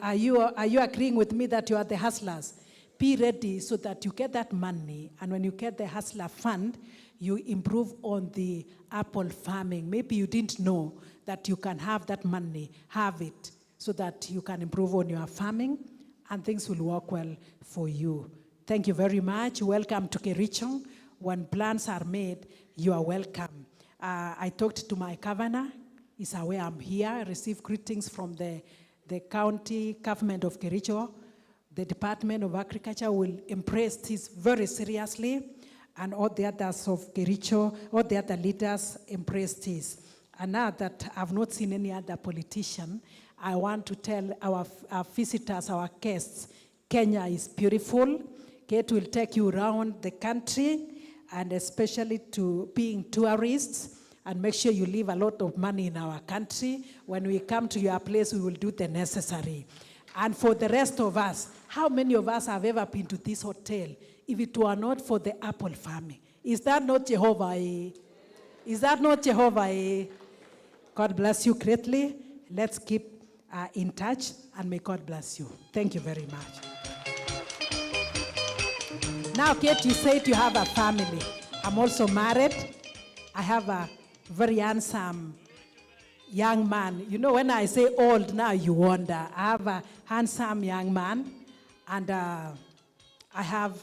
Are you agreeing with me that you are the hustlers? Be ready so that you get that money, and when you get the Hustler Fund, you improve on the apple farming. Maybe you didn't know that you can have that money, have it, so that you can improve on your farming, and things will work well for you. Thank you very much. Welcome to Kericho. When plans are made, you are welcome. I talked to my governor. He's aware I'm here. I received greetings from the county government of Kericho. The Department of Agriculture will embrace this very seriously, and all the others of Kericho, all the other leaders embrace this. And now that I've not seen any other politician, I want to tell our visitors, our guests, Kenya is beautiful. Kate will take you around the country, and especially to being tourists, and make sure you leave a lot of money in our country. When we come to your place, we will do the necessary. And for the rest of us, how many of us have ever been to this hotel if it were not for the apple farming? Is that not Jehovah? Is that not Jehovah? God bless you greatly. Let's keep in touch, and may God bless you. Thank you very much. Now, Kate, you said you have a family. I'm also married. I have a very handsome young man. You know, when I say old, now you wonder. I have a handsome young man, and I have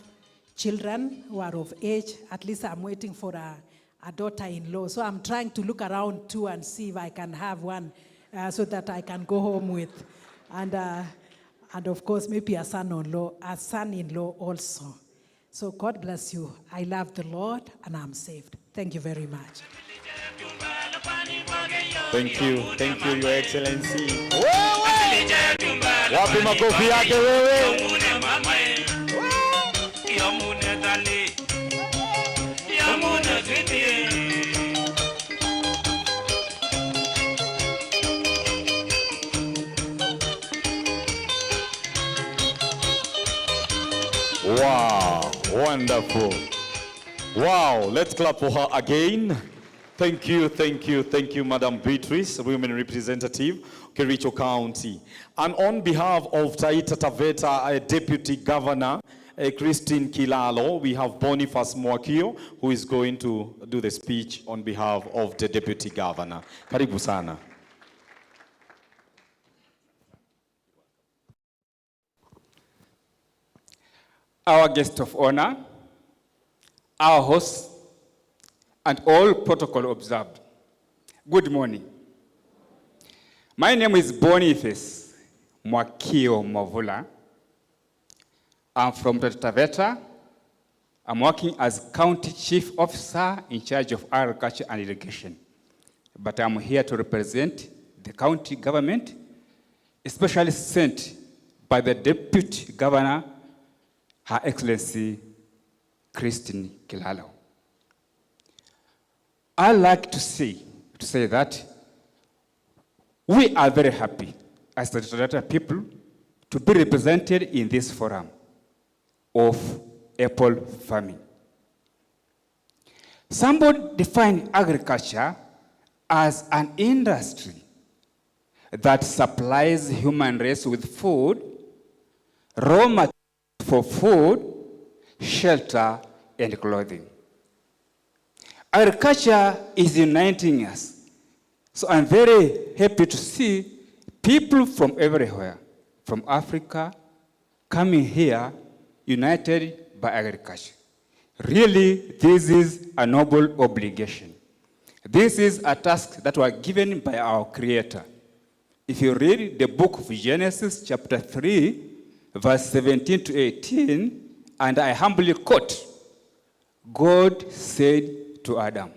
children who are of age. At least I'm waiting for a daughter-in-law. So I'm trying to look around too and see if I can have one so that I can go home with. And of course, maybe a son-in-law also. So God bless you. I love the Lord, and I'm saved. Thank you very much.
Thank you, Your Excellency. Wapi makofi yake wewe? Wow, wonderful. Wow, let's clap for her again. Thank you, Madam Beatrice, Women Representative, Kericho County. And on behalf of Taita Taveta Deputy Governor, Christine Kilalo, we have Boniface Mwakio, who is going to do the speech on behalf of the Deputy Governor. Karibu sana.
Our guest of honor, our hosts, and all protocol observed. Good morning. My name is Boniface Mwakio Mavula. I'm from Taveta. I'm working as County Chief Officer in charge of agriculture and irrigation. But I'm here to represent the county government, especially sent by the Deputy Governor, Her Excellency Christine Kilalo. I'd like to say that We are very happy as the Taita people to be represented in this forum of apple farming. Somebody defined agriculture as an industry that supplies human race with food, raw materials for food, shelter, and clothing. Agriculture is uniting us. So I'm very happy to see people from everywhere, from Africa, coming here united by agriculture. Really, this is a noble obligation. This is a task that was given by our Creator. If you read the book of Genesis, chapter 3, verse 17 to 18, and I humbly quote, God said to Adam,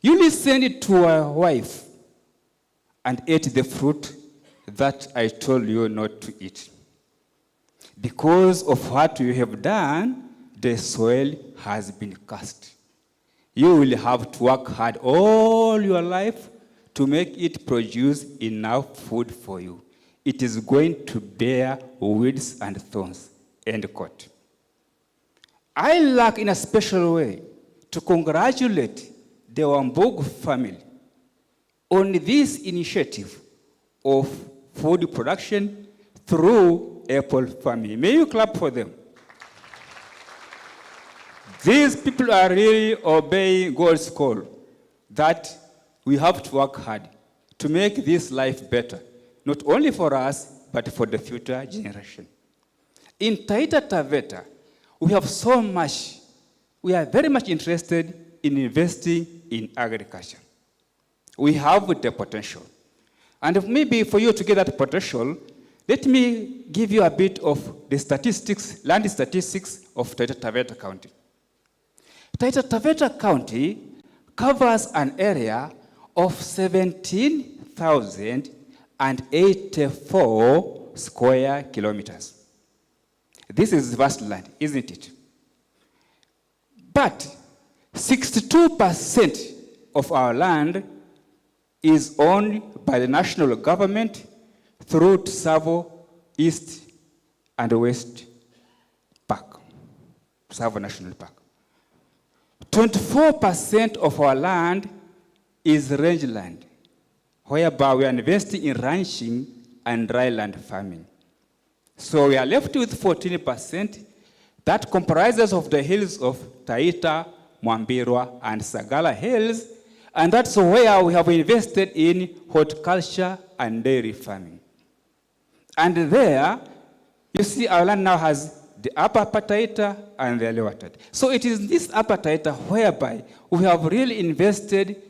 "You listened to your wife and ate the fruit that I told you not to eat. Because of what you have done, the soil has been cursed. You will have to work hard all your life to make it produce enough food for you. It is going to bear weeds and thorns." End quote. I like in a special way to congratulate the Wambugu family on this initiative of food production through apple farming. May you clap for them. These people are really obeying God's call that we have to work hard to make this life better, not only for us, but for the future generation. In Taita Taveta, we have so much, we are very much interested in investing in agriculture. We have the potential. And maybe for you to get that potential, let me give you a bit of the statistics, land statistics of Taita Taveta County. Taita Taveta County covers an area of 17,084 square kilometers. This is vast land, isn't it? But 62% of our land is owned by the national government through Tsavo East and West Park, Tsavo National Park. 24% of our land is rangeland, whereby we are investing in ranching and dryland farming. So we are left with 14% that comprises of the hills of Taita, Mwambirwa, and Sagala Hills, and that's where we have invested in horticulture and dairy farming. And there, you see our land now has the upper Taita and the lower Taita. So it is this upper Taita whereby we have really invested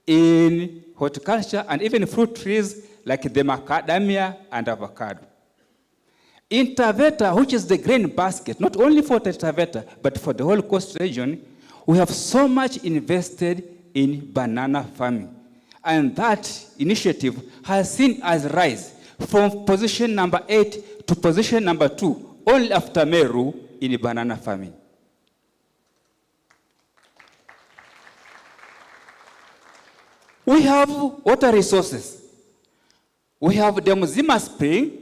in horticulture and even fruit trees like the macadamia and avocado. In Taveta, which is the grain basket, not only for Taveta, but for the whole coast region, we have so much invested in banana farming. And that initiative has seen us rise from position number 8 to position number 2, only after Meru in banana farming. We have water resources. We have the Mzima Spring,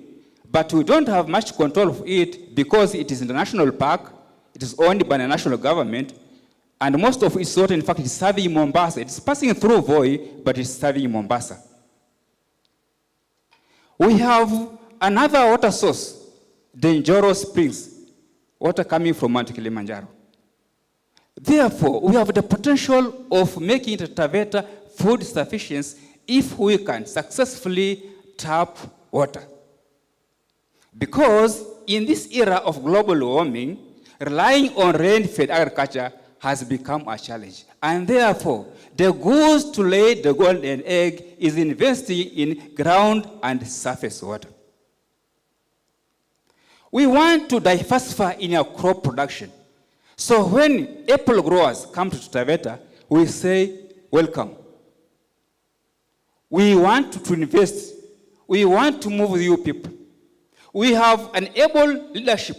but we don't have much control of it because it is in the national park. It is owned by the national government, and most of its water, in fact, is serving Mombasa. It's passing through Voi, but it's serving Mombasa. We have another water source, the Njoro Springs, water coming from Mount Kilimanjaro. Therefore, we have the potential of making it Taveta food sufficient if we can successfully tap water. Because in this era of global warming, relying on rain-fed agriculture has become a challenge. And therefore, the goose to lay the golden egg is investing in ground and surface water. We want to diversify in our crop production. So when apple growers come to Taveta, we say, welcome. We want to invest. We want to move you people. We have an able leadership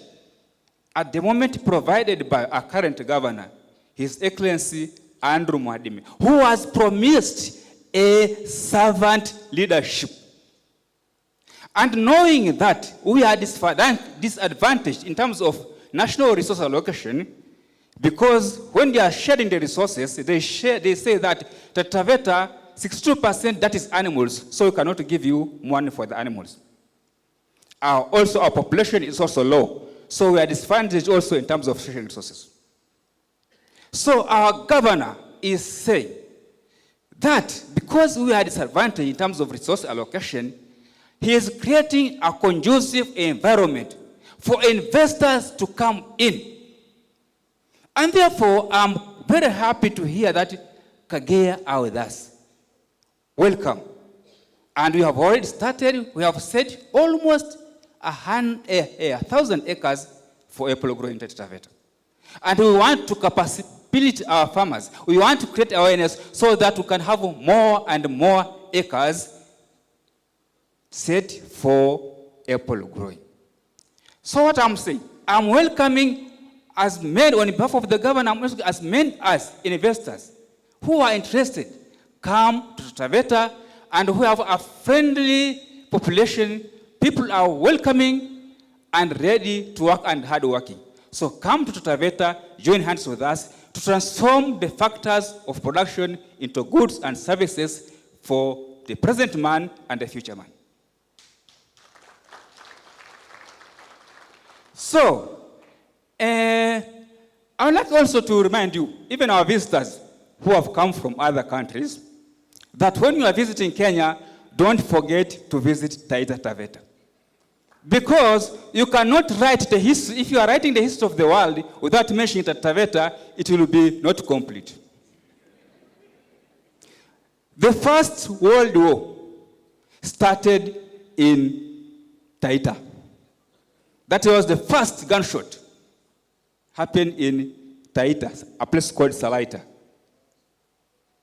at the moment provided by our current governor, His Excellency Andrew Mwadime, who has promised a servant leadership. And knowing that we are disadvantaged in terms of national resource allocation, because when they are sharing the resources, they say that Taveta, 62% that is animals, so we cannot give you money for the animals. Also, our population is also low, so we are disadvantaged also in terms of social resources. So our governor is saying that because we are disadvantaged in terms of resource allocation, he is creating a conducive environment for investors to come in. And therefore, I'm very happy to hear that Kagea are with us. Welcome. And we have already started, we have said almost 1,000 acres for apple growing in Taita Taveta. And we want to capacity our farmers. We want to create awareness so that we can have more and more acres set for apple growing. So what I'm saying, I'm welcoming as many, on behalf of the governor, I'm welcoming as many as investors who are interested, come to Taveta, and who have a friendly population. People are welcoming and ready to work and hard working. So come to Taveta, join hands with us to transform the factors of production into goods and services for the present man and the future man. So, I would like also to remind you, even our visitors who have come from other countries, that when you are visiting Kenya, don't forget to visit Taita Taveta. Because you cannot write the history, if you are writing the history of the world without mentioning Taita Taveta, it will be not complete. The First World War started in Taita. That was the first gunshot happened in Taita, a place called Salaita.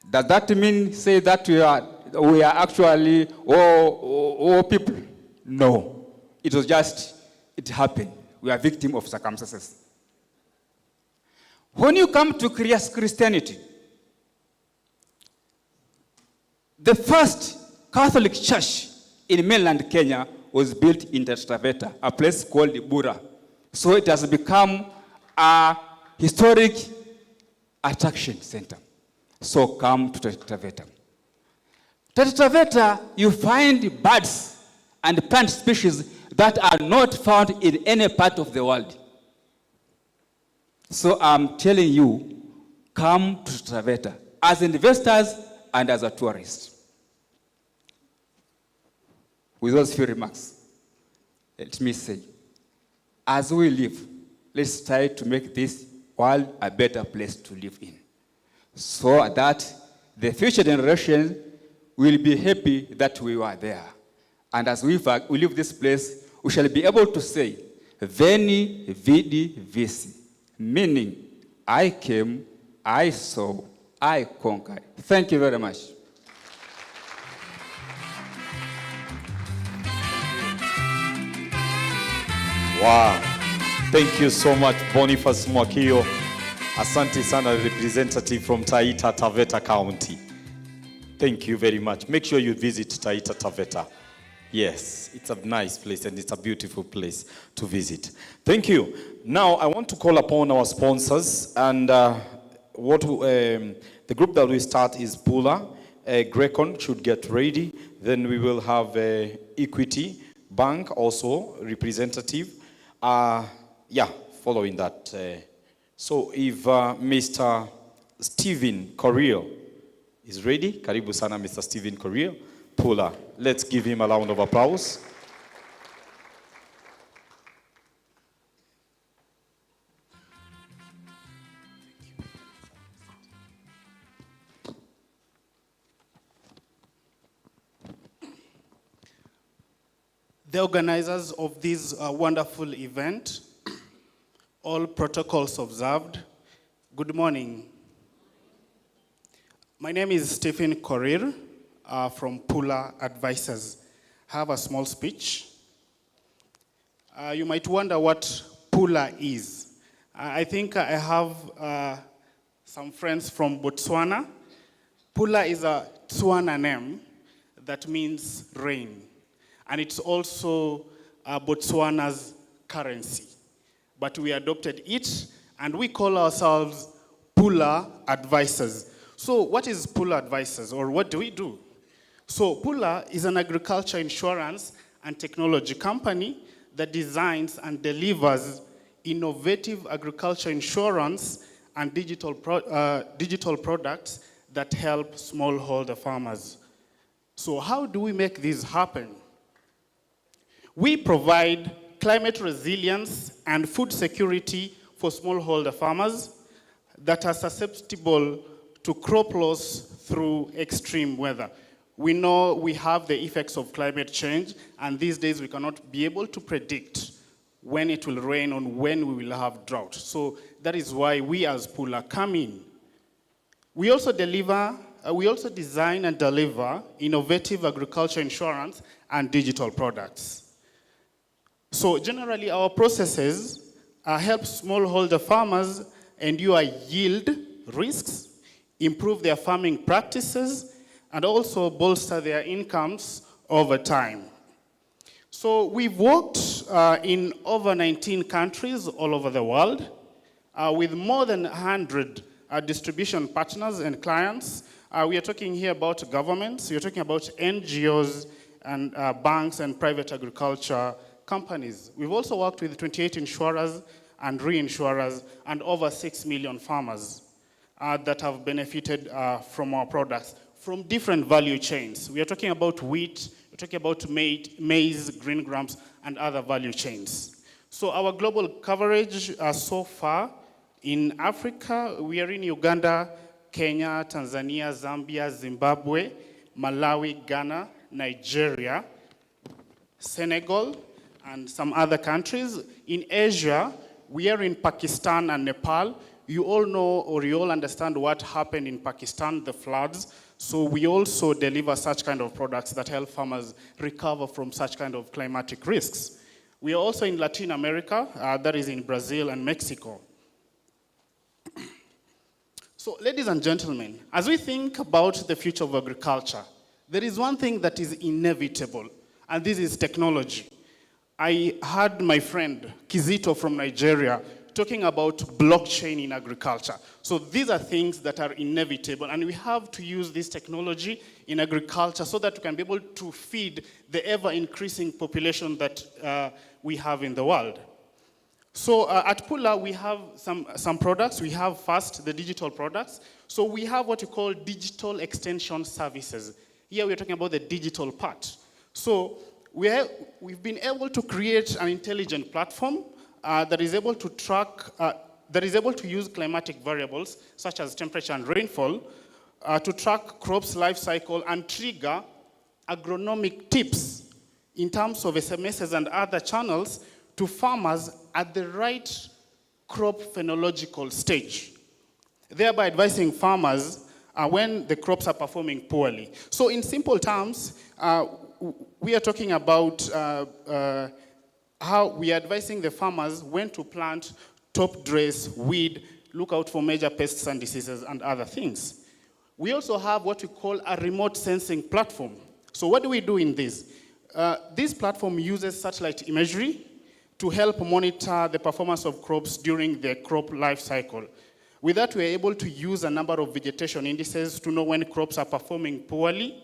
Does that mean, say that we are actually all people? No. It was just, it happened. We are victims of circumstances. When you come to Christianity, the first Catholic church in mainland Kenya was built in Taita Taveta, a place called Bura. So it has become a historic attraction center. So come to Taita Taveta. Taita Taveta, you find birds and plant species that are not found in any part of the world. So I'm telling you, come to Taita Taveta as investors and as a tourist. With those few remarks, let me say, as we live, let's try to make this world a better place to live in, so that the future generations will be happy that we were there. And as we leave this place, we shall be able to say, Veni, vidi, vici, meaning, I came, I saw, I conquered. Thank you very much.
Wow. Thank you so much, Boniface Mwakio. Asante sana, representative from Taita Taveta County. Thank you very much. Make sure you visit Taita Taveta. Yes, it's a nice place and it's a beautiful place to visit. Thank you. Now, I want to call upon our sponsors, and the group that we start is Pula. Grecon should get ready. Then we will have Equity Bank also, representative. Following that. So if Mr. Stephen Correa is ready, karibu sana Mr. Stephen Correa, Pula. Let's give him a round of applause.
The organizers of this wonderful event, all protocols observed, good morning. My name is Stephen Korir from Pula Advisors. I have a small speech. You might wonder what Pula is. I think I have some friends from Botswana. Pula is a Tswana name that means rain. And it's also Botswana's currency. But we adopted it, and we call ourselves Pula Advisors. So what is Pula Advisors, or what do we do? So Pula is an agriculture insurance and technology company that designs and delivers innovative agriculture insurance and digital products that help smallholder farmers. So how do we make this happen? We provide climate resilience and food security for smallholder farmers that are susceptible to crop loss through extreme weather. We know we have the effects of climate change, and these days we cannot be able to predict when it will rain or when we will have drought. So that is why we as Pula come in. We also design and deliver innovative agriculture insurance and digital products. So generally our processes help smallholder farmers endure yield risks, improve their farming practices, and also bolster their incomes over time. So we've worked in over 19 countries all over the world with more than 100 distribution partners and clients. We are talking here about governments, we are talking about NGOs and banks and private agriculture companies. We've also worked with 28 insurers and reinsurers and over 6 million farmers that have benefited from our products from different value chains. We are talking about wheat, we're talking about maize, green grams, and other value chains. So our global coverage so far in Africa, we are in Uganda, Kenya, Tanzania, Zambia, Zimbabwe, Malawi, Ghana, Nigeria, Senegal, and some other countries. In Asia, we are in Pakistan and Nepal. You all know or you all understand what happened in Pakistan, the floods. So we also deliver such kind of products that help farmers recover from such kind of climatic risks. We are also in Latin America, that is in Brazil and Mexico. So ladies and gentlemen, as we think about the future of agriculture, there is one thing that is inevitable, and this is technology. I heard my friend Kizito from Nigeria talking about blockchain in agriculture. So these are things that are inevitable, and we have to use this technology in agriculture so that we can be able to feed the ever-increasing population that we have in the world. So at Pula, we have some products. We have first the digital products. So we have what we call digital extension services. Here we're talking about the digital part. So we've been able to create an intelligent platform that is able to track, that is able to use climatic variables such as temperature and rainfall to track crops' life cycle and trigger agronomic tips in terms of SMSs and other channels to farmers at the right crop phenological stage, thereby advising farmers when the crops are performing poorly. So in simple terms, we are talking about how we are advising the farmers when to plant, top dress, weed, look out for major pests and diseases and other things. We also have what we call a remote sensing platform. So what do we do in this? This platform uses satellite imagery to help monitor the performance of crops during the crop life cycle. With that, we are able to use a number of vegetation indices to know when crops are performing poorly,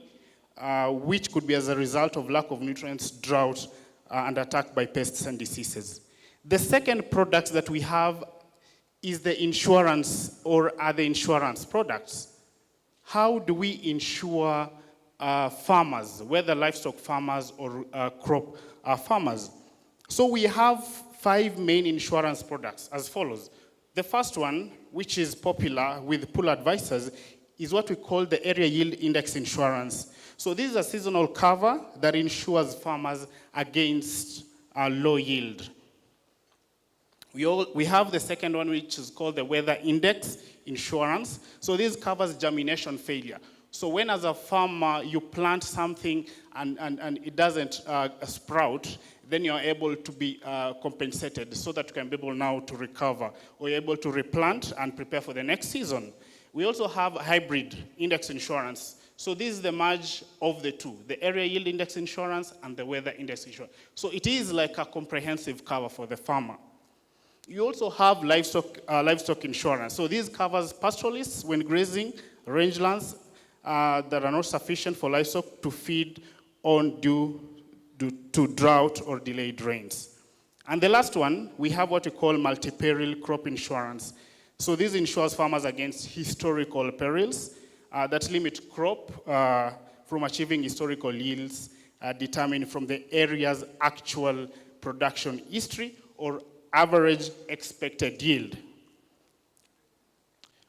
which could be as a result of lack of nutrients, drought, and attack by pests and diseases. The second product that we have is the insurance or other insurance products. How do we insure farmers, whether livestock farmers or crop farmers? So we have 5 main insurance products as follows. The first one, which is popular with Pula Advisors, is what we call the Area Yield Index Insurance. So this is a seasonal cover that insures farmers against low yield. We have the second one, which is called the Weather Index Insurance. So this covers germination failure. So when as a farmer you plant something and it doesn't sprout, then you're able to be compensated so that you can be able now to recover, or you're able to replant and prepare for the next season. We also have hybrid index insurance. So this is the merge of the two, the area yield index insurance and the weather index insurance. So it is like a comprehensive cover for the farmer. You also have livestock insurance. So this covers pastoralists when grazing, rangelands that are not sufficient for livestock to feed on due to drought or delayed rains. And the last one, we have what we call multi-peril crop insurance. So this insures farmers against historical perils that limit crop from achieving historical yields determined from the area's actual production history or average expected yield.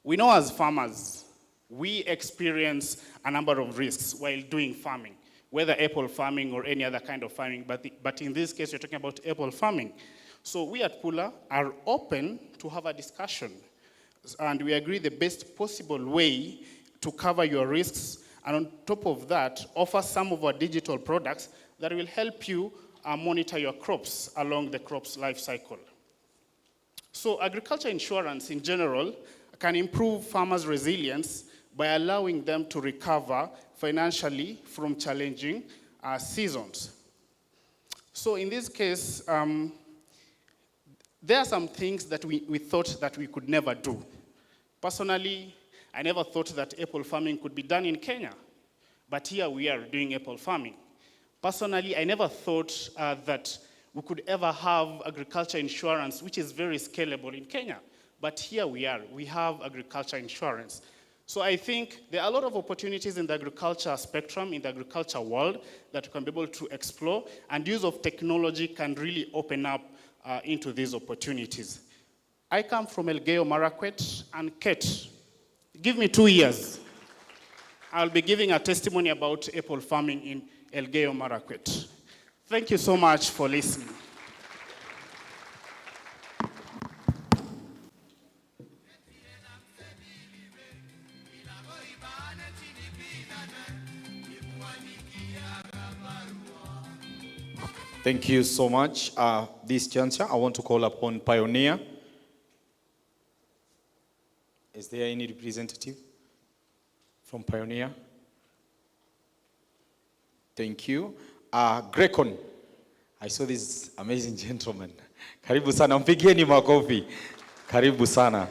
We know as farmers, we experience a number of risks while doing farming, whether apple farming or any other kind of farming, but in this case, we're talking about apple farming. So we at Pula are open to have a discussion, and we agree the best possible way to cover your risks, and on top of that, offer some of our digital products that will help you monitor your crops along the crop's life cycle. So agriculture insurance in general can improve farmers' resilience by allowing them to recover financially from challenging seasons. So in this case, there are some things that we thought that we could never do. Personally, I never thought that apple farming could be done in Kenya, but here we are doing apple farming. Personally, I never thought that we could ever have agriculture insurance, which is very scalable in Kenya. But here we are, we have agriculture insurance. So I think there are a lot of opportunities in the agriculture spectrum, in the agriculture world, that we can be able to explore, and use of technology can really open up into these opportunities. I come from Elgeyo Marakwet, and Kate, give me 2 years. I'll be giving a testimony about apple farming in Elgeyo Marakwet. Thank you so much for listening.
Thank you so much. This juncture, I want to call upon Pioneer. Is there any representative from Pioneer? Thank you. Grecon. I saw this amazing gentleman. Karibu sana, mpigeni makofi. Karibu sana.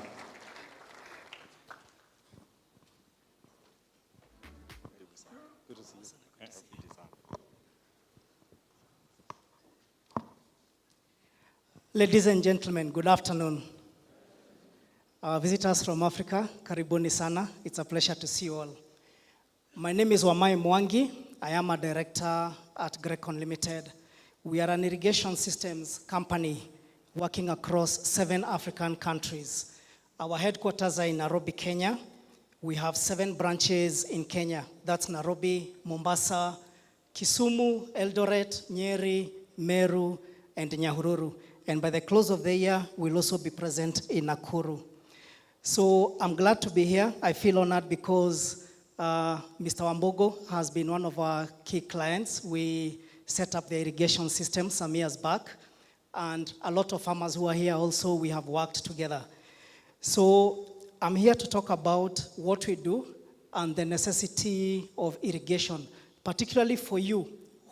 Ladies and gentlemen, good afternoon. Our visitors from Africa, karibuni sana. It's a pleasure to see you all. My name is Wamai Mwangi. I am a director at Grecon Limited. We are an irrigation systems company working across 7 African countries. Our headquarters are in Nairobi, Kenya. We have 7 branches in Kenya. That's Nairobi, Mombasa, Kisumu, Eldoret, Nyeri, Meru, and Nyahururu. And by the close of the year, we'll also be present in Nakuru. So I'm glad to be here. I feel honored because Mr. Wambugu has been one of our key clients. We set up the irrigation system some years back, and a lot of farmers who are here also, we have worked together. So I'm here to talk about what we do and the necessity of irrigation, particularly for you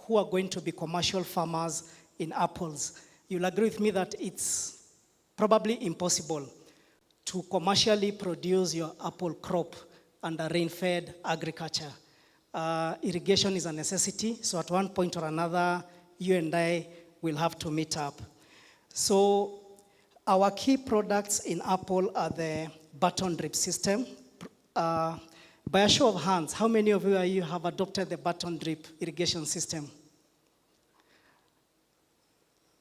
who are going to be commercial farmers in apples. You'll agree with me that it's probably impossible to commercially produce your apple crop under rain-fed agriculture. Irrigation is a necessity, so at one point or another, you and I will have to meet up. So our key products in Apple are the button drip system. By a show of hands, how many of you have adopted the button drip irrigation system?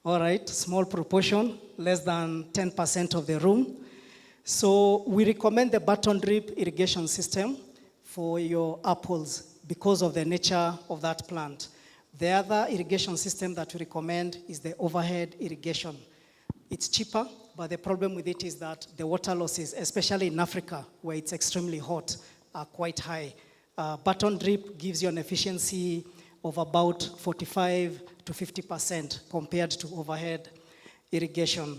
All right, small proportion, less than 10% of the room. So we recommend the button drip irrigation system for your apples because of the nature of that plant. The other irrigation system that we recommend is the overhead irrigation. It's cheaper, but the problem with it is that the water losses, especially in Africa, where it's extremely hot, are quite high. Button drip gives you an efficiency of about 45 to 50% compared to overhead irrigation.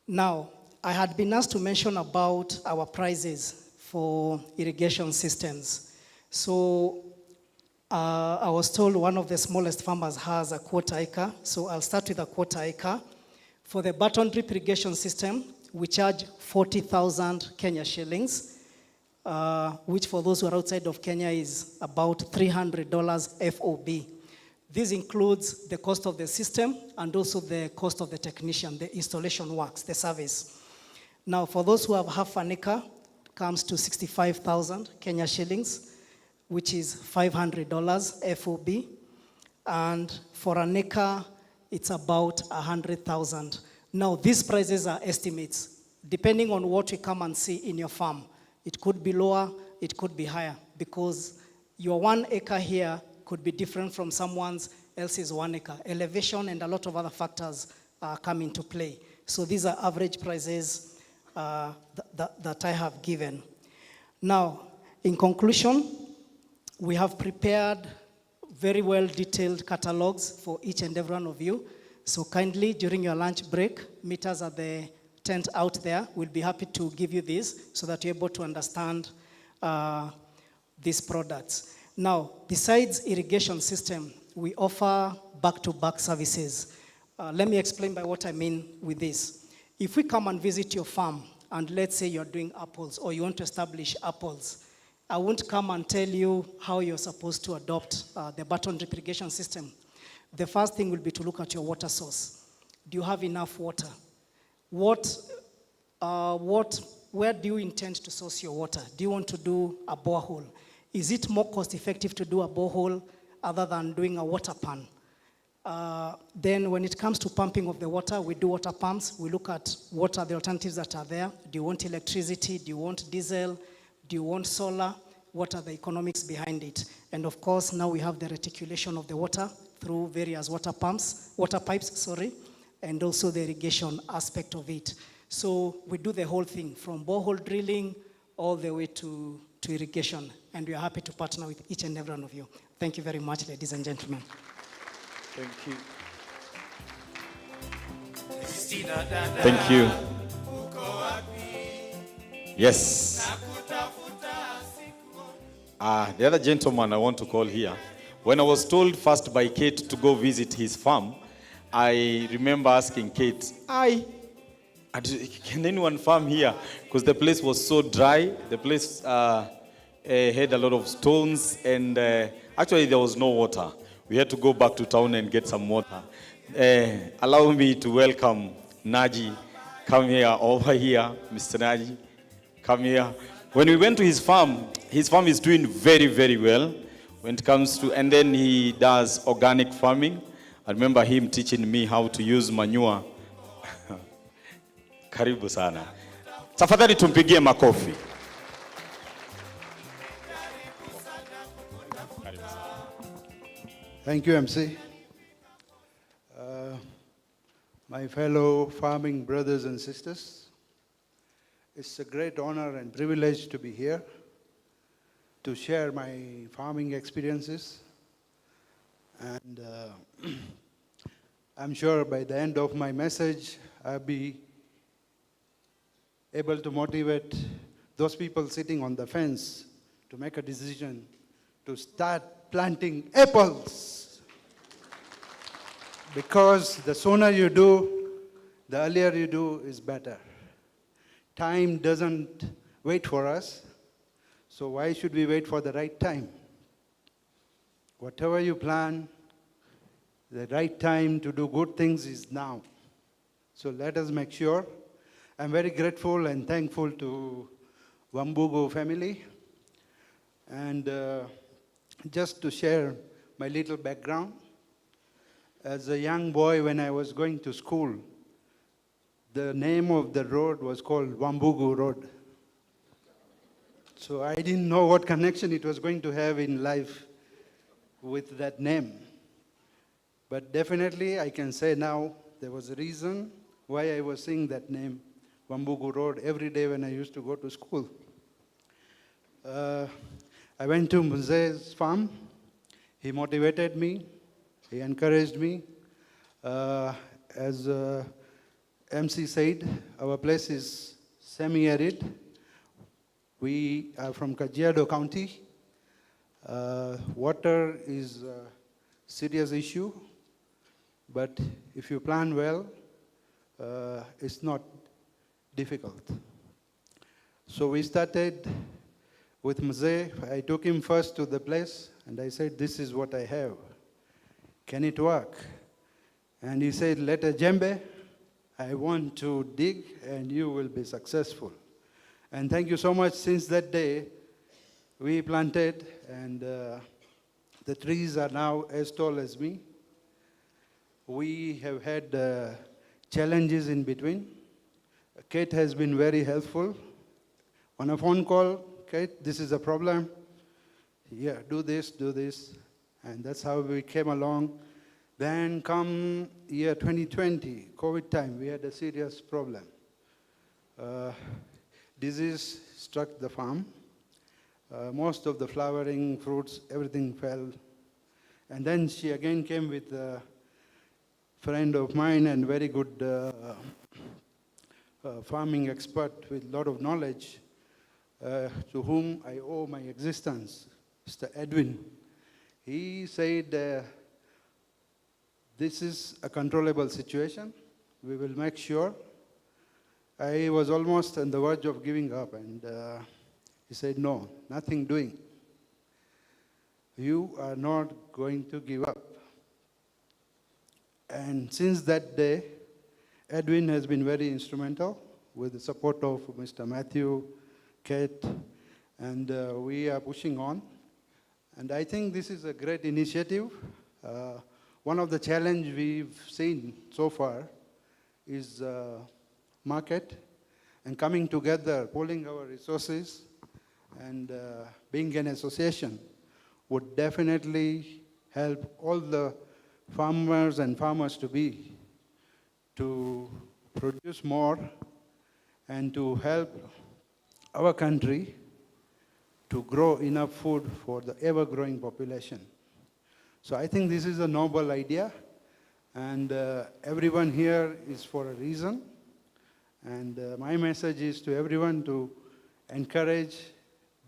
Now, I had been asked to mention about our prices for irrigation systems. So I was told one of the smallest farmers has a quarter acre, so I'll start with a quarter acre. For the button drip irrigation system, we charge 40,000 Kenya shillings, which for those who are outside of Kenya is about $300 FOB. This includes the cost of the system and also the cost of the technician, the installation works, the service. Now, for those who have half an acre, it comes to 65,000 Kenya shillings, which is $500 FOB. And for an acre, it's about 100,000. Now, these prices are estimates, depending on what you come and see in your farm. It could be lower, it could be higher, because your 1 acre here could be different from someone else's 1 acre. Elevation and a lot of other factors come into play. So these are average prices that I have given. Now, in conclusion, we have prepared very well detailed catalogs for each and every one of you. So kindly, during your lunch break, meet us at the tent out there. We'll be happy to give you this so that you're able to understand these products. Now, besides irrigation system, we offer back-to-back services. Let me explain by what I mean with this. If we come and visit your farm, and let's say you're doing apples or you want to establish apples, I won't come and tell you how you're supposed to adopt the button drip irrigation system. The first thing will be to look at your water source. Do you have enough water? Where do you intend to source your water? Do you want to do a borehole? Is it more cost effective to do a borehole other than doing a water pan? Then when it comes to pumping of the water, we do water pumps. We look at what are the alternatives that are there. Do you want electricity? Do you want diesel? Do you want solar? What are the economics behind it? And of course, now we have the reticulation of the water through various water pipes, and also the irrigation aspect of it. So we do the whole thing from borehole drilling all the way to irrigation. And we are happy to partner with each and every one of you. Thank you very much, ladies and gentlemen.
Thank you. Thank you. Yes. The other gentleman I want to call here. When I was told first by Kate to go visit his farm, I remember asking Kate, can anyone farm here? Because the place was so dry. The place had a lot of stones, and actually there was no water. We had to go back to town and get some water. Allow me to welcome Naji. Come here, over here, Mr. Naji. Come here. When we went to his farm is doing very, very well when it comes to, and then he does organic farming. I remember him teaching me how to use manure. Karibu sana. Tafadhali tumpigie makofi.
Thank you, MC. My fellow farming brothers and sisters, it's a great honor and privilege to be here to share my farming experiences. And I'm sure by the end of my message, I'll be able to motivate those people sitting on the fence to make a decision to start planting apples. Because the sooner you do, the earlier you do is better. Time doesn't wait for us, so why should we wait for the right time? Whatever you plan, the right time to do good things is now. So let us make sure. I'm very grateful and thankful to Wambugu family. And just to share my little background, as a young boy when I was going to school, the name of the road was called Wambugu Road. So I didn't know what connection it was going to have in life with that name. But definitely I can say now there was a reason why I was saying that name, Wambugu Road, every day when I used to go to school. I went to Muze's farm. He motivated me. He encouraged me. As MC said, our place is semi-arid. We are from Kajiado County. Water is a serious issue, but if you plan well, it's not difficult. So we started with Mzee. I took him first to the place, and I said, this is what I have. Can it work? And he said, let a djembe. I want to dig, and you will be successful. And thank you so much. Since that day, we planted, and the trees are now as tall as me. We have had challenges in between. Kate has been very helpful. On a phone call, Kate, this is a problem. Yeah, do this. And that's how we came along. Then come year 2020, COVID time, we had a serious problem. Disease struck the farm. Most of the flowering fruits, everything fell. And then she again came with a friend of mine and very good farming expert with a lot of knowledge, to whom I owe my existence, Mr. Edwin. He said, this is a controllable situation. We will make sure. I was almost on the verge of giving up, and he said, no, nothing doing. You are not going to give up. And since that day, Edwin has been very instrumental with the support of Mr. Matthew, Kate, and we are pushing on. And I think this is a great initiative. One of the challenges we've seen so far is market and coming together, pooling our resources, and being an association would definitely help all the farmers and farmers to produce more and to help our country to grow enough food for the ever-growing population. So I think this is a noble idea, and everyone here is for a reason. And my message is to everyone to encourage,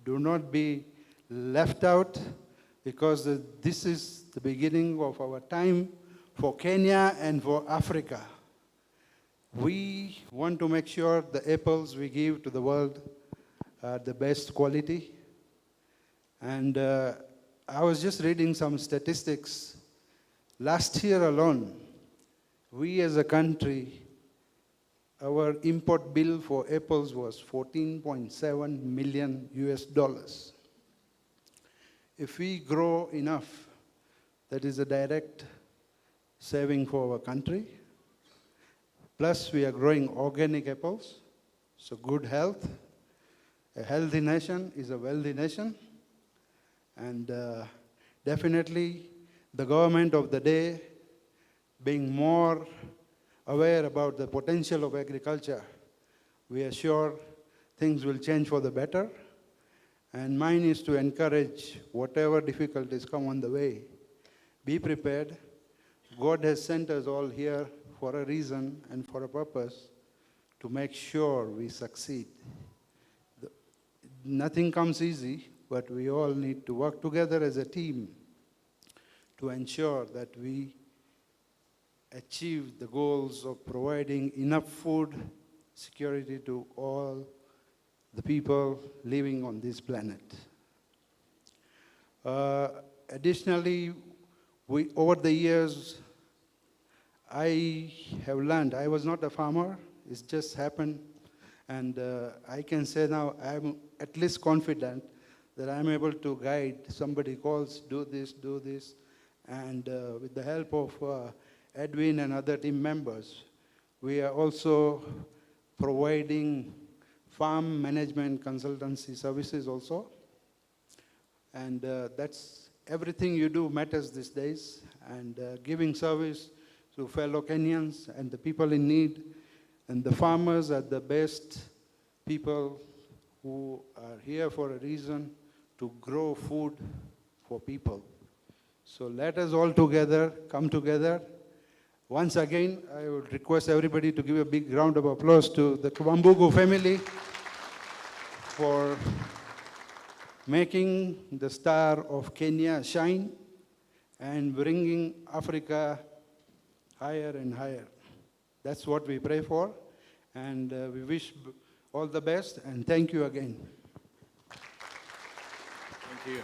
do not be left out, because this is the beginning of our time for Kenya and for Africa. We want to make sure the apples we give to the world are the best quality. And I was just reading some statistics. Last year alone, we as a country, our import bill for apples was $14.7 million US. If we grow enough, that is a direct saving for our country. Plus, we are growing organic apples, so good health. A healthy nation is a wealthy nation. And definitely, the government of the day being more aware about the potential of agriculture, we are sure things will change for the better. And mine is to encourage whatever difficulties come on the way, be prepared. God has sent us all here for a reason and for a purpose to make sure we succeed. Nothing comes easy, but we all need to work together as a team to ensure that we achieve the goals of providing enough food security to all the people living on this planet. Additionally, over the years, I have learned, I was not a farmer, it just happened, and I can say now I'm at least confident that I'm able to guide. Somebody calls, do this, and with the help of Edwin and other team members, we are also providing farm management consultancy services also. And that's everything you do matters these days, and giving service to fellow Kenyans and the people in need. And the farmers are the best people who are here for a reason to grow food for people. So let us all together come together. Once again, I would request everybody to give a big round of applause to the Wambugu family. for making the star of Kenya shine and bringing Africa higher and higher. That's what we pray for, and we wish all the best, and thank you again.
Thank you.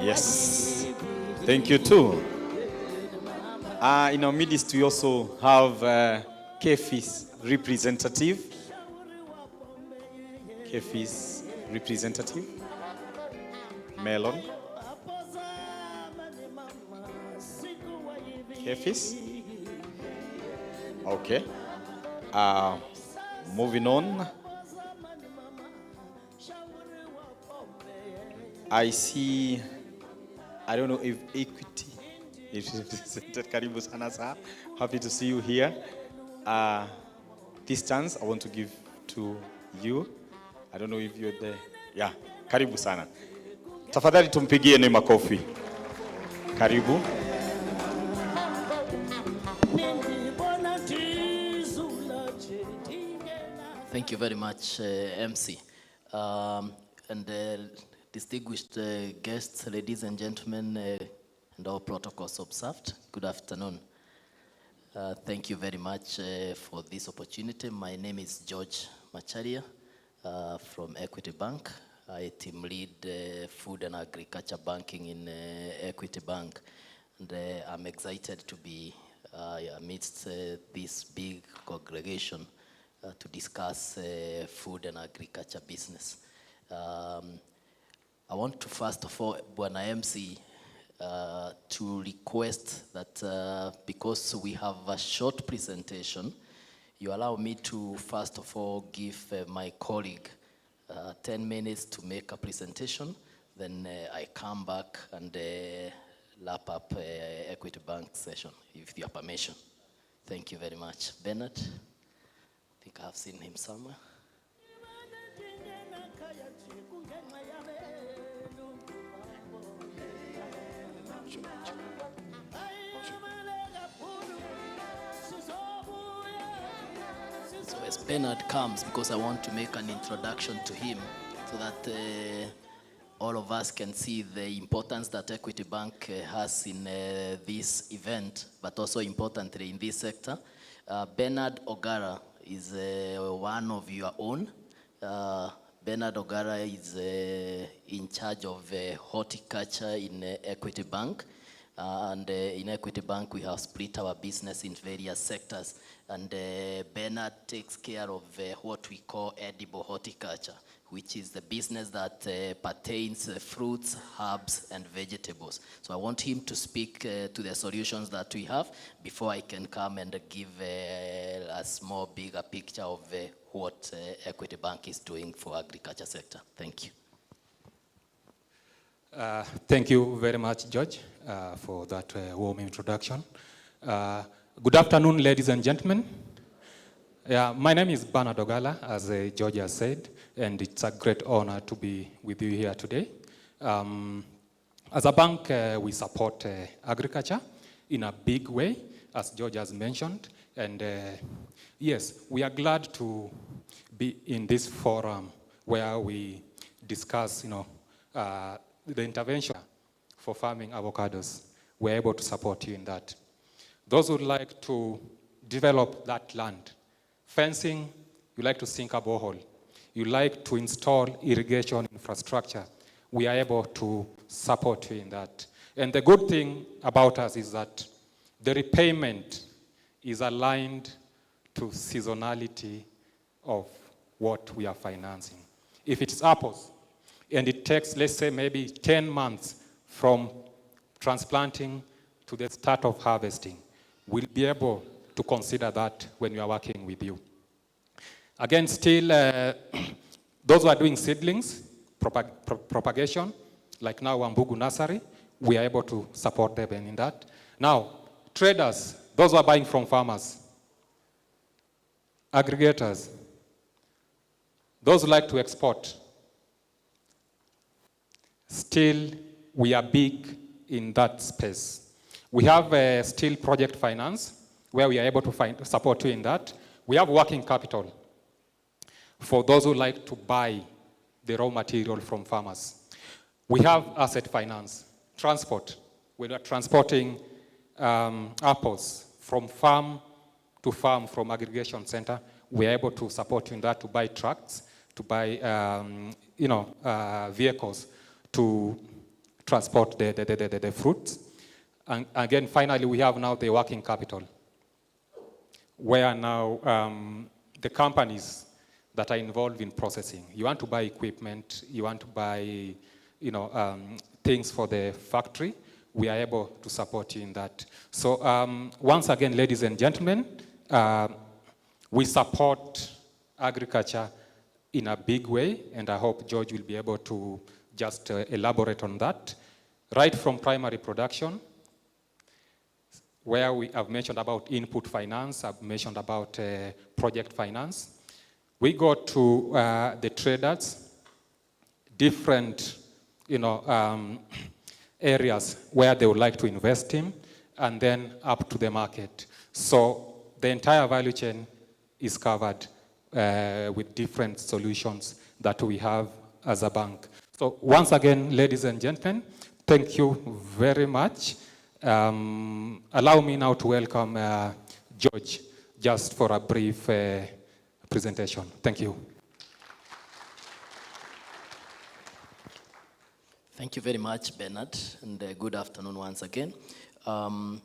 Yes, thank you too. In our midst, we also have KEFI's representative. KEFI's representative, Melon. KEFI's? Okay. Moving on. I see, I don't know if Equity is represented. Karibu sana sir. Happy to see you here. This chance I want to give to you. I don't know if you're there. Yeah, karibu sana. Tafadhali tumpigie ni makofi. Karibu.
Thank you very much, MC. And distinguished guests, ladies and gentlemen, and all protocols observed, good afternoon. Thank you very much for this opportunity. My name is George Macharia from Equity Bank. I team lead food and agriculture banking in Equity Bank. And I'm excited to be amidst this big congregation to discuss food and agriculture business. I want to first of all, Bwana MC, to request that because we have a short presentation, you allow me to first of all give my colleague 10 minutes to make a presentation, then I come back and wrap up Equity Bank session, with your permission. Thank you very much. Bernard, I think I've seen him somewhere. So as Bernard comes, because I want to make an introduction to him so that all of us can see the importance that Equity Bank has in this event, but also importantly in this sector. Bernard Ogara is one of your own. Bernard Ogara is in charge of horticulture in Equity Bank. And in Equity Bank, we have split our business in various sectors. And Bernard takes care of what we call edible horticulture, which is the business that pertains fruits, herbs, and vegetables. So I want him to speak to the solutions that we have before I can come and give a small, bigger picture of what Equity Bank is doing for agriculture sector. Thank you.
Thank you very much, George, for that warm introduction. Good afternoon, ladies and gentlemen. My name is Bernard Ogala, as George has said, and it's a great honor to be with you here today. As a bank, we support agriculture in a big way, as George has mentioned. And yes, we are glad to be in this forum where we discuss, the intervention for farming avocados. We're able to support you in that. Those who would like to develop that land, fencing, you like to sink a borehole, you like to install irrigation infrastructure, we are able to support you in that. And the good thing about us is that the repayment is aligned to seasonality of what we are financing. If it's apples, and it takes, let's say, maybe 10 months from transplanting to the start of harvesting, we'll be able to consider that when we are working with you. Again, still, those who are doing seedlings, propagation, like now Wambugu nursery, we are able to support them in that. Now, traders, those who are buying from farmers, aggregators, those who like to export, still, we are big in that space. We have still project finance, where we are able to support you in that. We have working capital. for those who like to buy the raw material from farmers. We have asset finance, transport. We are transporting apples from farm to farm, from aggregation center. We are able to support you in that, to buy trucks, to buy vehicles to transport the fruits. And again, finally, we have now the working capital, where now the companies that are involved in processing, you want to buy equipment, you want to buy things for the factory, we are able to support you in that. So once again, ladies and gentlemen, we support agriculture in a big way, and I hope George will be able to just elaborate on that. Right from primary production, where we have mentioned about input finance, I've mentioned about project finance. We go to the traders, different areas where they would like to invest in, and then up to the market. So the entire value chain is covered with different solutions that we have as a bank. So once again, ladies and gentlemen, thank you very much. Allow me now to welcome George, just for a brief presentation. Thank you.
Thank you very much, Bernard, and good afternoon once again. I'll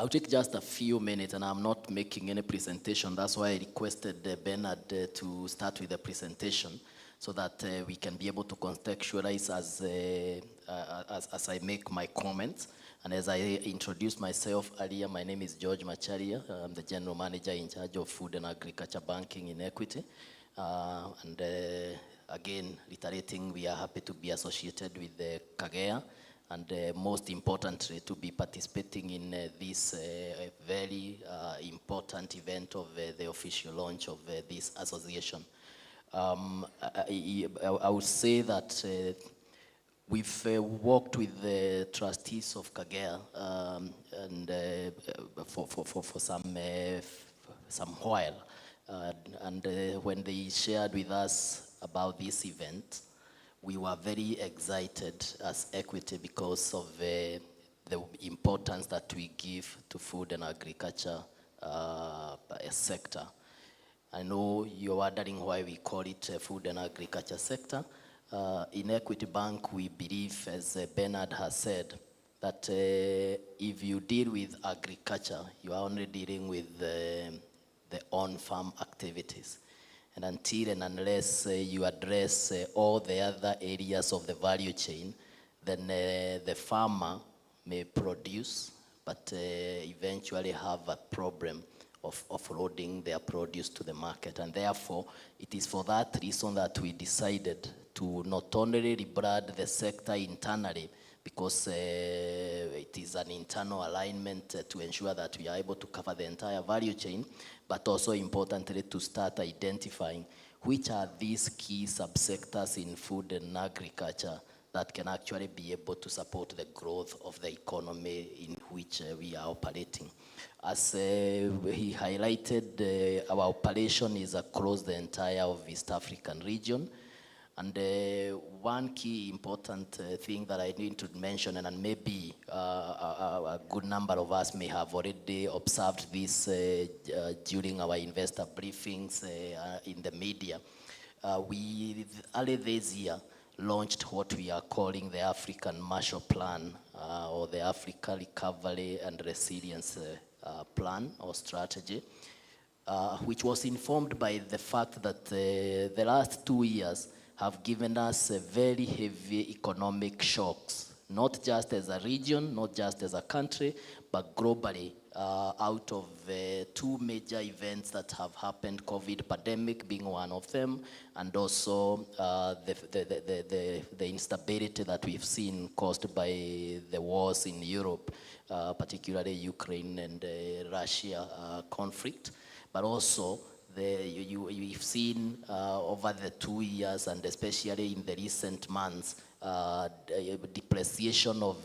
take just a few minutes, and I'm not making any presentation. That's why I requested Bernard to start with the presentation, so that we can be able to contextualize as I make my comments. And as I introduced myself earlier, my name is George Macharia. I'm the General Manager in charge of Food and Agriculture Banking in Equity. Again, reiterating, we are happy to be associated with Kagea, and most importantly, to be participating in this very important event of the official launch of this association. I would say that we've worked with the trustees of Kagea and for some while, and when they shared with us about this event, we were very excited as Equity because of the importance that we give to food and agriculture sector. I know you're wondering why we call it a food and agriculture sector. In Equity Bank, we believe, as Bernard has said, that if you deal with agriculture, you are only dealing with the on-farm activities. And until and unless you address all the other areas of the value chain, then the farmer may produce, but eventually have a problem of offloading their produce to the market. And therefore, it is for that reason that we decided to not only rebrand the sector internally, because it is an internal alignment to ensure that we are able to cover the entire value chain, but also importantly to start identifying which are these key subsectors in food and agriculture that can actually be able to support the growth of the economy in which we are operating. As he highlighted, our operation is across the entire of East African region. And one key important thing that I need to mention, and maybe a good number of us may have already observed this during our investor briefings in the media, we early this year launched what we are calling the African Marshall Plan, or the Africa Recovery and Resilience Plan or strategy, which was informed by the fact that the last 2 years have given us very heavy economic shocks, not just as a region, not just as a country, but globally, out of 2 major events that have happened, COVID pandemic being one of them, and also the instability that we've seen caused by the wars in Europe, particularly Ukraine and Russia conflict, but also you've seen over the 2 years, and especially in the recent months, depreciation of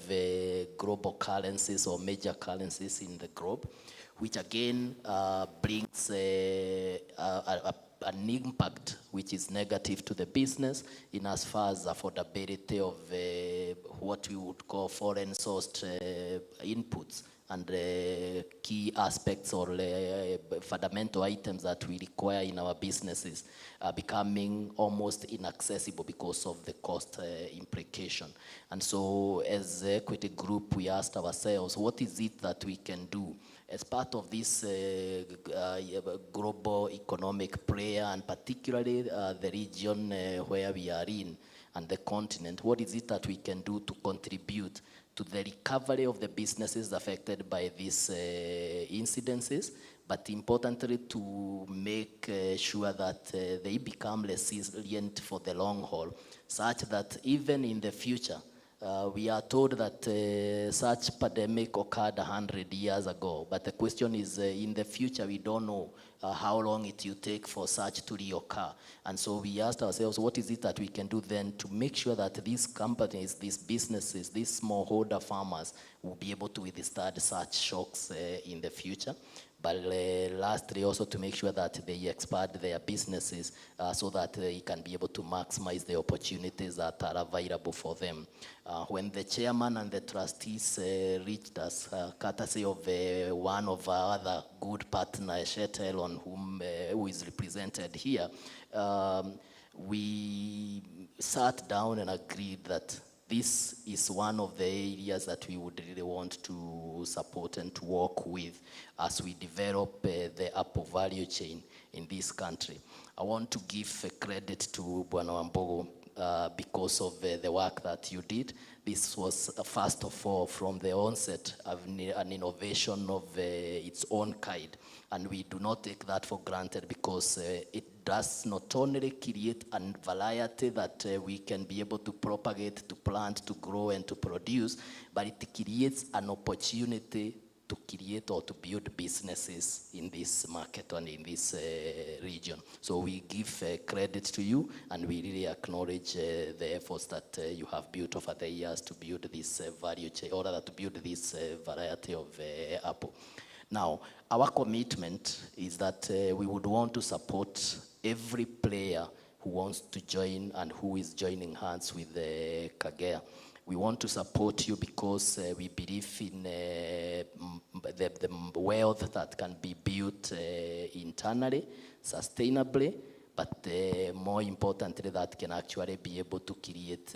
global currencies or major currencies in the globe, which again brings a an impact which is negative to the business in as far as affordability of what we would call foreign sourced inputs and key aspects or fundamental items that we require in our businesses are becoming almost inaccessible because of the cost implication. And so as the Equity Group, we asked ourselves, what is it that we can do as part of this global economic player, and particularly the region where we are in and the continent? What is it that we can do to contribute to the recovery of the businesses affected by these incidences, but importantly to make sure that they become resilient for the long haul, such that even in the future, we are told that such pandemic occurred 100 years ago, but the question is, in the future, we don't know how long it will take for such to reoccur. And so we asked ourselves, what is it that we can do then to make sure that these companies, these businesses, these smallholder farmers will be able to withstand such shocks in the future? But lastly, also to make sure that they expand their businesses so that they can be able to maximize the opportunities that are available for them. When the chairman and the trustees reached us, courtesy of one of our other good partners, Shetel, on who is represented here, we sat down and agreed that this is one of the areas that we would really want to support and to work with as we develop the apple value chain in this country. I want to give credit to Bwana Wambugu because of the work that you did. This was, first of all, from the onset, an innovation of its own kind. And we do not take that for granted because it does not only create a variety that we can be able to propagate, to plant, to grow, and to produce, but it creates an opportunity to create or to build businesses in this market and in this region. So we give credit to you, and we really acknowledge the efforts that you have built over the years to build this value chain, or rather to build this variety of apple. Now, our commitment is that we would want to support every player who wants to join and who is joining hands with Kagea. We want to support you because we believe in the wealth that can be built internally, sustainably, but more importantly, that can actually be able to create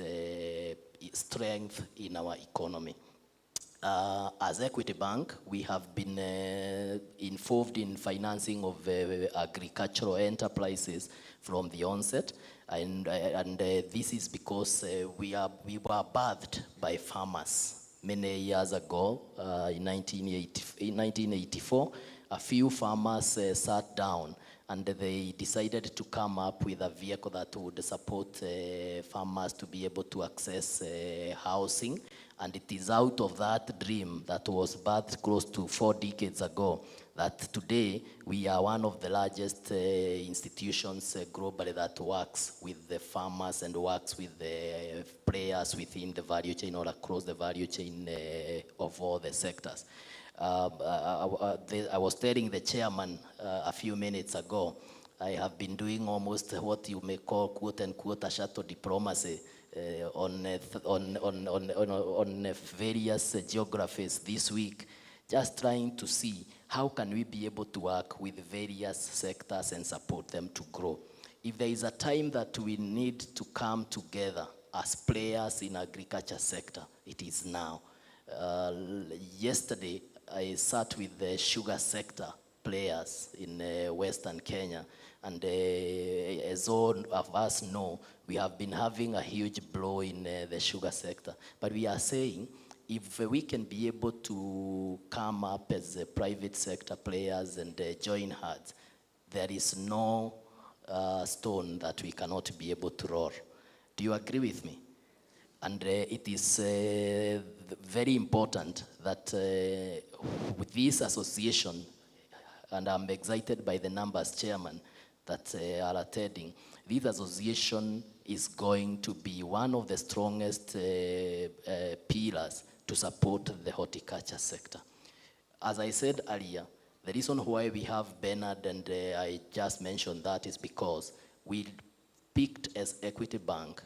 strength in our economy. As Equity Bank, we have been involved in financing of agricultural enterprises from the onset, and this is because we were birthed by farmers many years ago. In 1984, a few farmers sat down and they decided to come up with a vehicle that would support farmers to be able to access housing. And it is out of that dream that was birthed close to 4 decades ago that today we are one of the largest institutions globally that works with the farmers and works with the players within the value chain or across the value chain of all the sectors. I was telling the chairman a few minutes ago, I have been doing almost what you may call quote unquote a shuttle diplomacy on various geographies this week, just trying to see how can we be able to work with various sectors and support them to grow. If there is a time that we need to come together as players in agriculture sector, it is now. Yesterday, I sat with the sugar sector players in Western Kenya, and as all of us know, we have been having a huge blow in the sugar sector. But we are saying, if we can be able to come up as private sector players and join hands, there is no stone that we cannot be able to roll. Do you agree with me? And it is very important that with this association, and I'm excited by the numbers, Chairman, that are attending, this association is going to be one of the strongest pillars to support the horticulture sector. As I said earlier, The reason why we have Bernard, and I just mentioned that, is because we picked as Equity Bank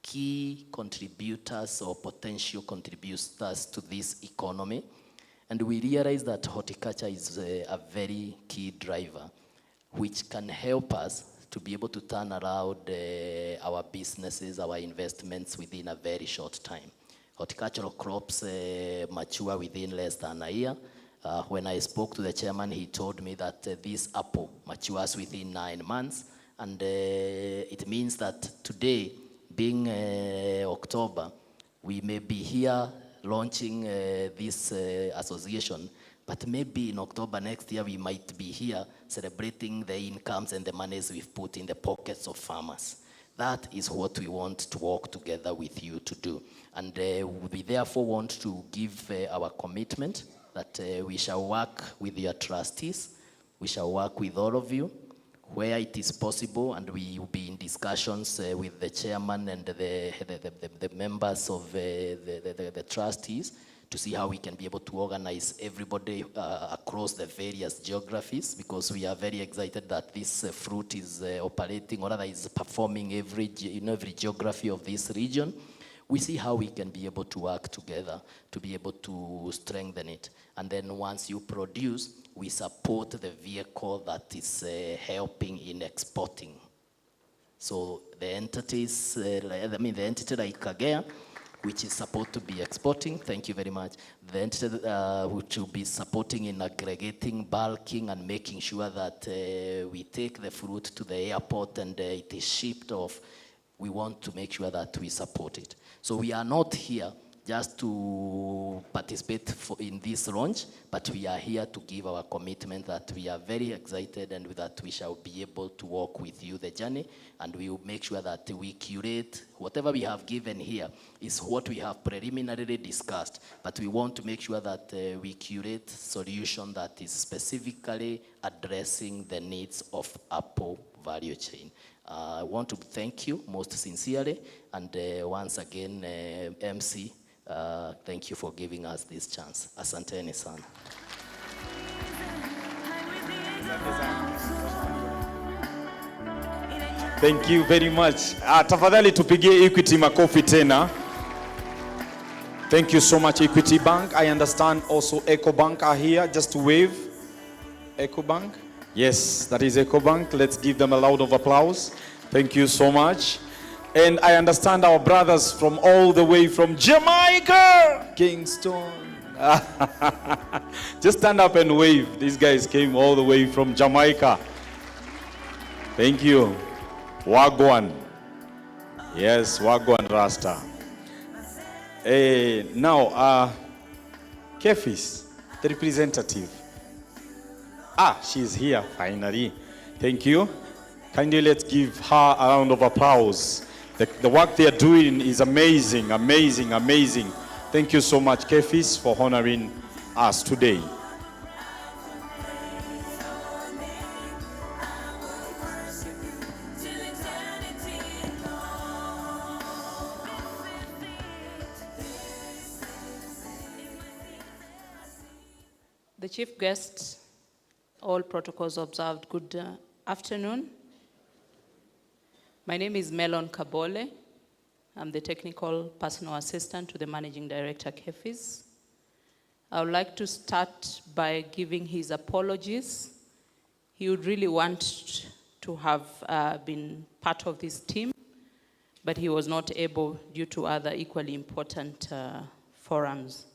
key contributors or potential contributors to this economy. And we realize that horticulture is a very key driver, which can help us to be able to turn around our businesses, our investments within a very short time. Horticultural crops mature within less than a year. When I spoke to the chairman, he told me that this apple matures within 9 months. And it means that today, being October, we may be here launching this association, but maybe in October next year, we might be here celebrating the incomes and the monies we've put in the pockets of farmers. That is what we want to work together with you to do. And we therefore want to give our commitment that we shall work with your trustees, we shall work with all of you, where it is possible, and we will be in discussions with the chairman and the members of the trustees to see how we can be able to organize everybody across the various geographies, because we are very excited that this fruit is operating, or rather is performing in every geography of this region. We see how we can be able to work together to be able to strengthen it. And then once you produce, we support the vehicle that is helping in exporting. So the entities, the entity like Kagea, which is supposed to be exporting, thank you very much. The entity which will be supporting in aggregating, bulking, and making sure that we take the fruit to the airport and it is shipped off. We want to make sure that we support it. So we are not here just to participate in this launch, but we are here to give our commitment that we are very excited and that we shall be able to walk with you the journey, and we will make sure that we curate whatever we have given here is what we have preliminarily discussed, but we want to make sure that we curate solution that is specifically addressing the needs of Apple value chain. I want to thank you most sincerely, and once again, MC, thank you for giving us this chance. Asanteni sana.
Thank you very much. Tafadhali tupigie Equity makofi tena. Thank you so much, Equity Bank. I understand also Eco Bank are here. Just to wave. Eco Bank. Yes, that is Eco Bank. Let's give them a loud of applause. Thank you so much. And I understand our brothers from all the way from Jamaica, Kingston. Just stand up and wave. These guys came all the way from Jamaica. Thank you. Wagwan. Yes, Wagwan Rasta. Now, Kefis, the representative. She's here finally. Thank you. Kindly let's give her a round of applause. The work they are doing is amazing, amazing, amazing. Thank you so much, Kefis, for honoring us today.
The chief guest, all protocols observed, good afternoon. My name is Melon Kabole. I'm the technical personal assistant to the managing director, Kefis. I would like to start by giving his apologies. He would really want to have been part of this team, but he was not able due to other equally important forums.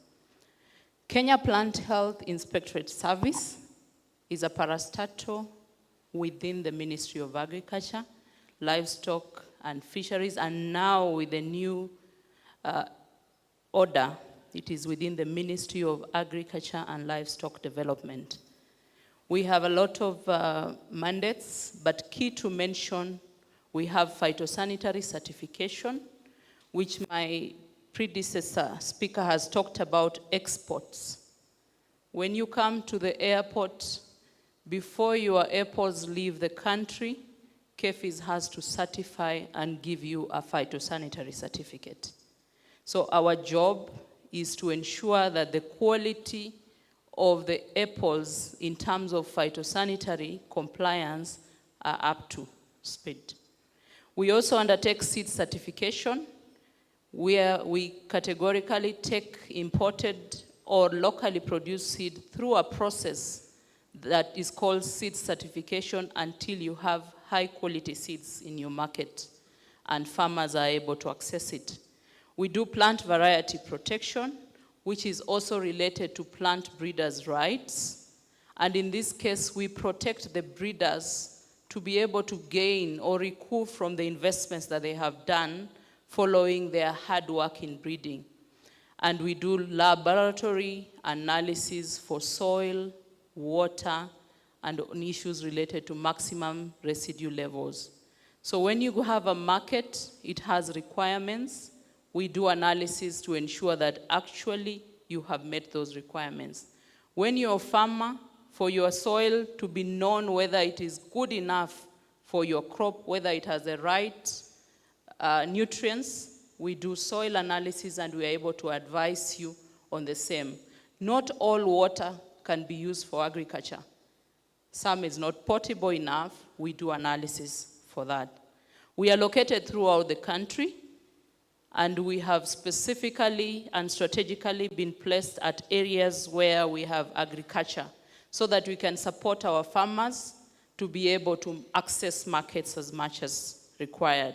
Kenya Plant Health Inspectorate Service is a parastatal within the Ministry of Agriculture, Livestock and Fisheries, and now with the new order, it is within the Ministry of Agriculture and Livestock Development. We have a lot of mandates, but key to mention, we have phytosanitary certification, which my predecessor speaker has talked about exports. When you come to the airport, before your apples leave the country, Kefis has to certify and give you a phytosanitary certificate. So our job is to ensure that the quality of the apples in terms of phytosanitary compliance are up to speed. We also undertake seed certification, where we categorically take imported or locally produced seed through a process that is called seed certification until you have high quality seeds in your market and farmers are able to access it. We do plant variety protection, which is also related to plant breeders' rights. And in this case, we protect the breeders to be able to gain or recoup from the investments that they have done following their hard work in breeding. And we do laboratory analysis for soil, water, and on issues related to maximum residue levels. So when you have a market, it has requirements. We do analysis to ensure that actually you have met those requirements. When you're a farmer, for your soil to be known whether it is good enough for your crop, whether it has the right nutrients, we do soil analysis and we are able to advise you on the same. Not all water can be used for agriculture. Some is not potable enough. We do analysis for that. We are located throughout the country, and we have specifically and strategically been placed at areas where we have agriculture so that we can support our farmers to be able to access markets as much as required.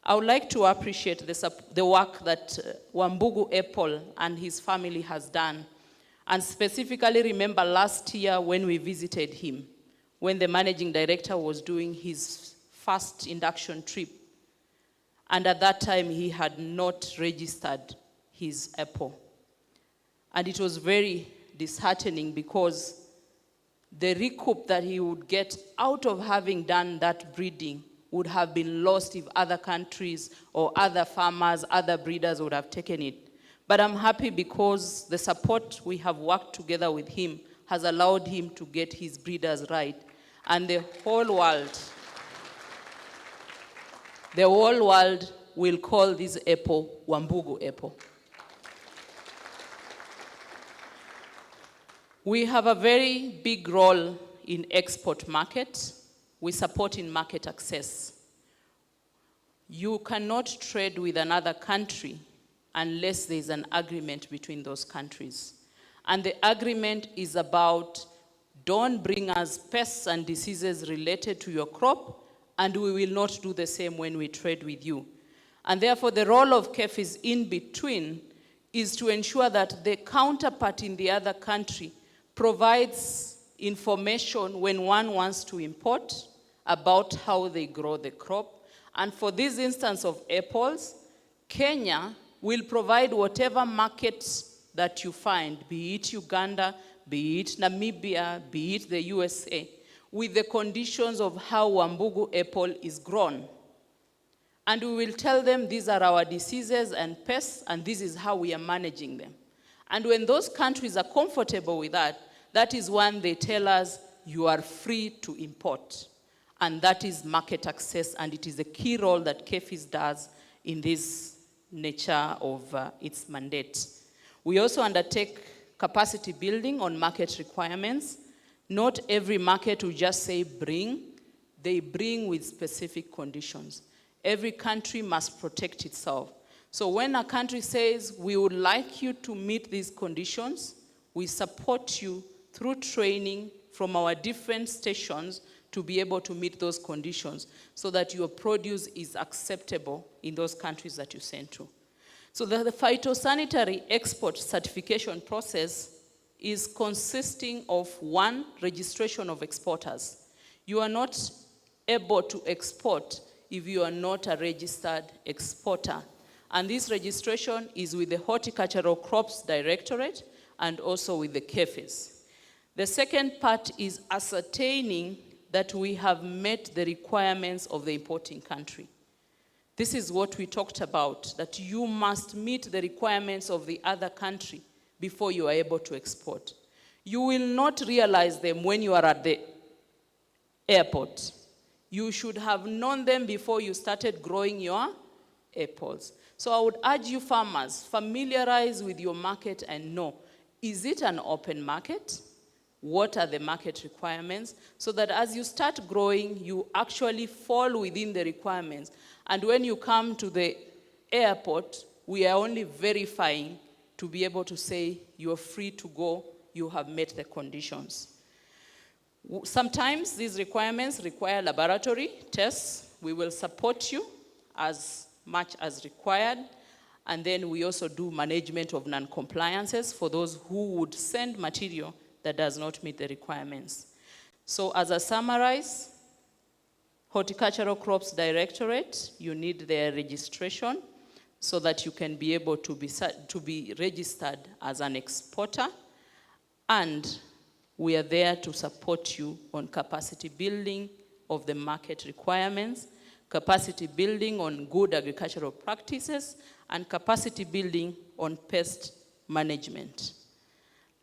I would like to appreciate the work that Wambugu Apple and his family has done, and specifically remember last year when we visited him, when the managing director was doing his first induction trip. And at that time, he had not registered his apple. And it was very disheartening because the recoup that he would get out of having done that breeding would have been lost if other countries or other farmers, other breeders would have taken it. But I'm happy because the support we have worked together with him has allowed him to get his breeders right. And the whole world will call this apple Wambugu apple. We have a very big role in export market. We support in market access. You cannot trade with another country unless there is an agreement between those countries. And the agreement is about, don't bring us pests and diseases related to your crop, and we will not do the same when we trade with you. And therefore, the role of KEFIS in between is to ensure that the counterpart in the other country provides information when one wants to import about how they grow the crop. And for this instance of apples, Kenya will provide whatever markets that you find, be it Uganda, be it Namibia, be it the USA, with the conditions of how Wambugu apple is grown. And we will tell them these are our diseases and pests, and this is how we are managing them. And when those countries are comfortable with that, that is when they tell us you are free to import. And that is market access, and it is a key role that KEFIS does in this nature of its mandate. We also undertake capacity building on market requirements. Not every market will just say bring. They bring with specific conditions. Every country must protect itself. So when a country says, we would like you to meet these conditions, we support you through training from our different stations to be able to meet those conditions so that your produce is acceptable in those countries that you send to. So the phytosanitary export certification process is consisting of one, registration of exporters. You are not able to export if you are not a registered exporter. And this registration is with the Horticultural Crops Directorate and also with the KEFIS. The second part is ascertaining that we have met the requirements of the importing country. This is what we talked about, that you must meet the requirements of the other country before you are able to export. You will not realize them when you are at the airport. You should have known them before you started growing your apples. So I would urge you farmers, familiarize with your market and know Is it an open market? What are the market requirements? So that as you start growing, you actually fall within the requirements. And when you come to the airport, we are only verifying to be able to say you're free to go, you have met the conditions. Sometimes these requirements require laboratory tests. We will support you as much as required. And then we also do management of non-compliances for those who would send material that does not meet the requirements. So as I summarize, Horticultural Crops Directorate, you need their registration so that you can be able to be registered as an exporter. And we are there to support you on capacity building of the market requirements, capacity building on good agricultural practices, and capacity building on pest management.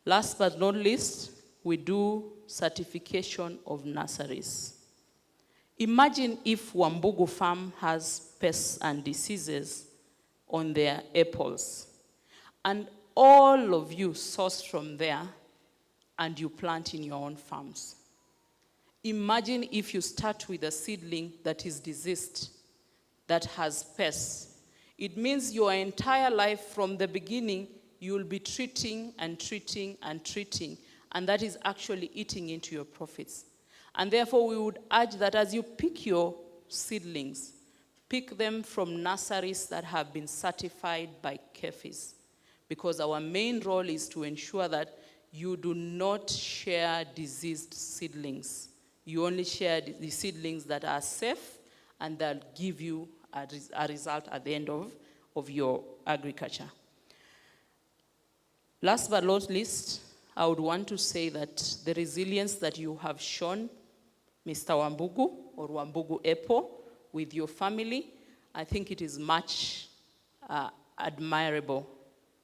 Last but not least, we do certification of nurseries. Imagine if Wambugu farm has pests and diseases on their apples, and all of you source from there and you plant in your own farms. Imagine if you start with a seedling that is diseased, that has pests. It means your entire life from the beginning, you will be treating and treating and treating, and that is actually eating into your profits. And therefore, we would urge that as you pick your seedlings, pick them from nurseries that have been certified by KEFIS, because our main role is to ensure that you do not share diseased seedlings. You only share the seedlings that are safe and that give you a result at the end of your agriculture. Last but not least, I would want to say that the resilience that you have shown, Mr. Wambugu or Wambugu Epo, with your family, I think it is much admirable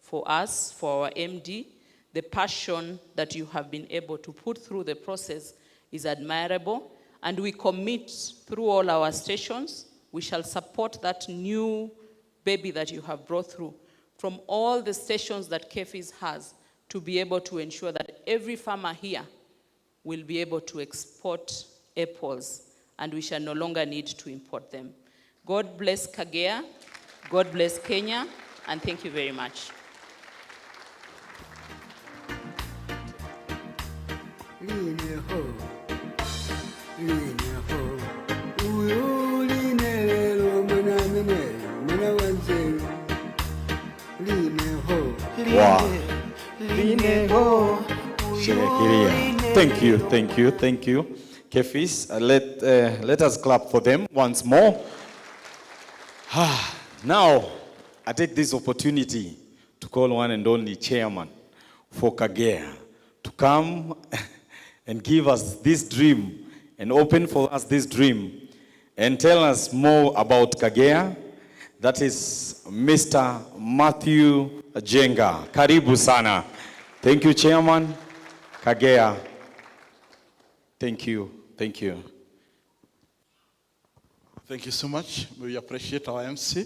for us, for our MD. The passion that you have been able to put through the process is admirable, and we commit through all our stations, we shall support that new baby that you have brought through from all the stations that KEFIS has to be able to ensure that every farmer here will be able to export apples, and we shall no longer need to import them. God bless Kagea, God bless Kenya, and thank you very much.
Wow. Thank you, thank you, thank you. KEFIS, let us clap for them once more. Now, I take this opportunity to call one and only chairman for Kagea to come and give us this dream and open for us this dream and tell us more about Kagea. That is Mr. Matthew Jenga. Karibu sana. Thank you, Chairman. Kagea. Thank you. Thank you.
Thank you so much. We appreciate our MC.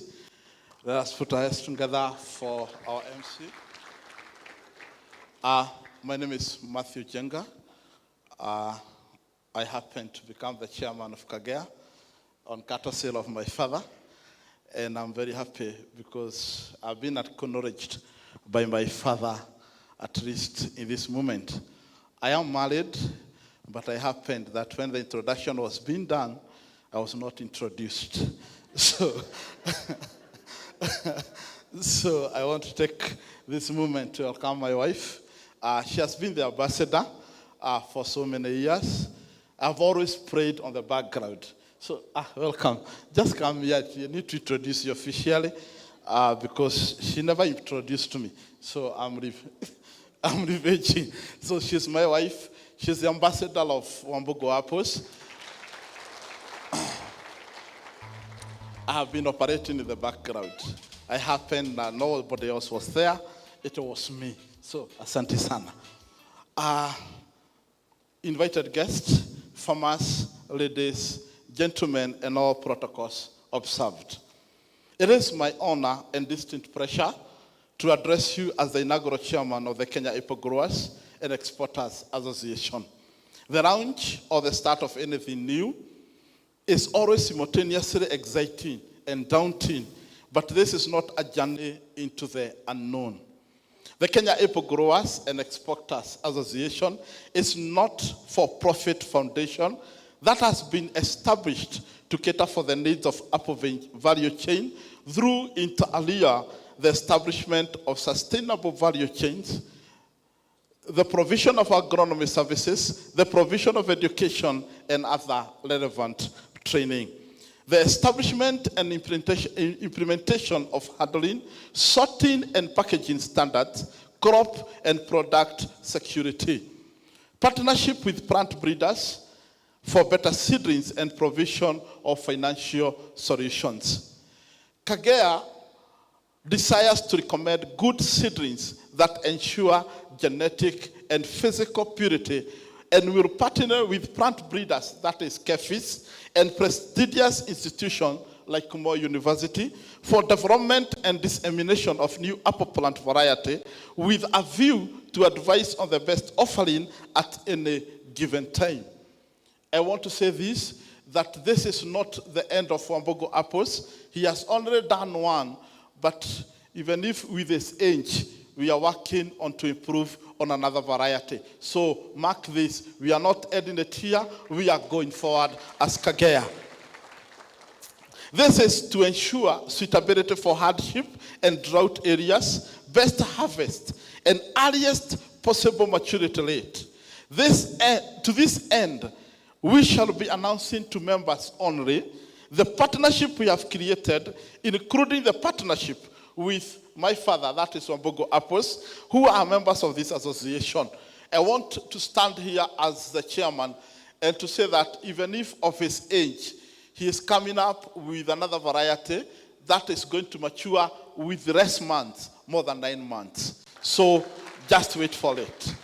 Let us put our hands together for our MC. My name is Matthew Jenga. I happen to become the chairman of Kagea on courtesy of my father. And I'm very happy because I've been acknowledged by my father, at least in this moment. I am married, but I happened that when the introduction was being done, I was not introduced. So I want to take this moment to welcome my wife. She has been the ambassador for so many years. I've always prayed on the background. So, welcome. Just come here. You need to introduce you officially because she never introduced me. So I'm revenging. So she's my wife. She's the ambassador of Wambugu Apples. I have been operating in the background. I happened that nobody else was there. It was me. So, asante sana. Invited guests, farmers, ladies, gentlemen, and all protocols observed. It is my honor and distinct pleasure to address you as the inaugural chairman of the Kenya Apple Growers and Exporters Association. The launch or the start of anything new is always simultaneously exciting and daunting, but this is not a journey into the unknown. The Kenya Apple Growers and Exporters Association is not for profit foundation that has been established to cater for the needs of apple value chain through, inter alia, the establishment of sustainable value chains, the provision of agronomy services, the provision of education, and other relevant training. The establishment and implementation of handling, sorting, and packaging standards, crop and product security. Partnership with plant breeders for better seedlings and provision of financial solutions. Kagea desires to recommend good seedlings that ensure genetic and physical purity, and will partner with plant breeders, that is KEFIS, and prestigious institutions like Kumo University for development and dissemination of new apple plant variety with a view to advise on the best offering at any given time. I want to say this, that this is not the end of Wambugu apples. He has already done one, but even if with his age, we are working on to improve on another variety. So mark this, we are not ending it here, we are going forward as Kagea. This is to ensure suitability for hardship and drought areas, best harvest, and earliest possible maturity rate. To this end, we shall be announcing to members only the partnership we have created, including the partnership with my father, that is Wambugu Apples, who are members of this association. I want to stand here as the chairman and to say that even if of his age, he is coming up with another variety that is going to mature with less months, more than 9 months. So just wait for it.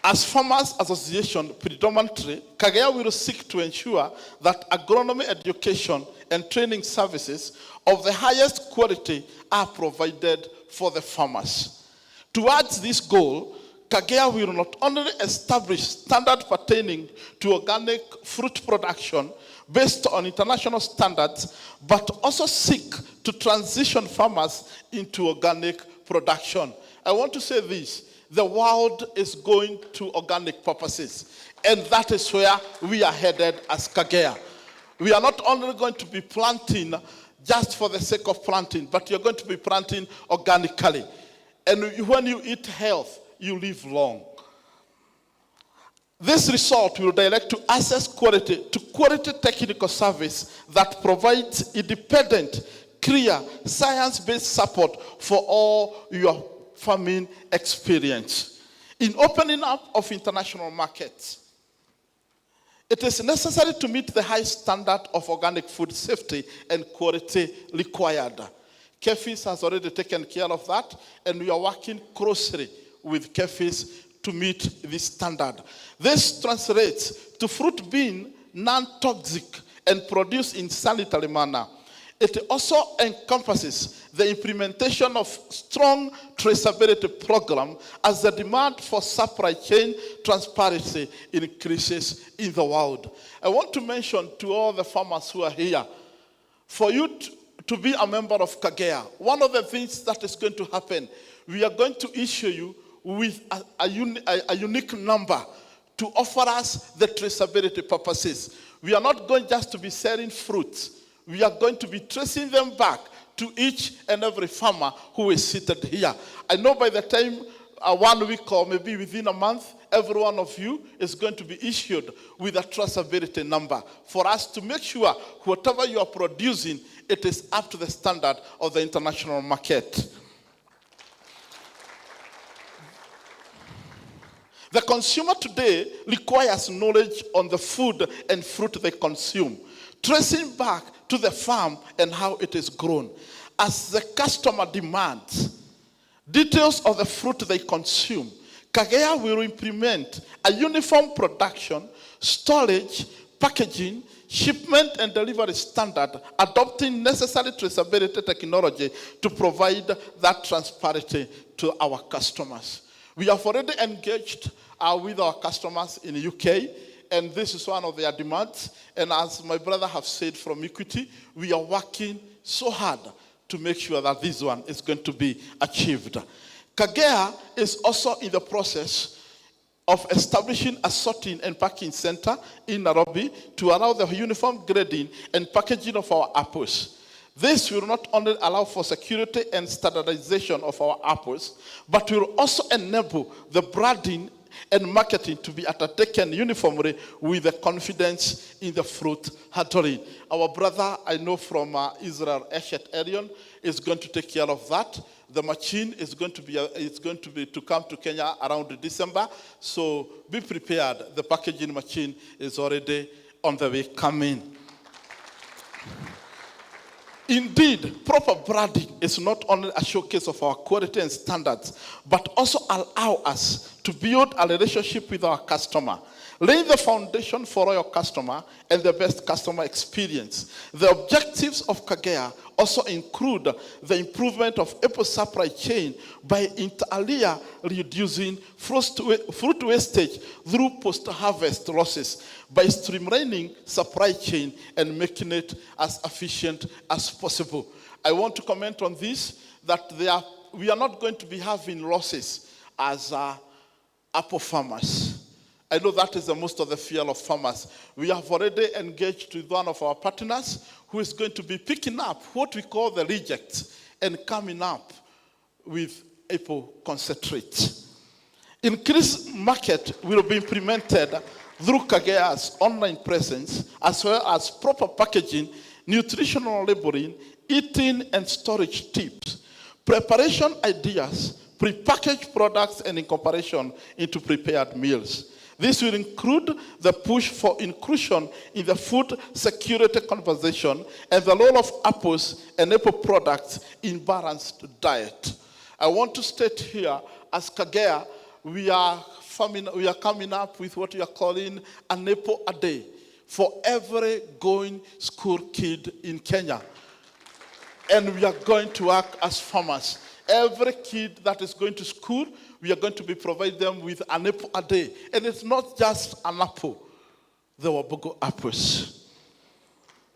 As Farmers Association, predominantly, Kagea will seek to ensure that agronomy education and training services of the highest quality are provided for the farmers. Towards this goal, Kagea will not only establish standards pertaining to organic fruit production based on international standards, but also seek to transition farmers into organic production. I want to say this, the world is going to organic purposes, and that is where we are headed as Kagea. We are not only going to be planting just for the sake of planting, but you're going to be planting organically. And when you eat health, you live long. This result will direct to access quality technical service that provides independent, clear, science-based support for all your farming experience. In opening up of international markets, it is necessary to meet the high standard of organic food safety and quality required. KEFIS has already taken care of that, and we are working closely with KEFIS to meet this standard. This translates to fruit being non-toxic and produced in sanitary manner. It also encompasses the implementation of strong traceability program as the demand for supply chain transparency increases in the world. I want to mention to all the farmers who are here, for you to be a member of Kagea, one of the things that is going to happen, we are going to issue you with a unique number to offer us the traceability purposes. We are not going just to be selling fruits. We are going to be tracing them back to each and every farmer who is seated here. I know by the time 1 week or maybe within a month, every one of you is going to be issued with a traceability number for us to make sure whatever you are producing, it is up to the standard of the international market. The consumer today requires knowledge on the food and fruit they consume, tracing back to the farm and how it is grown. As the customer demands details of the fruit they consume, Kagea will implement a uniform production, storage, packaging, shipment and delivery standard, adopting necessary traceability technology to provide that transparency to our customers. We have already engaged with our customers in the UK, and this is one of their demands. And as my brother have said from Equity, we are working so hard to make sure that this one is going to be achieved. Kagea is also in the process of establishing a sorting and packing center in Nairobi to allow the uniform grading and packaging of our apples. This will not only allow for security and standardization of our apples, but will also enable the branding and marketing to be undertaken uniformly with the confidence in the fruit handling. Our brother, I know from Israel, Eshet Elion, is going to take care of that. The machine is going to come to Kenya around December, so be prepared. The packaging machine is already on the way coming. Indeed, proper branding is not only a showcase of our quality and standards, but also allow us to build a relationship with our customer, laying the foundation for our customer and the best customer experience. The objectives of Kagea also include the improvement of apple supply chain by entirely reducing fruit wastage through post-harvest losses, by streamlining supply chain and making it as efficient as possible. I want to comment on this, that we are not going to be having losses as apple farmers. I know that is the most of the fear of farmers. We have already engaged with one of our partners who is going to be picking up what we call the rejects and coming up with apple concentrate. Increased market will be implemented through Kagea's online presence, as well as proper packaging, nutritional labeling, eating and storage tips, preparation ideas, prepackaged products, and incorporation into prepared meals. This will include the push for inclusion in the food security conversation and the role of apples and apple products in balanced diet. I want to state here, as Kagea, we are coming up with what we are calling an apple a day for every going school kid in Kenya. And we are going to work as farmers. Every kid that is going to school, we are going to be providing them with an apple a day. And it's not just an apple, the Wambugu apples.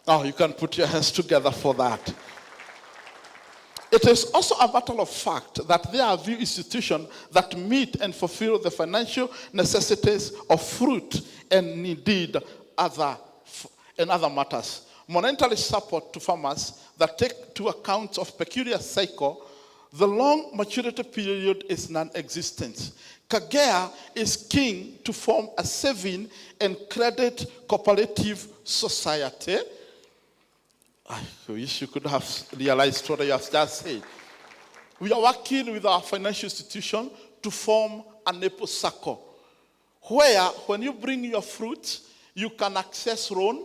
Oh, you can put your hands together for that. It is also a matter of fact that there are few institutions that meet and fulfill the financial necessities of fruit and indeed other matters. Monetary support to farmers that take into account of peculiar cycle, the long maturity period is non-existent. Kagea is keen to form a saving and credit cooperative society. I wish you could have realized what I have just said. We are working with our financial institution to form an apple circle, where when you bring your fruit, you can access loan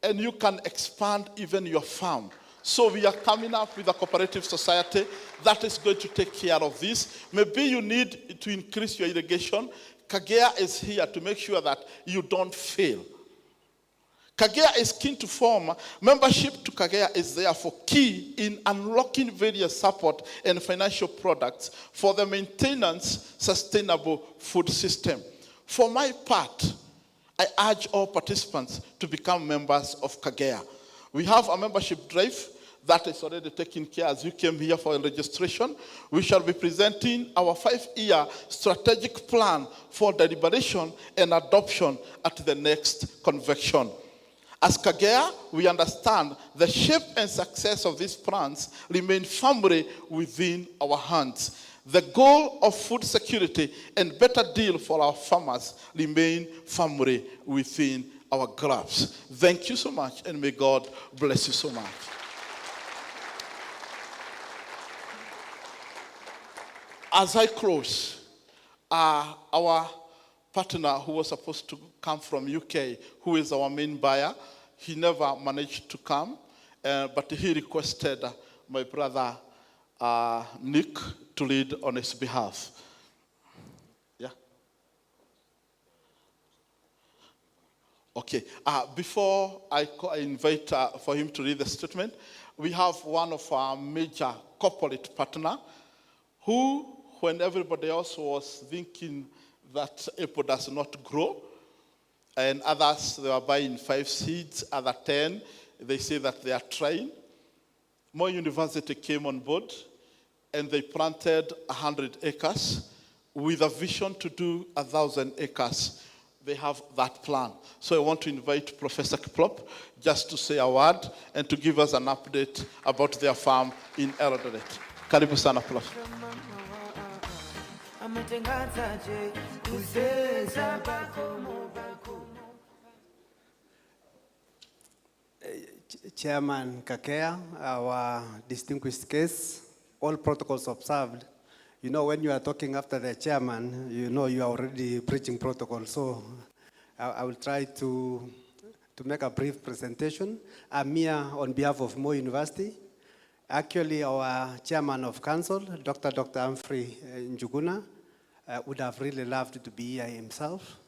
and you can expand even your farm. So we are coming up with a cooperative society that is going to take care of this. Maybe you need to increase your irrigation. Kagea is here to make sure that you don't fail. Kagea is keen to form. Membership to Kagea is therefore key in unlocking various support and financial products for the maintenance sustainable food system. For my part, I urge all participants to become members of Kagea. We have a membership drive that is already taken care as you came here for registration. We shall be presenting our 5-year strategic plan for deliberation and adoption at the next convention. As Kagea, we understand the shape and success of these plans remain firmly within our hands. The goal of food security and better deal for our farmers remain firmly within our grasp. Thank you so much, and may God bless you so much. As I close, our partner who was supposed to come from UK, who is our main buyer, he never managed to come, but he requested my brother Nick to lead on his behalf. Yeah. Okay. Okay, before I invite for him to read the statement, we have one of our major corporate partner who, when everybody else was thinking that Apple does not grow, and others, they were buying 5 seeds, other 10, they say that they are trying. Moi University came on board, and they planted 100 acres with a vision to do 1,000 acres. They have that plan. So I want to invite Professor Kiplop just to say a word and to give us an update about their farm in Eldoret. Karibu sana, Prof.
Chairman Kakea, our distinguished guests, all protocols observed. You know, when you are talking after the chairman, you know you are already preaching protocol. So I will try to make a brief presentation. I'm here on behalf of Moi University. Actually, our chairman of council, Dr. Humphrey Njuguna, would have really loved to be here himself.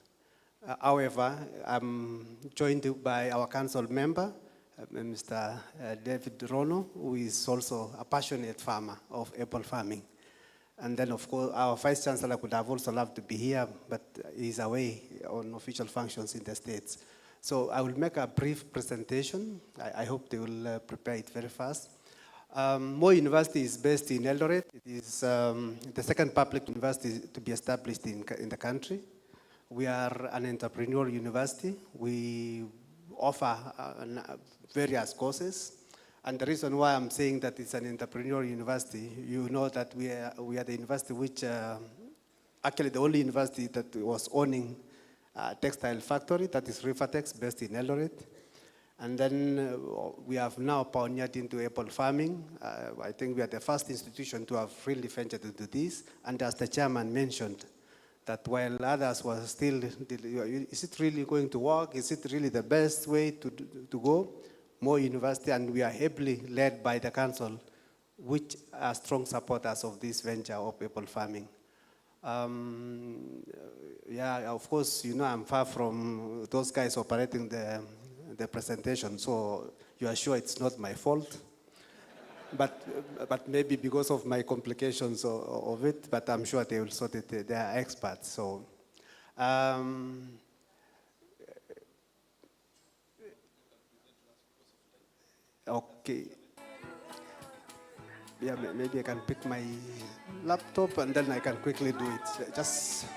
However, I'm joined by our council member, Mr. David Rono, who is also a passionate farmer of apple farming. And then, of course, our Vice Chancellor would have also loved to be here, but he's away on official functions in the States. So I will make a brief presentation. I hope they will prepare it very fast. Moi University is based in Eldoret. It is the second public university to be established in the country. We are an entrepreneurial university. We offer various courses. And the reason why I'm saying that it's an entrepreneurial university, you know that we are the university which, actually the only university that was owning a textile factory, that is Rivertex, based in Eldoret. And then we have now pioneered into apple farming. I think we are the first institution to have really ventured into this. And as the chairman mentioned, that while others were still, is it really going to work? Is it really the best way to go? Moi University, and we are heavily led by the council, which are strong supporters of this venture of apple farming. Yeah, of course, you know, I'm far from those guys operating the presentation, so you are sure it's not my fault. But maybe because of my complications of it, but I'm sure they will sort it. They are experts. So, okay. Yeah, maybe I can pick my laptop and then I can quickly do it. Just.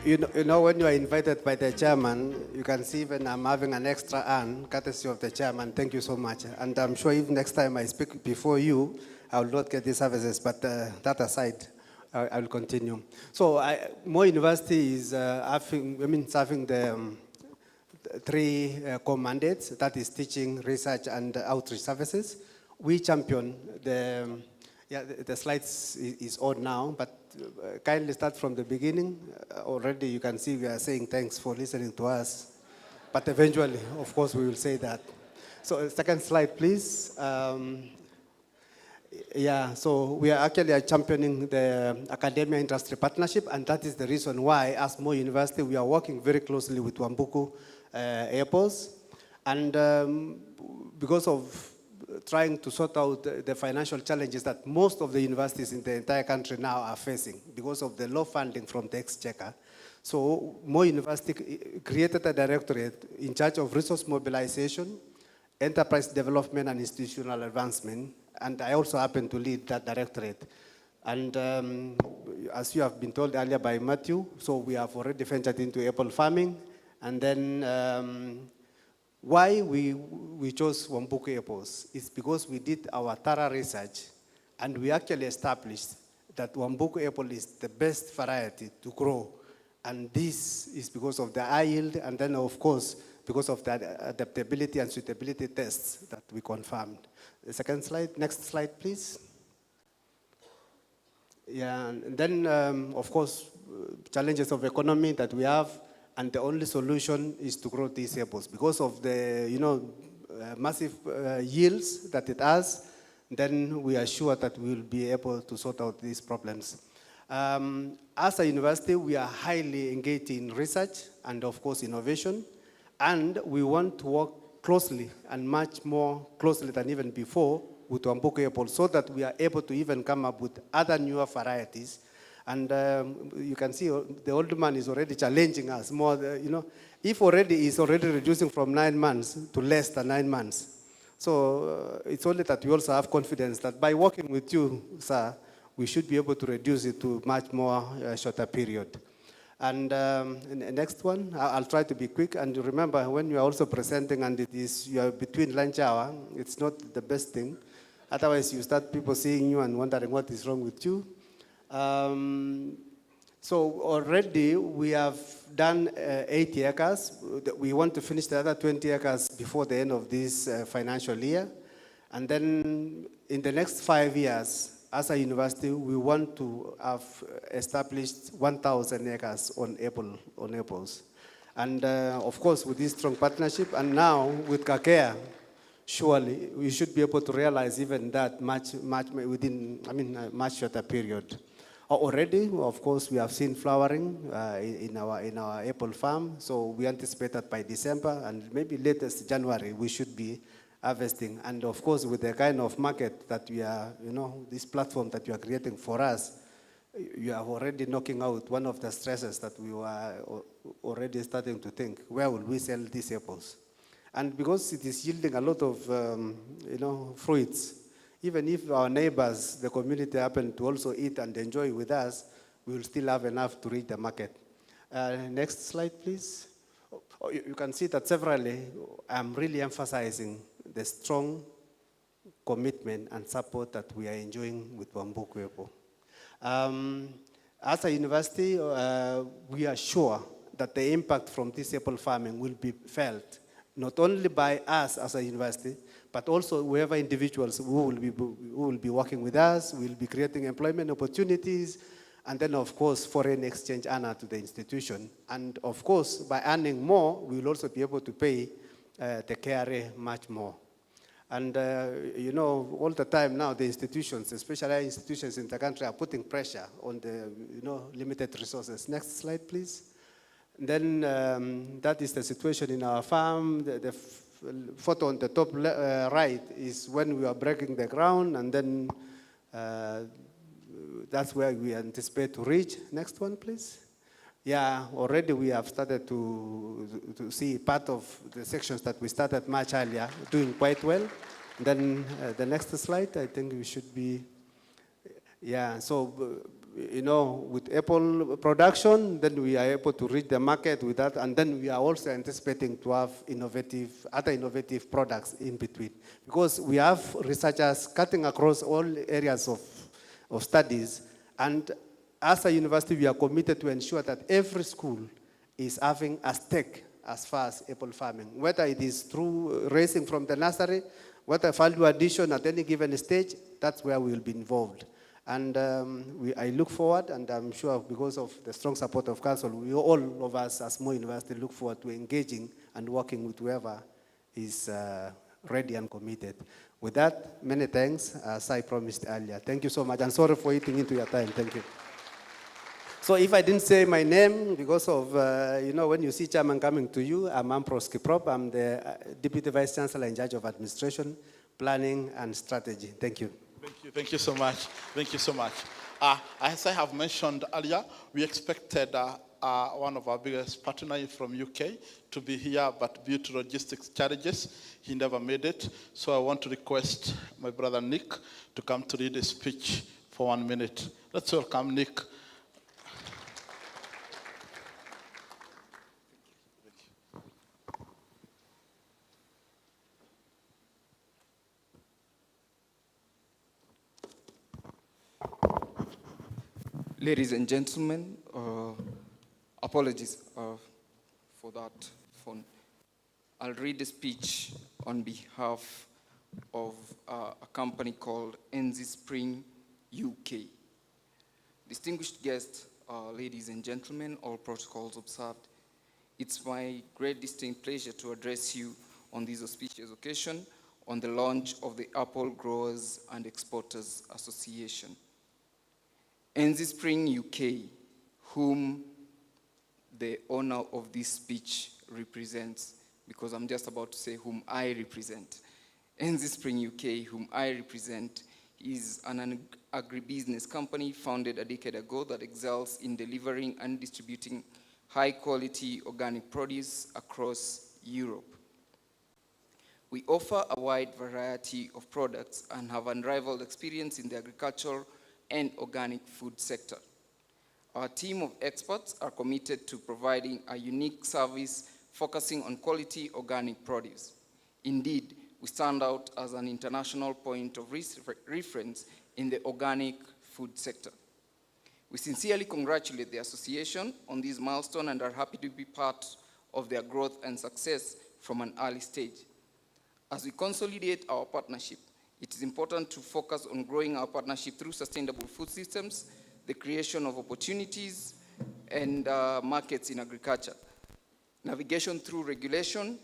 You know, when you are invited by the chairman, you can see even I'm having an extra urn, courtesy of the chairman. Thank you so much. And I'm sure if next time I speak before you, I will not get these services, but that aside, I will continue. So Moi University is serving the three core mandates, that is teaching, research, and outreach services. We champion the slides is on now, but kindly start from the beginning. Already you can see we are saying thanks for listening to us, but eventually, of course, we will say that. So second slide, please. Yeah, so we are actually championing the academia industry partnership, and that is the reason why, as Moi University, we are working very closely with Wambugu airports, and because of trying to sort out the financial challenges that most of the universities in the entire country now are facing because of the low funding from the exchequer. So Moi University created a directorate in charge of resource mobilization, enterprise development, and institutional advancement. And I also happen to lead that directorate. And as you have been told earlier by Matthew, so we have already ventured into apple farming. And then why we chose Wambugu apples is because we did our thorough research and we actually established that Wambugu apple is the best variety to grow. And this is because of the high yield, and then of course, because of the adaptability and suitability tests that we confirmed. The second slide, next slide, please. Yeah, and then of course, challenges of economy that we have, and the only solution is to grow these apples. Because of the, massive yields that it has, then we are sure that we will be able to sort out these problems. As a university, we are highly engaged in research and of course innovation, and we want to work closely and much more closely than even before with Wambugu apple, so that we are able to even come up with other newer varieties. And you can see the old man is already challenging us more, if already he's already reducing from 9 months to less than 9 months. So it's only that we also have confidence that by working with you, sir, we should be able to reduce it to much more shorter period. And next one, I'll try to be quick. And remember, when you are also presenting and you are between lunch hour, it's not the best thing. Otherwise, you start people seeing you and wondering what is wrong with you. So already we have done 80 acres. We want to finish the other 20 acres before the end of this financial year. And then in the next 5 years, as a university, we want to have established 1,000 acres on apples. And of course, with this strong partnership, and now with Kakea, surely we should be able to realize even that much within, a much shorter period. Already, of course, we have seen flowering in our apple farm, so we anticipate that by December and maybe latest January, we should be harvesting. And of course, with the kind of market that we are, this platform that you are creating for us, you are already knocking out one of the stresses that we were already starting to think, where will we sell these apples? And because it is yielding a lot of, fruits, even if our neighbors, the community happen to also eat and enjoy with us, we will still have enough to reach the market. Next slide, please. You can see that severally, I'm really emphasizing the strong commitment and support that we are enjoying with Wambugu apple. As a university, we are sure that the impact from this apple farming will be felt not only by us as a university, but also whoever individuals who will be working with us, will be creating employment opportunities, and then of course foreign exchange earner to the institution. And of course, by earning more, we will also be able to pay the KRA much more. And all the time now, the institutions, especially institutions in the country, are putting pressure on the limited resources. Next slide, please. And then that is the situation in our farm. The photo on the top right is when we are breaking the ground, and then that's where we anticipate to reach. Next one, please. Yeah, already we have started to see part of the sections that we started much earlier doing quite well. Then the next slide, I think we should be, yeah, so, with apple production, then we are able to reach the market with that, and then we are also anticipating to have other innovative products in between. Because we have researchers cutting across all areas of studies, and as a university, we are committed to ensure that every school is having a stake as far as apple farming, whether it is through raising from the nursery, whether value addition at any given stage, that's where we will be involved. And I look forward, and I'm sure because of the strong support of council, we all of us as Moi University look forward to engaging and working with whoever is ready and committed. With that, many thanks, as I promised earlier. Thank you so much, and sorry for eating into your time. Thank you. So if I didn't say my name, because of, when you see chairman coming to you, I'm Ampros Kiprop. I'm the Deputy Vice Chancellor in charge of Administration, Planning, and Strategy. Thank you.
Thank you so much. Thank you so much. As I have mentioned earlier, we expected one of our biggest partners from UK to be here, but due to logistics challenges, he never made it. So I want to request my brother Nick to come to read a speech for 1 minute. Let's welcome Nick.
Ladies and gentlemen, apologies for that phone. I'll read a speech on behalf of a company called NZ Spring UK. Distinguished guests, ladies and gentlemen, all protocols observed, it's my great distinct pleasure to address you on this auspicious occasion on the launch of the Apple Growers and Exporters Association. NZ Spring UK, whom the owner of this speech represents, because I'm just about to say whom I represent. NZ Spring UK, whom I represent, is an agribusiness company founded a decade ago that excels in delivering and distributing high-quality organic produce across Europe. We offer a wide variety of products and have unrivaled experience in the agricultural and organic food sector. Our team of experts are committed to providing a unique service focusing on quality organic produce. Indeed, we stand out as an international point of reference in the organic food sector. We sincerely congratulate the association on this milestone and are happy to be part of their growth and success from an early stage. As we consolidate our partnership, it is important to focus on growing our partnership through sustainable food systems, the creation of opportunities and markets in agriculture, navigation through regulation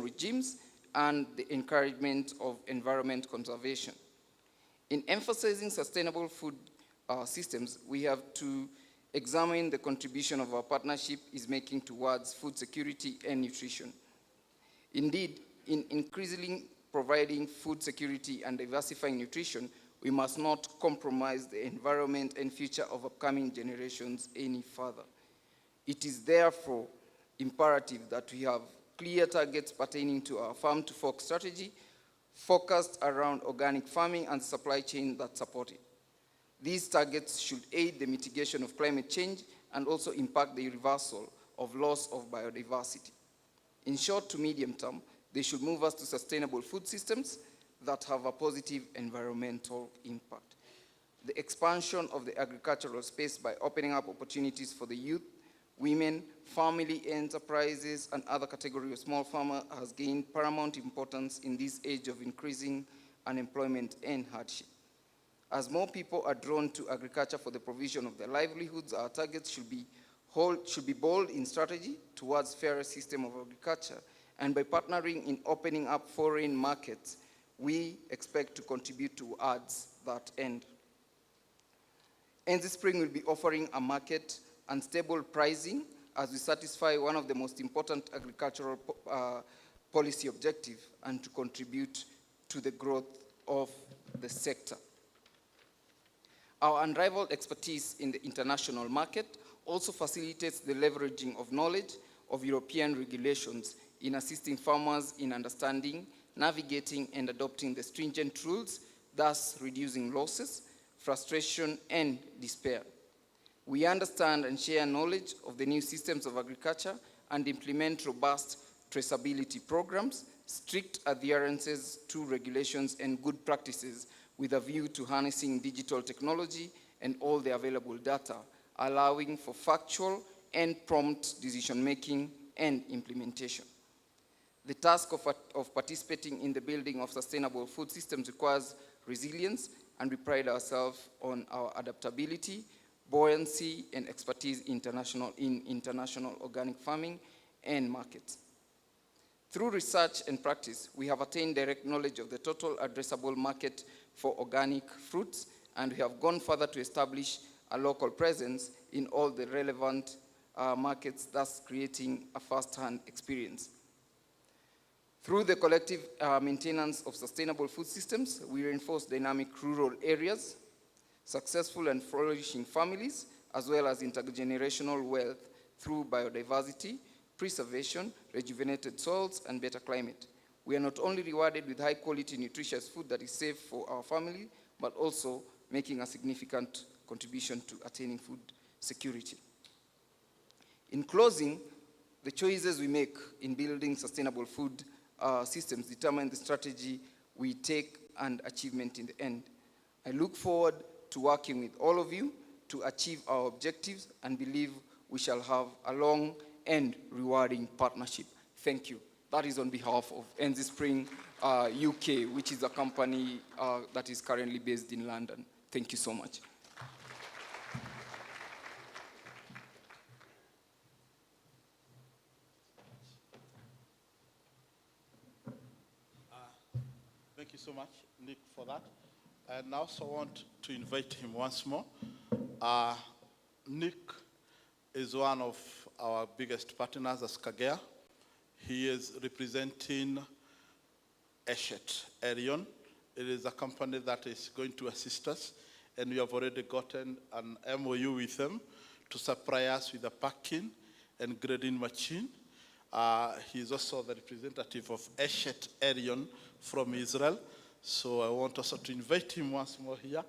regimes, and the encouragement of environment conservation. In emphasizing sustainable food systems, we have to examine the contribution of our partnership is making towards food security and nutrition. Indeed, in increasingly providing food security and diversifying nutrition, we must not compromise the environment and future of upcoming generations any further. It is therefore imperative that we have clear targets pertaining to our farm to fork strategy, focused around organic farming and supply chain that support it. These targets should aid the mitigation of climate change and also impact the reversal of loss of biodiversity. In short to medium term, they should move us to sustainable food systems that have a positive environmental impact. The expansion of the agricultural space by opening up opportunities for the youth, women, family enterprises, and other categories of small farmers has gained paramount importance in this age of increasing unemployment and hardship. As more people are drawn to agriculture for the provision of their livelihoods, our targets should be bold in strategy towards fairer system of agriculture, and by partnering in opening up foreign markets, we expect to contribute towards that end. NZ Spring will be offering a market and stable pricing as we satisfy one of the most important agricultural policy objectives and to contribute to the growth of the sector. Our unrivaled expertise in the international market also facilitates the leveraging of knowledge of European regulations in assisting farmers in understanding, navigating, and adopting the stringent rules, thus reducing losses, frustration, and despair. We understand and share knowledge of the new systems of agriculture and implement robust traceability programs, strict adherences to regulations, and good practices with a view to harnessing digital technology and all the available data, allowing for factual and prompt decision-making and implementation. The task of participating in the building of sustainable food systems requires resilience, and we pride ourselves on our adaptability, buoyancy, and expertise in international organic farming and markets. Through research and practice, we have attained direct knowledge of the total addressable market for organic fruits, and we have gone further to establish a local presence in all the relevant markets, thus creating a first-hand experience. Through the collective maintenance of sustainable food systems, we reinforce dynamic rural areas, successful and flourishing families, as well as intergenerational wealth through biodiversity, preservation, rejuvenated soils, and better climate. We are not only rewarded with high-quality, nutritious food that is safe for our family, but also making a significant contribution to attaining food security. In closing, the choices we make in building sustainable food systems determine the strategy we take and achievement in the end. I look forward to working with all of you to achieve our objectives and believe we shall have a long and rewarding partnership. Thank you. That is on behalf of NZ Spring UK, which is a company that is currently based in London. Thank you so much.
Thank you so much, Nick, for that. And I also want to invite him once more. Nick is one of our biggest partners as Kagea. He is representing Eshet Erion. It is a company that is going to assist us, and we have already gotten an MOU with them to supply us with a packing and grading machine. He is also the representative of Eshet Erion from Israel. So I want also to invite him once more here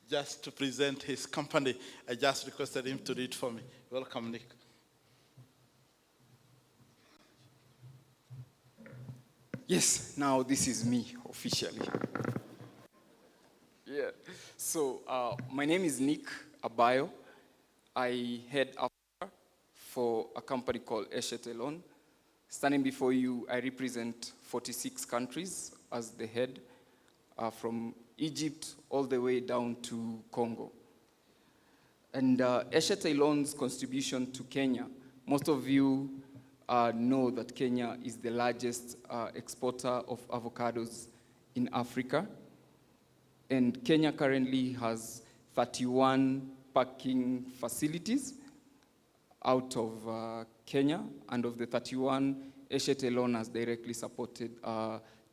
just to present his company. I just requested him to read for me. Welcome, Nick.
Yes, now this is me officially. Yeah, so my name is Nick Abayo. I head Africa for a company called Eshet Elon. Standing before you, I represent 46 countries as the head, from Egypt all the way down to Congo. And Eshet Elon's contribution to Kenya, most of you know that Kenya is the largest exporter of avocados in Africa. And Kenya currently has 31 packing facilities out of Kenya, and of the 31, Eshet Elon has directly supported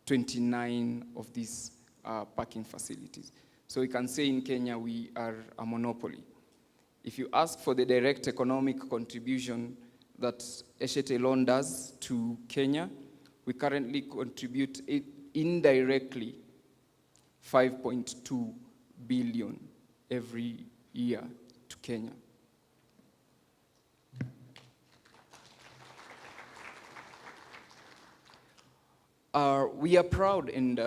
29 of these packing facilities. So we can say in Kenya we are a monopoly. If you ask for the direct economic contribution that Eshet Elon does to Kenya, we currently contribute indirectly 5.2 billion every year to Kenya. We are proud and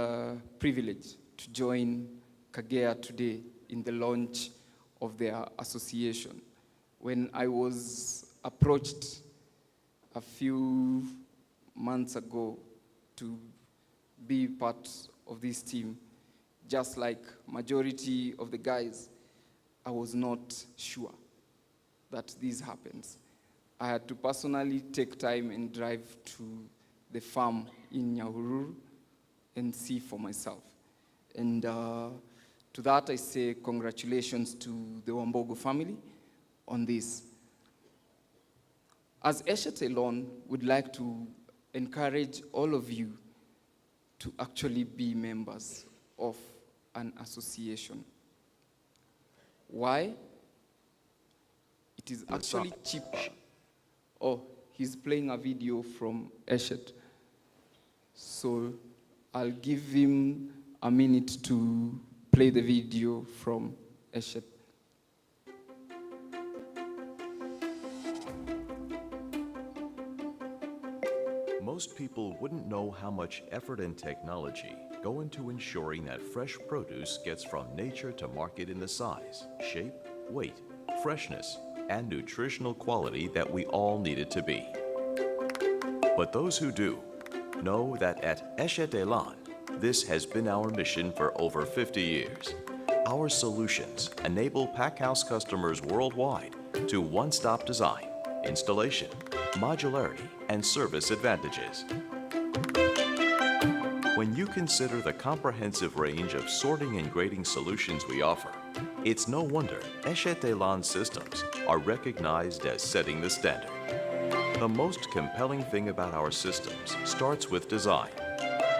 privileged to join Kagea today in the launch of their association. When I was approached a few months ago to be part of this team, just like majority of the guys, I was not sure that this happens. I had to personally take time and drive to the farm in Nyahururu and see for myself. And to that I say congratulations to the Wambugu family on this. As Eshet Elon, would like to encourage all of you to actually be members of an association. Why? It is actually cheaper. Oh, he's playing a video from Eshet. So I'll give him a minute to play the video from Eshet.
Most people wouldn't know how much effort and technology go into ensuring that fresh produce gets from nature to market in the size, shape, weight, freshness, and nutritional quality that we all need it to be. But those who do know that at Eshet Elon, this has been our mission for over 50 years. Our solutions enable packhouse customers worldwide to one-stop design, installation, modularity, and service advantages. When you consider the comprehensive range of sorting and grading solutions we offer, it's no wonder Eshet Elon systems are recognized as setting the standard. The most compelling thing about our systems starts with design,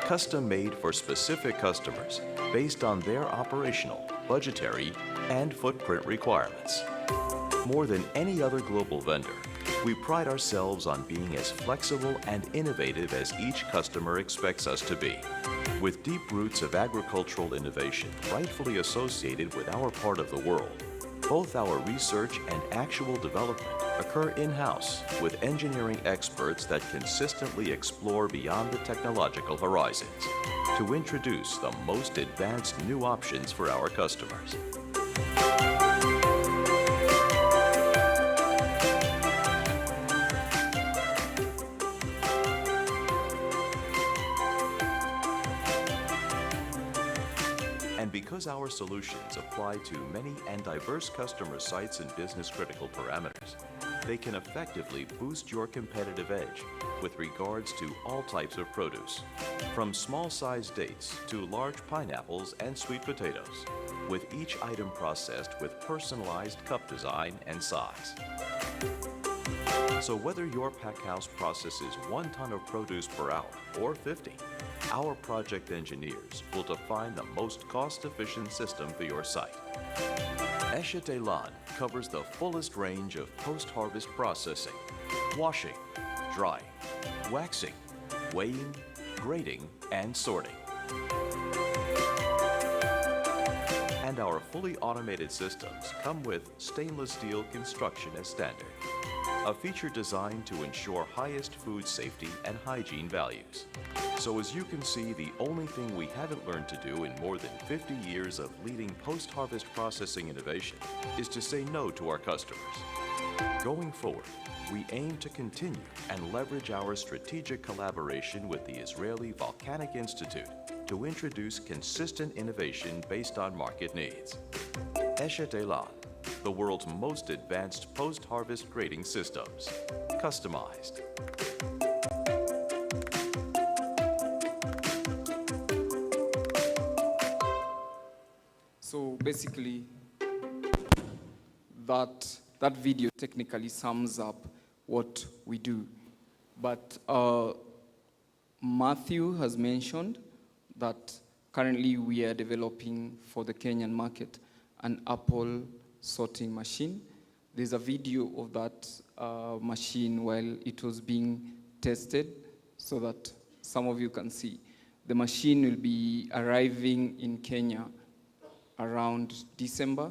custom-made for specific customers based on their operational, budgetary, and footprint requirements. More than any other global vendor, we pride ourselves on being as flexible and innovative as each customer expects us to be. With deep roots of agricultural innovation rightfully associated with our part of the world, Both our research and actual development occur in-house with engineering experts that consistently explore beyond the technological horizons to introduce the most advanced new options for our customers. And because our solutions apply to many and diverse customer sites and business-critical parameters, they can effectively boost your competitive edge with regards to all types of produce, from small-sized dates to large pineapples and sweet potatoes, with each item processed with personalized cup design and size. So whether your pack house processes 1 ton of produce per hour or 50, our project engineers will define the most cost-efficient system for your site. Esha Delan covers the fullest range of post-harvest processing, washing, drying, waxing, weighing, grading, and sorting. And our fully automated systems come with stainless steel construction as standard, a feature designed to ensure highest food safety and hygiene values. So as you can see, the only thing we haven't learned to do in more than 50 years of leading post-harvest processing innovation is to say no to our customers. Going forward, we aim to continue and leverage our strategic collaboration with the Israeli Volcanic Institute to introduce consistent innovation based on market needs. Esha Delan, the world's most advanced post-harvest grading systems, customized.
So basically, that video technically sums up what we do. But Matthew has mentioned that currently we are developing for the Kenyan market an apple sorting machine. There's a video of that machine while it was being tested so that some of you can see. The machine will be arriving in Kenya around December.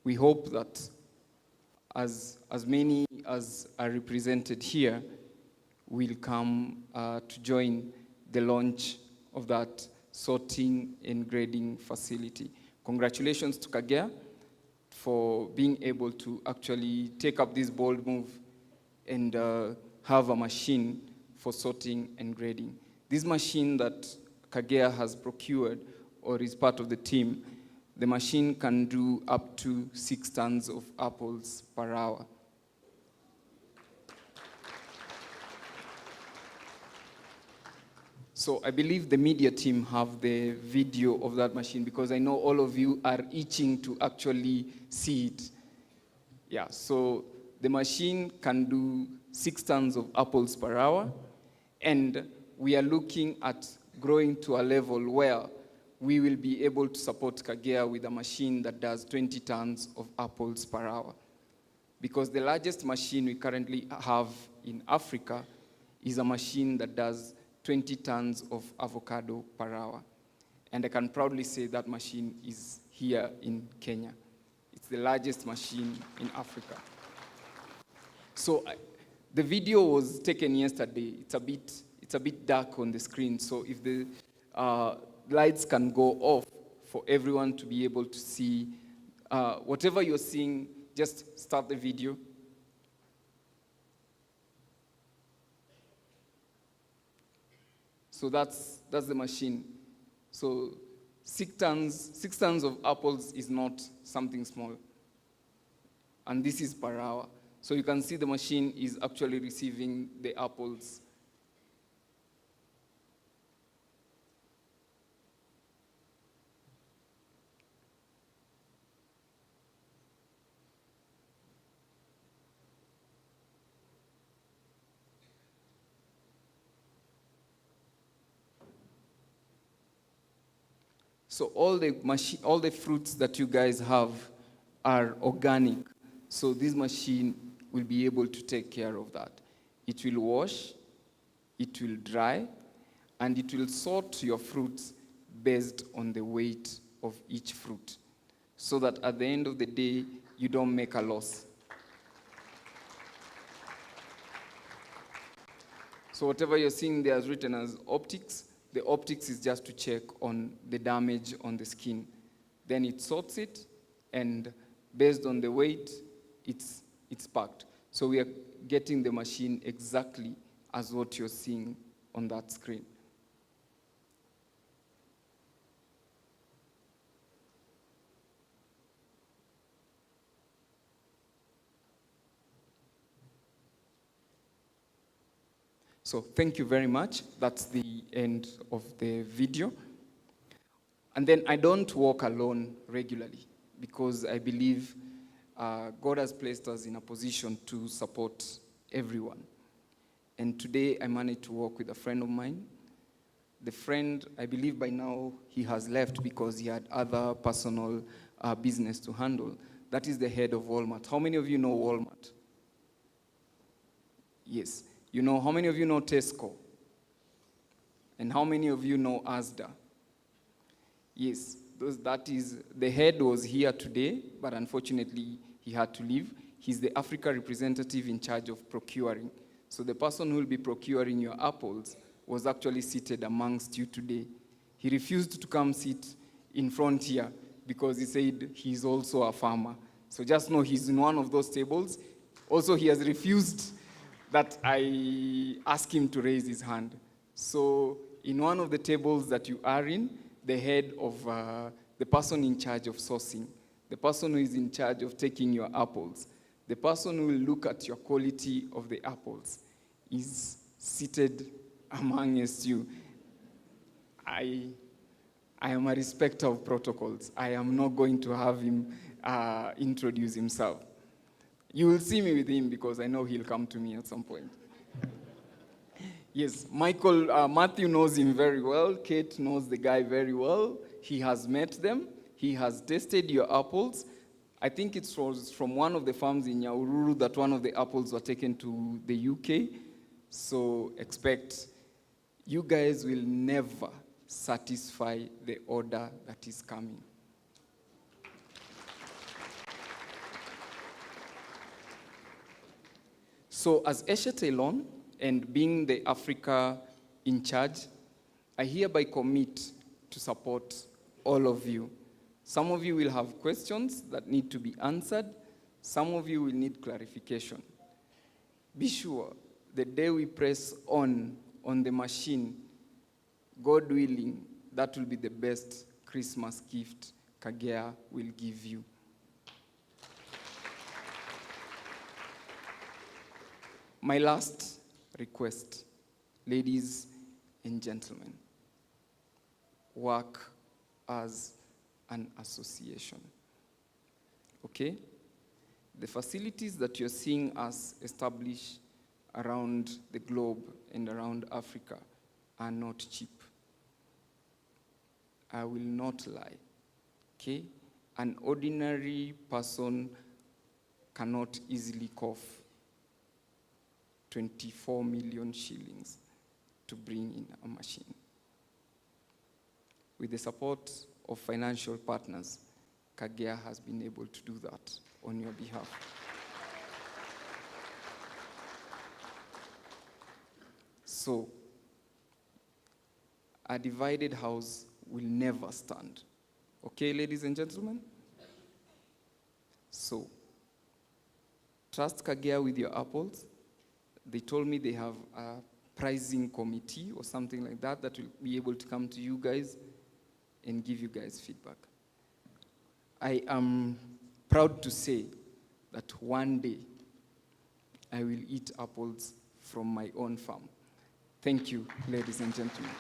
We hope that as many as are represented here will come to join the launch of that sorting and grading facility. Congratulations to Kagea for being able to actually take up this bold move and have a machine for sorting and grading. This machine that Kagea has procured or is part of the team, the machine can do up to 6 tons of apples per hour. So I believe the media team have the video of that machine because I know all of you are itching to actually see it. Yeah, so the machine can do 6 tons of apples per hour, and we are looking at growing to a level where we will be able to support Kagea with a machine that does 20 tons of apples per hour. Because the largest machine we currently have in Africa is a machine that does 20 tons of avocado per hour. And I can proudly say that machine is here in Kenya. It's the largest machine in Africa. So the video was taken yesterday. It's a bit dark on the screen, so if the lights can go off for everyone to be able to see whatever you're seeing, just start the video. So that's the machine. So 6 tons of apples is not something small. And this is per hour. So you can see the machine is actually receiving the apples. So all the fruits that you guys have are organic. So this machine will be able to take care of that. It will wash, it will dry, and it will sort your fruits based on the weight of each fruit. So that at the end of the day, you don't make a loss. So whatever you're seeing there is written as optics. The optics is just to check on the damage on the skin. Then it sorts it, and based on the weight, it's packed. So we are getting the machine exactly as what you're seeing on that screen. So thank you very much. That's the end of the video. And then I don't walk alone regularly because I believe God has placed us in a position to support everyone. And today I managed to walk with a friend of mine. The friend, I believe by now he has left because he had other personal business to handle. That is the head of Walmart. How many of you know Walmart? Yes. You know, how many of you know Tesco? And how many of you know Asda? Yes, that is, the head was here today, but unfortunately he had to leave. He's the Africa representative in charge of procuring. So the person who will be procuring your apples was actually seated amongst you today. He refused to come sit in front here because he said he's also a farmer. So just know he's in one of those tables. Also, he has refused that I ask him to raise his hand. So in one of the tables that you are in, the head of the person in charge of sourcing, the person who is in charge of taking your apples, the person who will look at your quality of the apples is seated amongst you. I am a respecter of protocols. I am not going to have him introduce himself. You will see me with him because I know he'll come to me at some point. Yes, Matthew knows him very well. Kate knows the guy very well. He has met them. He has tasted your apples. I think it was from one of the farms in Nyahururu that one of the apples were taken to the UK. So expect you guys will never satisfy the order that is coming. So as Eshetelon and being the Africa in charge, I hereby commit to support all of you. Some of you will have questions that need to be answered. Some of you will need clarification. Be sure the day we press on the machine, God willing, that will be the best Christmas gift Kagea will give you. My last request, ladies and gentlemen, work as an association, okay? The facilities that you're seeing us establish around the globe and around Africa are not cheap. I will not lie, okay? An ordinary person cannot easily cough 24 million shillings to bring in a machine. With the support of financial partners, Kagea has been able to do that on your behalf. So, a divided house will never stand. Okay, ladies and gentlemen? So, trust Kagea with your apples. They told me they have a pricing committee or something like that that will be able to come to you guys and give you guys feedback. I am proud to say that one day I will eat apples from my own farm. Thank you, ladies and gentlemen.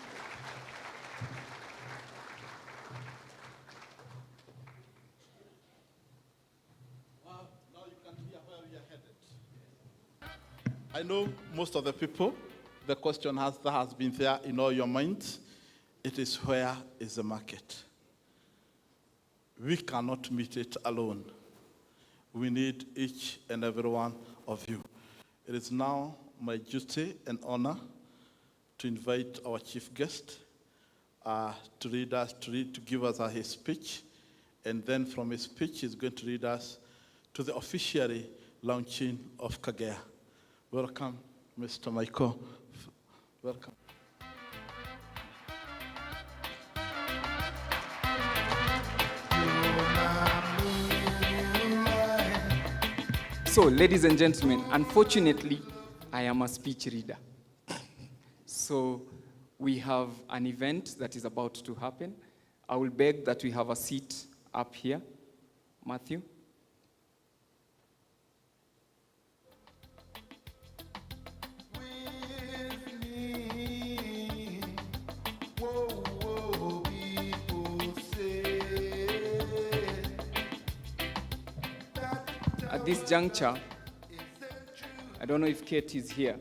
I know most of the people, the question that has been there in all your minds, it is where is the market? We cannot meet it alone. We need each and every one of you. It is now my duty and honor to invite our chief guest to give us his speech, and then from his speech he's going to read us to the officially launching of Kagea. Welcome, Mr. Michael. Welcome.
So, ladies and gentlemen, unfortunately, I am a speech reader. So, we have an event that is about to happen. I will beg that we have a seat up here. Matthew. At this juncture, I don't know if Kate is here.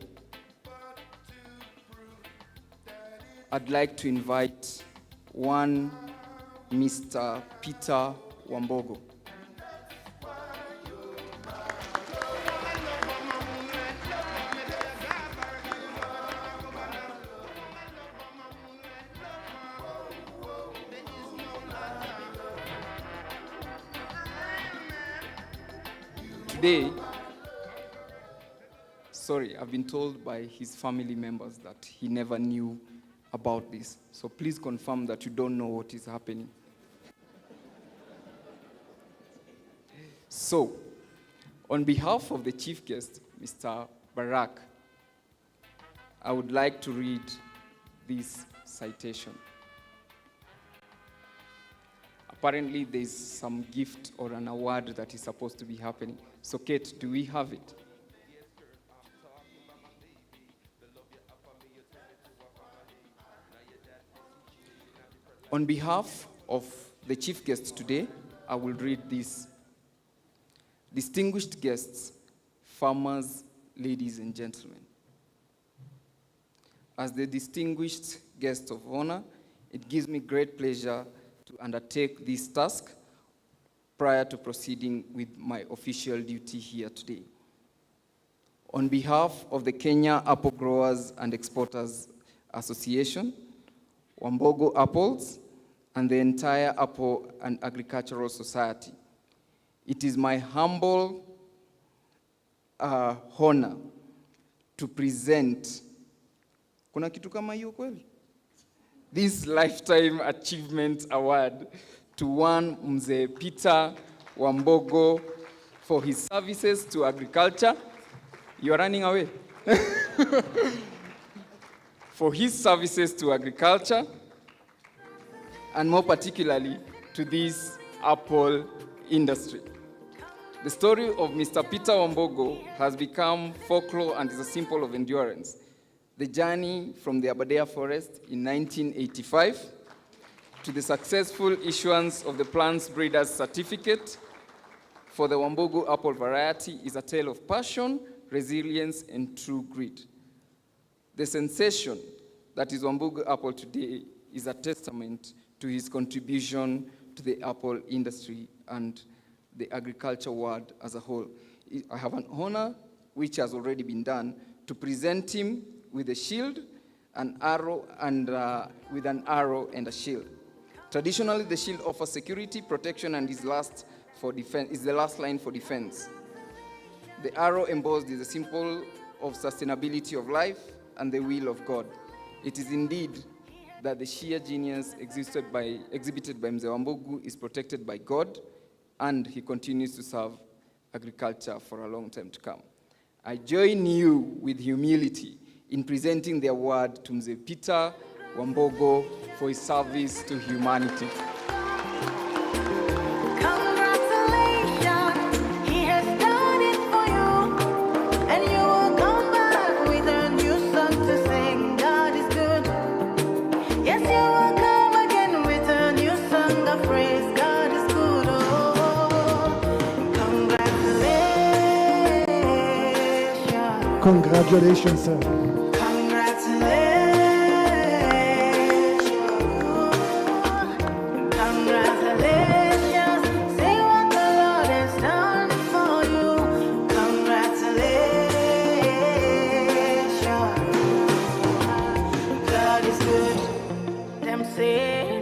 I'd like to invite one Mr. Peter Wambugu. Today, I've been told by his family members that he never knew about this. So please confirm that you don't know what is happening. So, on behalf of the chief guest, Mr. Barak, I would like to read this citation. Apparently, there's some gift or an award that is supposed to be happening. So, Kate, do we have it? On behalf of the chief guest today, I will read this. Distinguished guests, farmers, ladies and gentlemen. As the distinguished guest of honor, it gives me great pleasure to undertake this task prior to proceeding with my official duty here today. On behalf of the Kenya Apple Growers and Exporters Association, Wambugu Apples, and the entire Apple and Agricultural Society, it is my humble honor to present kuna kitu kama hiyo kweli? This Lifetime Achievement Award to one Mzee Peter Wambugu for his services to agriculture. You are running away. For his services to agriculture, and more particularly to this apple industry. The story of Mr. Peter Wambugu has become folklore and is a symbol of endurance. The journey from the Aberdare forest in 1985 to the successful issuance of the Plants Breeders Certificate for the Wambugu apple variety is a tale of passion, resilience, and true grit. The sensation that is Wambugu apple today is a testament to his contribution to the apple industry and the agriculture world as a whole. I have an honor, which has already been done, to present him with a shield, an arrow, and with an arrow and a shield. Traditionally, the shield offers security, protection, and is the last line for defense. The arrow embossed is a symbol of sustainability of life and the will of God. It is indeed that the sheer genius exhibited by Mzee Wambugu is protected by God, and he continues to serve agriculture for a long time to come. I join you with humility in presenting the award to Mzee Peter Wambugu for his service to humanity.
Congratulations, sir.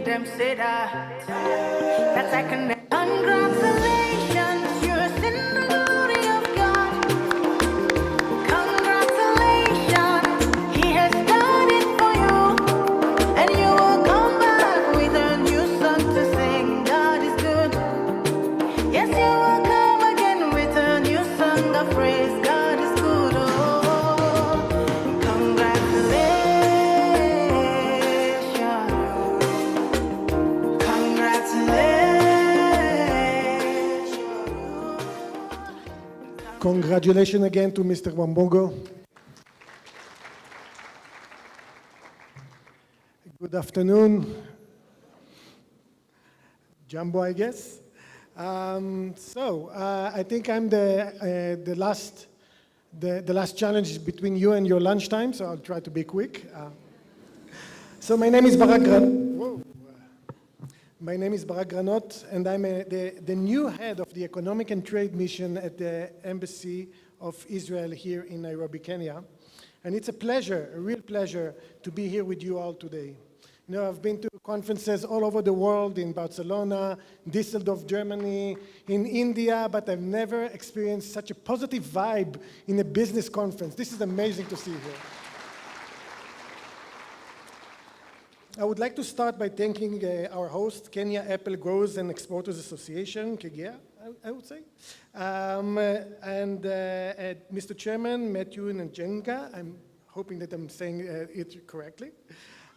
Them say that I can. Congratulations, you're a sinner.
Congratulations again to Mr. Wambugu. Good afternoon. Jumbo, I guess. I think I'm the last challenge between you and your lunchtime, so I'll try to be quick. So my name is Barak Granot, and I'm the new head of the Economic and Trade Mission at the Embassy of Israel here in Nairobi, Kenya. And it's a pleasure, a real pleasure, to be here with you all today. You know, I've been to conferences all over the world, in Barcelona, Düsseldorf, Germany, in India, but I've never experienced such a positive vibe in a business conference. This is amazing to see here. I would like to start by thanking our host, Kenya Apple Growers and Exporters Association, KEGEA, I would say, and Mr. Chairman, Matthew Njenga, I'm hoping that I'm saying it correctly,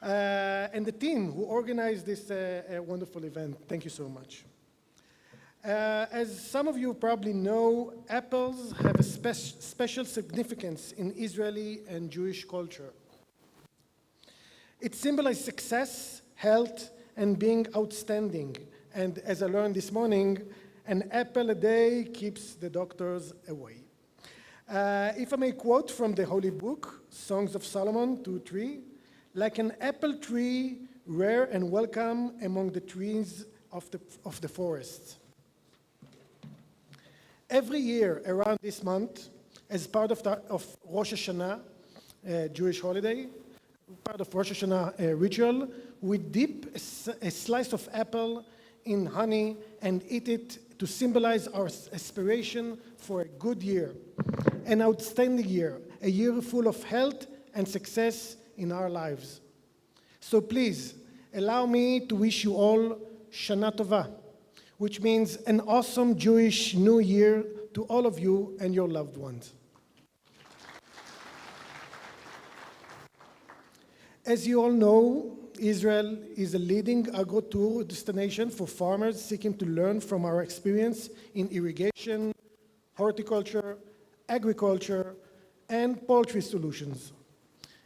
and the team who organized this wonderful event. Thank you so much. As some of you probably know, apples have a special significance in Israeli and Jewish culture. It symbolizes success, health, and being outstanding. And as I learned this morning, an apple a day keeps the doctors away. If I may quote from the Holy Book, Songs of Solomon 2:3, like an apple tree, rare and welcome among the trees of the forest. Every year around this month, as part of Rosh Hashanah, Jewish holiday, part of Rosh Hashanah ritual, we dip a slice of apple in honey and eat it to symbolize our aspiration for a good year, an outstanding year, a year full of health and success in our lives. So please, allow me to wish you all Shana Tova, which means an awesome Jewish New Year to all of you and your loved ones. As you all know, Israel is a leading agro-tour destination for farmers seeking to learn from our experience in irrigation, horticulture, agriculture, and poultry solutions.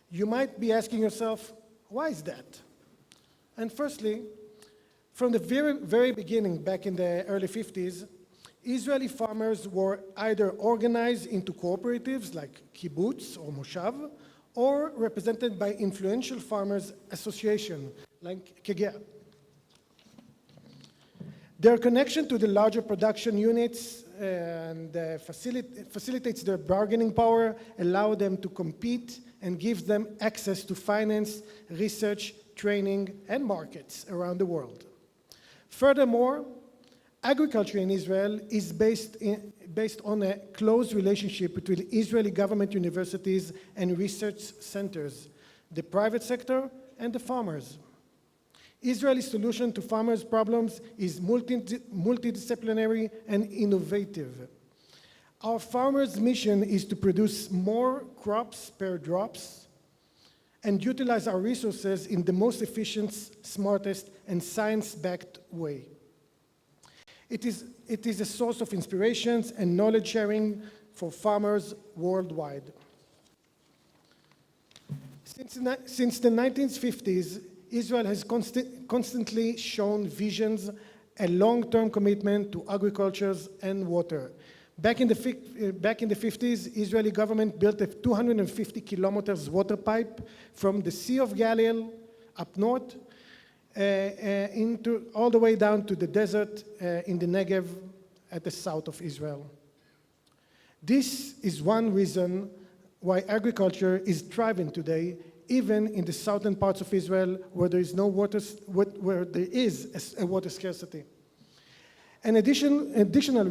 You might be asking yourself, why is that? And firstly, from the very beginning, back in the early 50s, Israeli farmers were either organized into cooperatives like kibbutz or moshav, or represented by influential farmers' association, like KEGEA. Their connection to the larger production units and facilitates their bargaining power, allow them to compete, and gives them access to finance, research, training, and markets around the world. Furthermore, agriculture in Israel is based on a close relationship between Israeli government universities and research centers, the private sector, and the farmers. Israel's solution to farmers' problems is multidisciplinary and innovative. Our farmers' mission is to produce more crops per drops and utilize our resources in the most efficient, smartest, and science-backed way. It is a source of inspirations and knowledge sharing for farmers worldwide. Since the 1950s, Israel has constantly shown visions and long-term commitment to agriculture and water. Back in the 50s, Israeli government built a 250 kilometers water pipe from the Sea of Galilee up north all the way down to the desert in the Negev at the south of Israel. This is one reason why agriculture is thriving today, even in the southern parts of Israel where there is a water scarcity. An additional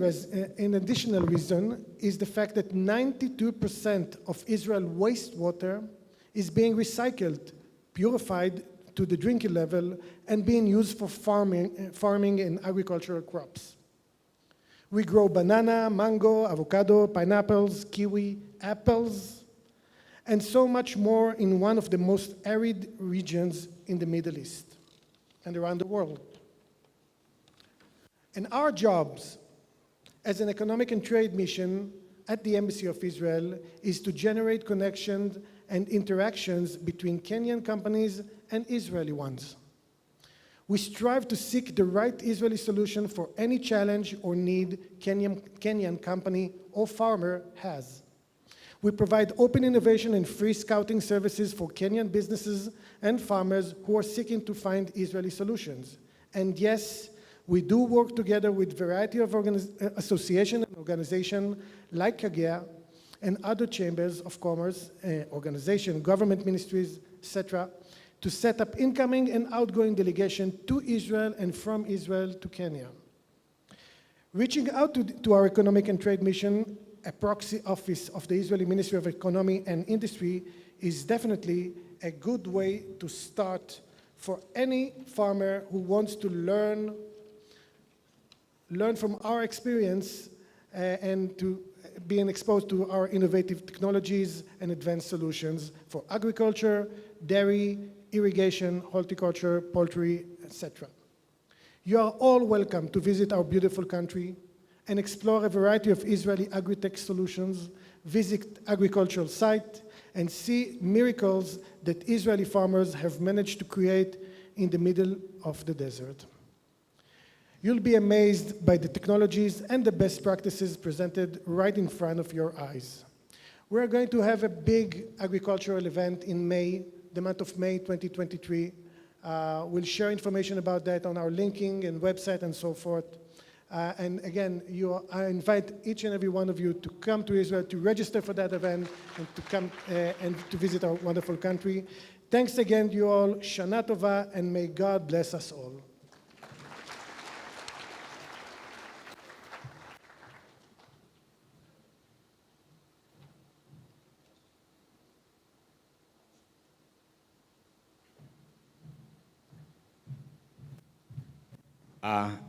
reason is the fact that 92% of Israel's wastewater is being recycled, purified to the drinking level, and being used for farming and agricultural crops. We grow banana, mango, avocado, pineapples, kiwi, apples, and so much more in one of the most arid regions in the Middle East and around the world. And our jobs as an economic and trade mission at the Embassy of Israel is to generate connections and interactions between Kenyan companies and Israeli ones. We strive to seek the right Israeli solution for any challenge or need Kenyan company or farmer has. We provide open innovation and free scouting services for Kenyan businesses and farmers who are seeking to find Israeli solutions. And yes, we do work together with a variety of associations and organizations like Kagea and other chambers of commerce, organizations, government ministries, etc., to set up incoming and outgoing delegation to Israel and from Israel to Kenya. Reaching out to our Economic and Trade Mission, a proxy office of the Israeli Ministry of Economy and Industry, is definitely a good way to start for any farmer who wants to learn from our experience and to being exposed to our innovative technologies and advanced solutions for agriculture, dairy, irrigation, horticulture, poultry, etc. You are all welcome to visit our beautiful country and explore a variety of Israeli agri-tech solutions, visit agricultural sites, and see miracles that Israeli farmers have managed to create in the middle of the desert. You'll be amazed by the technologies and the best practices presented right in front of your eyes. We're going to have a big agricultural event in May, the month of May 2023. We'll share information about that on our linking and website and so forth. And again, I invite each and every one of you to come to Israel, to register for that event, and to come and to visit our wonderful country. Thanks again to you all. Shana Tova, and may God bless us all.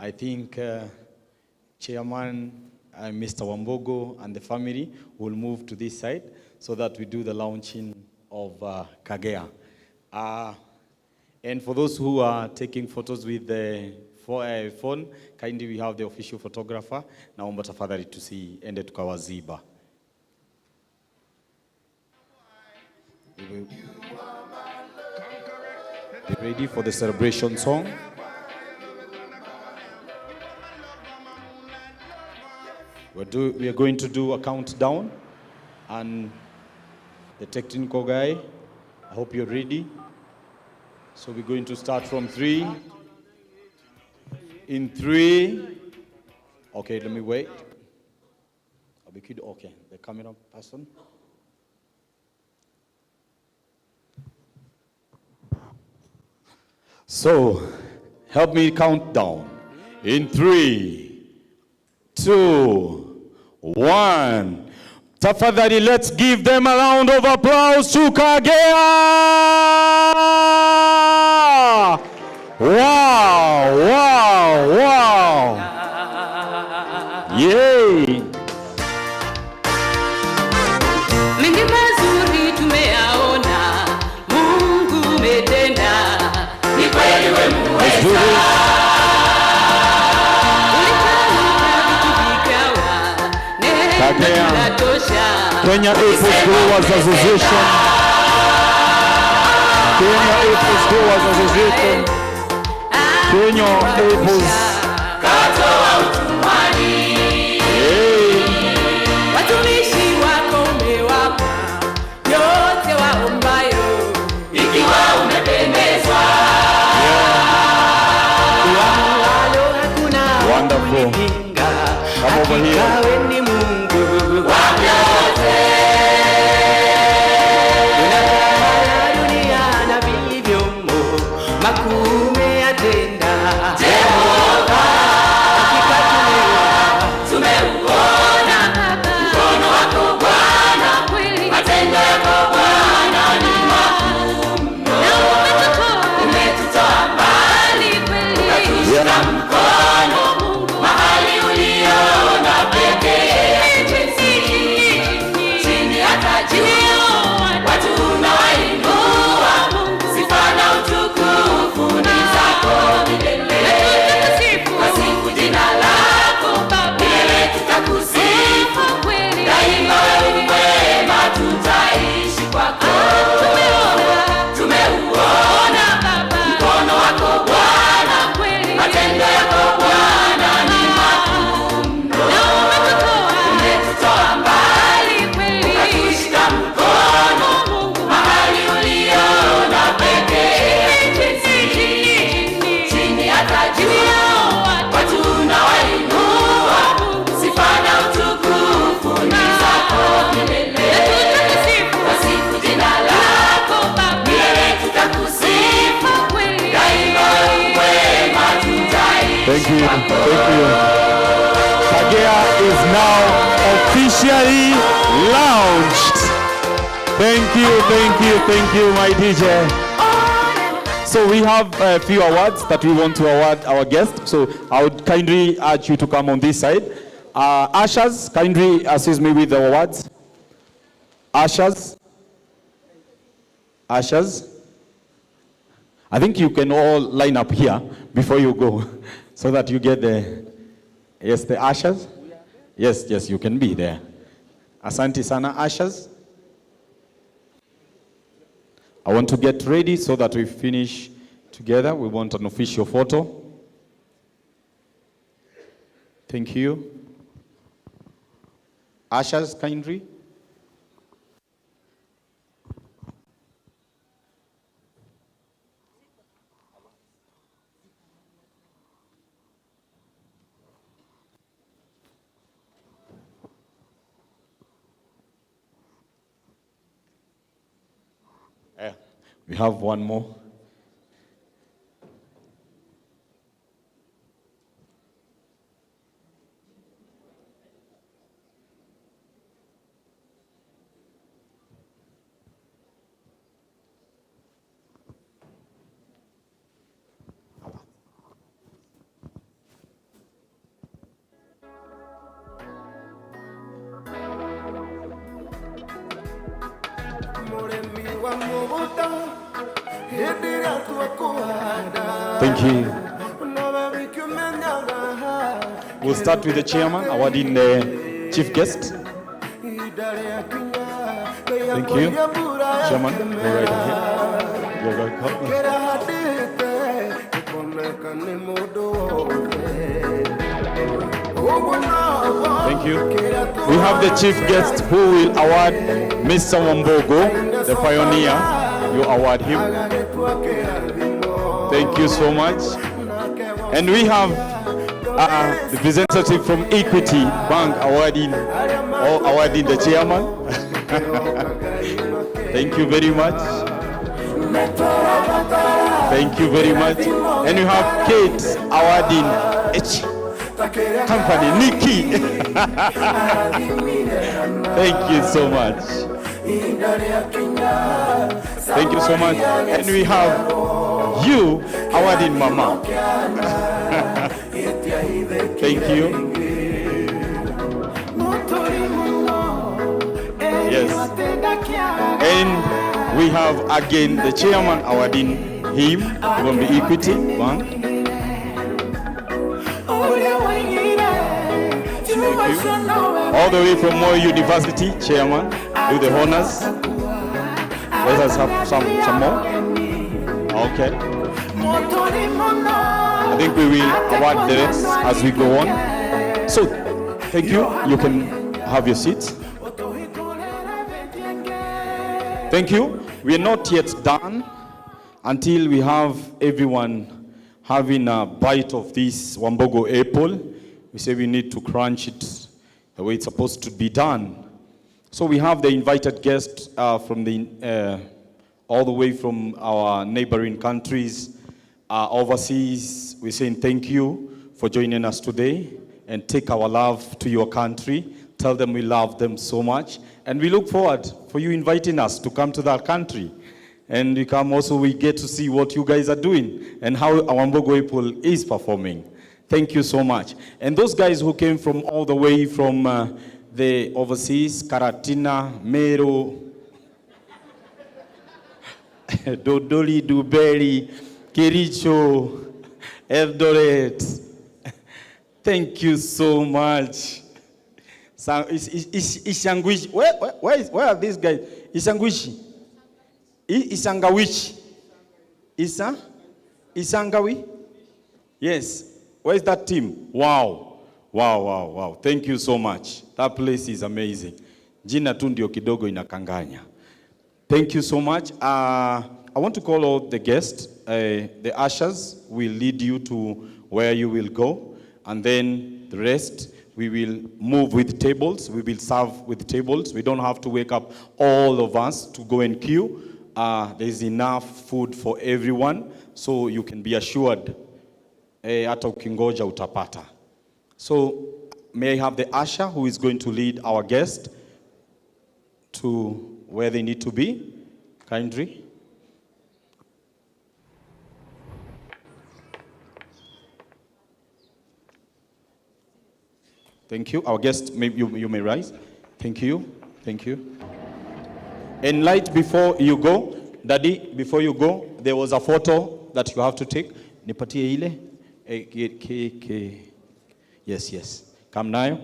I think Chairman Mr. Wambugu and the family will move to this side so that we do the launching of Kagea. And for those who are taking photos with the phone, kindly we have the official photographer. Naomba tafadhali tusiende tukawaziba. Be ready for the celebration song. We are going to do a countdown, and the technical guy, I hope you're ready. So we're going to start from 3. In 3, okay, let me wait. Okay, the camera person. So, help me count down. In 3, 2, 1. Tafadhali, let's give them a round of applause to Kagea! Wow, wow, wow. Yay!
Mengi mazuri tumeyaona, Mungu umetenda, ni kweli wewe muweza.
Kenya Apples Growers Association. Kenya Apples Growers Association. Kenya Apples.
Katoa utumwani. Watumishi wako umewapa yote waombayo, ikiwa umependezwa.
Wonderful. Come over here.
Mkono mahali uliona pekee,
officially launched. Thank you, my DJ. So we have a few awards that we want to award our guests. So I would kindly urge you to come on this side. Ushers, kindly assist me with the awards. Ushers. I think you can all line up here before you go so that you get the ushers. Yes, you can be there. Asante sana, ushers. I want to get ready so that we finish together. We want an official photo. Thank you. Ushers, kindly. We have one more. Thank you. We'll start with the chairman awarding the chief guest. Thank you. Chairman, go right ahead. You're welcome. Thank you. We have the chief guest who will award Mr. Wambugu, the pioneer. You award him. Thank you so much. And we have the representative from Equity Bank awarding the chairman. Thank you very much. Thank you very much. And you have Kate awarding H company, Nikki. Thank you so much. Thank you so much. And we have you awarding Mama. Thank you. Yes. And we have again the chairman awarding him from the Equity Bank. Thank you. All the way from Moy University, chairman, do the honors. Let us have some more. Okay. I think we will award the rest as we go on. So, thank you. You can have your seats. Thank you. We are not yet done until we have everyone having a bite of this Wambugu apple. We say we need to crunch it the way it's supposed to be done. So we have the invited guests from all the way from our neighboring countries, overseas. We're saying thank you for joining us today and take our love to your country. Tell them we love them so much. And we look forward for you inviting us to come to that country. And we get to see what you guys are doing and how our Wambugu apple is performing. Thank you so much. And those guys who came from all the way from the overseas, Karatina, Meru, Dodoli, Duberi, Kericho, Eldoret. Thank you so much. Isangwishi. Where are these guys? Isangwishi. Isangawishi. Isangawi? Yes. Where is that team? Wow. Thank you so much. That place is amazing. Jina tu ndio kidogo inakanganya. Thank you so much. I want to call out the guests. The ushers will lead you to where you will go. And then the rest, we will move with tables. We will serve with tables. We don't have to wake up all of us to go and queue. There's enough food for everyone. So you can be assured hata ukingoja utapata. So may I have the usher who is going to lead our guest to where they need to be? Kindly. Thank you. Our guest, you may rise. Thank you. Thank you. And light, before you go, Daddy, before you go, there was a photo that you have to take. Nipatie ile. Yes, yes. Come nayo.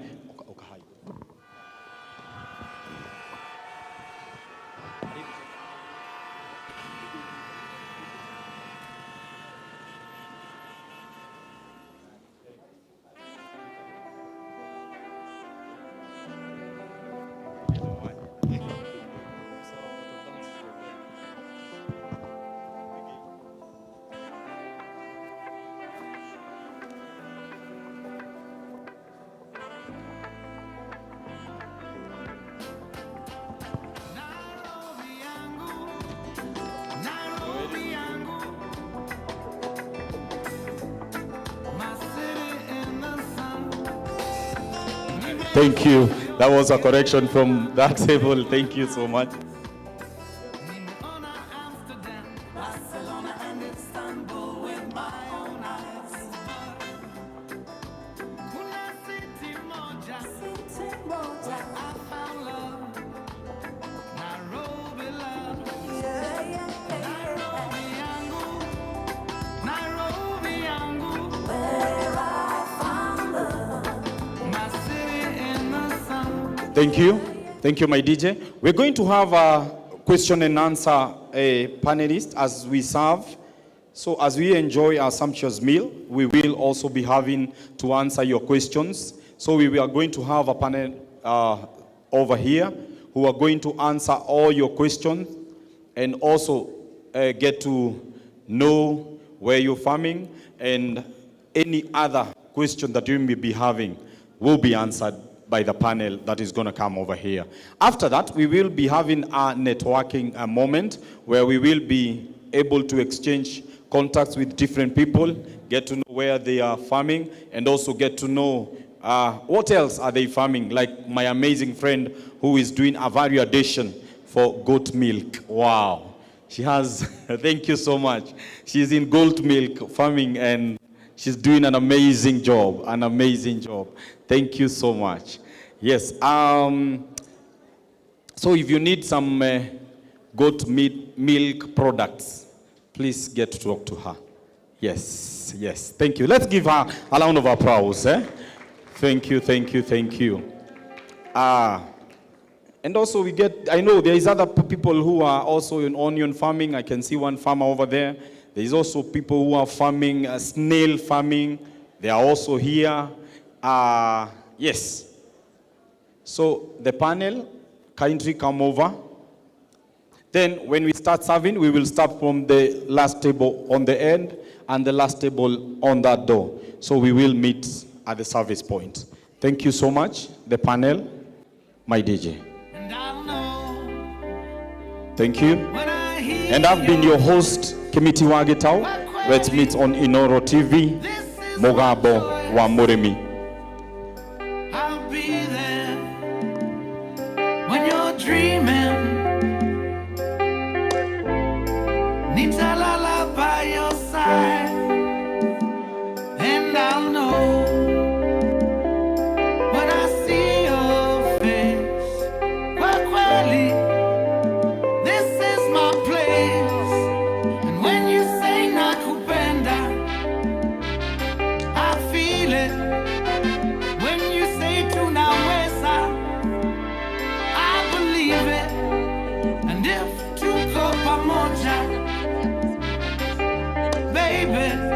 Thank you. That was a correction from that table. Thank you so much. Thank you. Thank you, my DJ. We're going to have a question and answer panelist as we serve. So as we enjoy our sumptuous meal, we will also be having to answer your questions. So we are going to have a panel over here who are going to answer all your questions and also get to know where you're farming, and any other question that you may be having will be answered by the panel that is going to come over here. After that, we will be having a networking moment where we will be able to exchange contacts with different people, get to know where they are farming, and also get to know what else are they farming, like my amazing friend who is doing a value addition for goat milk. Wow. She has, thank you so much. She's in goat milk farming and she's doing an amazing job, Thank you so much. Yes. So if you need some goat milk products, please get to talk to her. Yes, yes. Thank you. Let's give her a round of applause. Thank you, thank you, thank you. And also I know there is other people who are also in onion farming. I can see one farmer over there. There is also people who are farming, snail farming. They are also here. Yes. So the panel, kindly come over. Then when we start serving, we will start from the last table on the end and the last table on that door. So we will meet at the service point. Thank you so much, the panel, my DJ. Thank you. And I've been your host, Kimiti Wagetau. Let's meet on Inoro TV, Mogabo wa Murimi.
I'll be there when you're dreaming. Nitalala by your side, and I'll know when I see your face. Kwakweli, this is my place. And when you say nakupenda, I feel it. When you say tunaweza, I believe it. And if tuko pamoja, baby,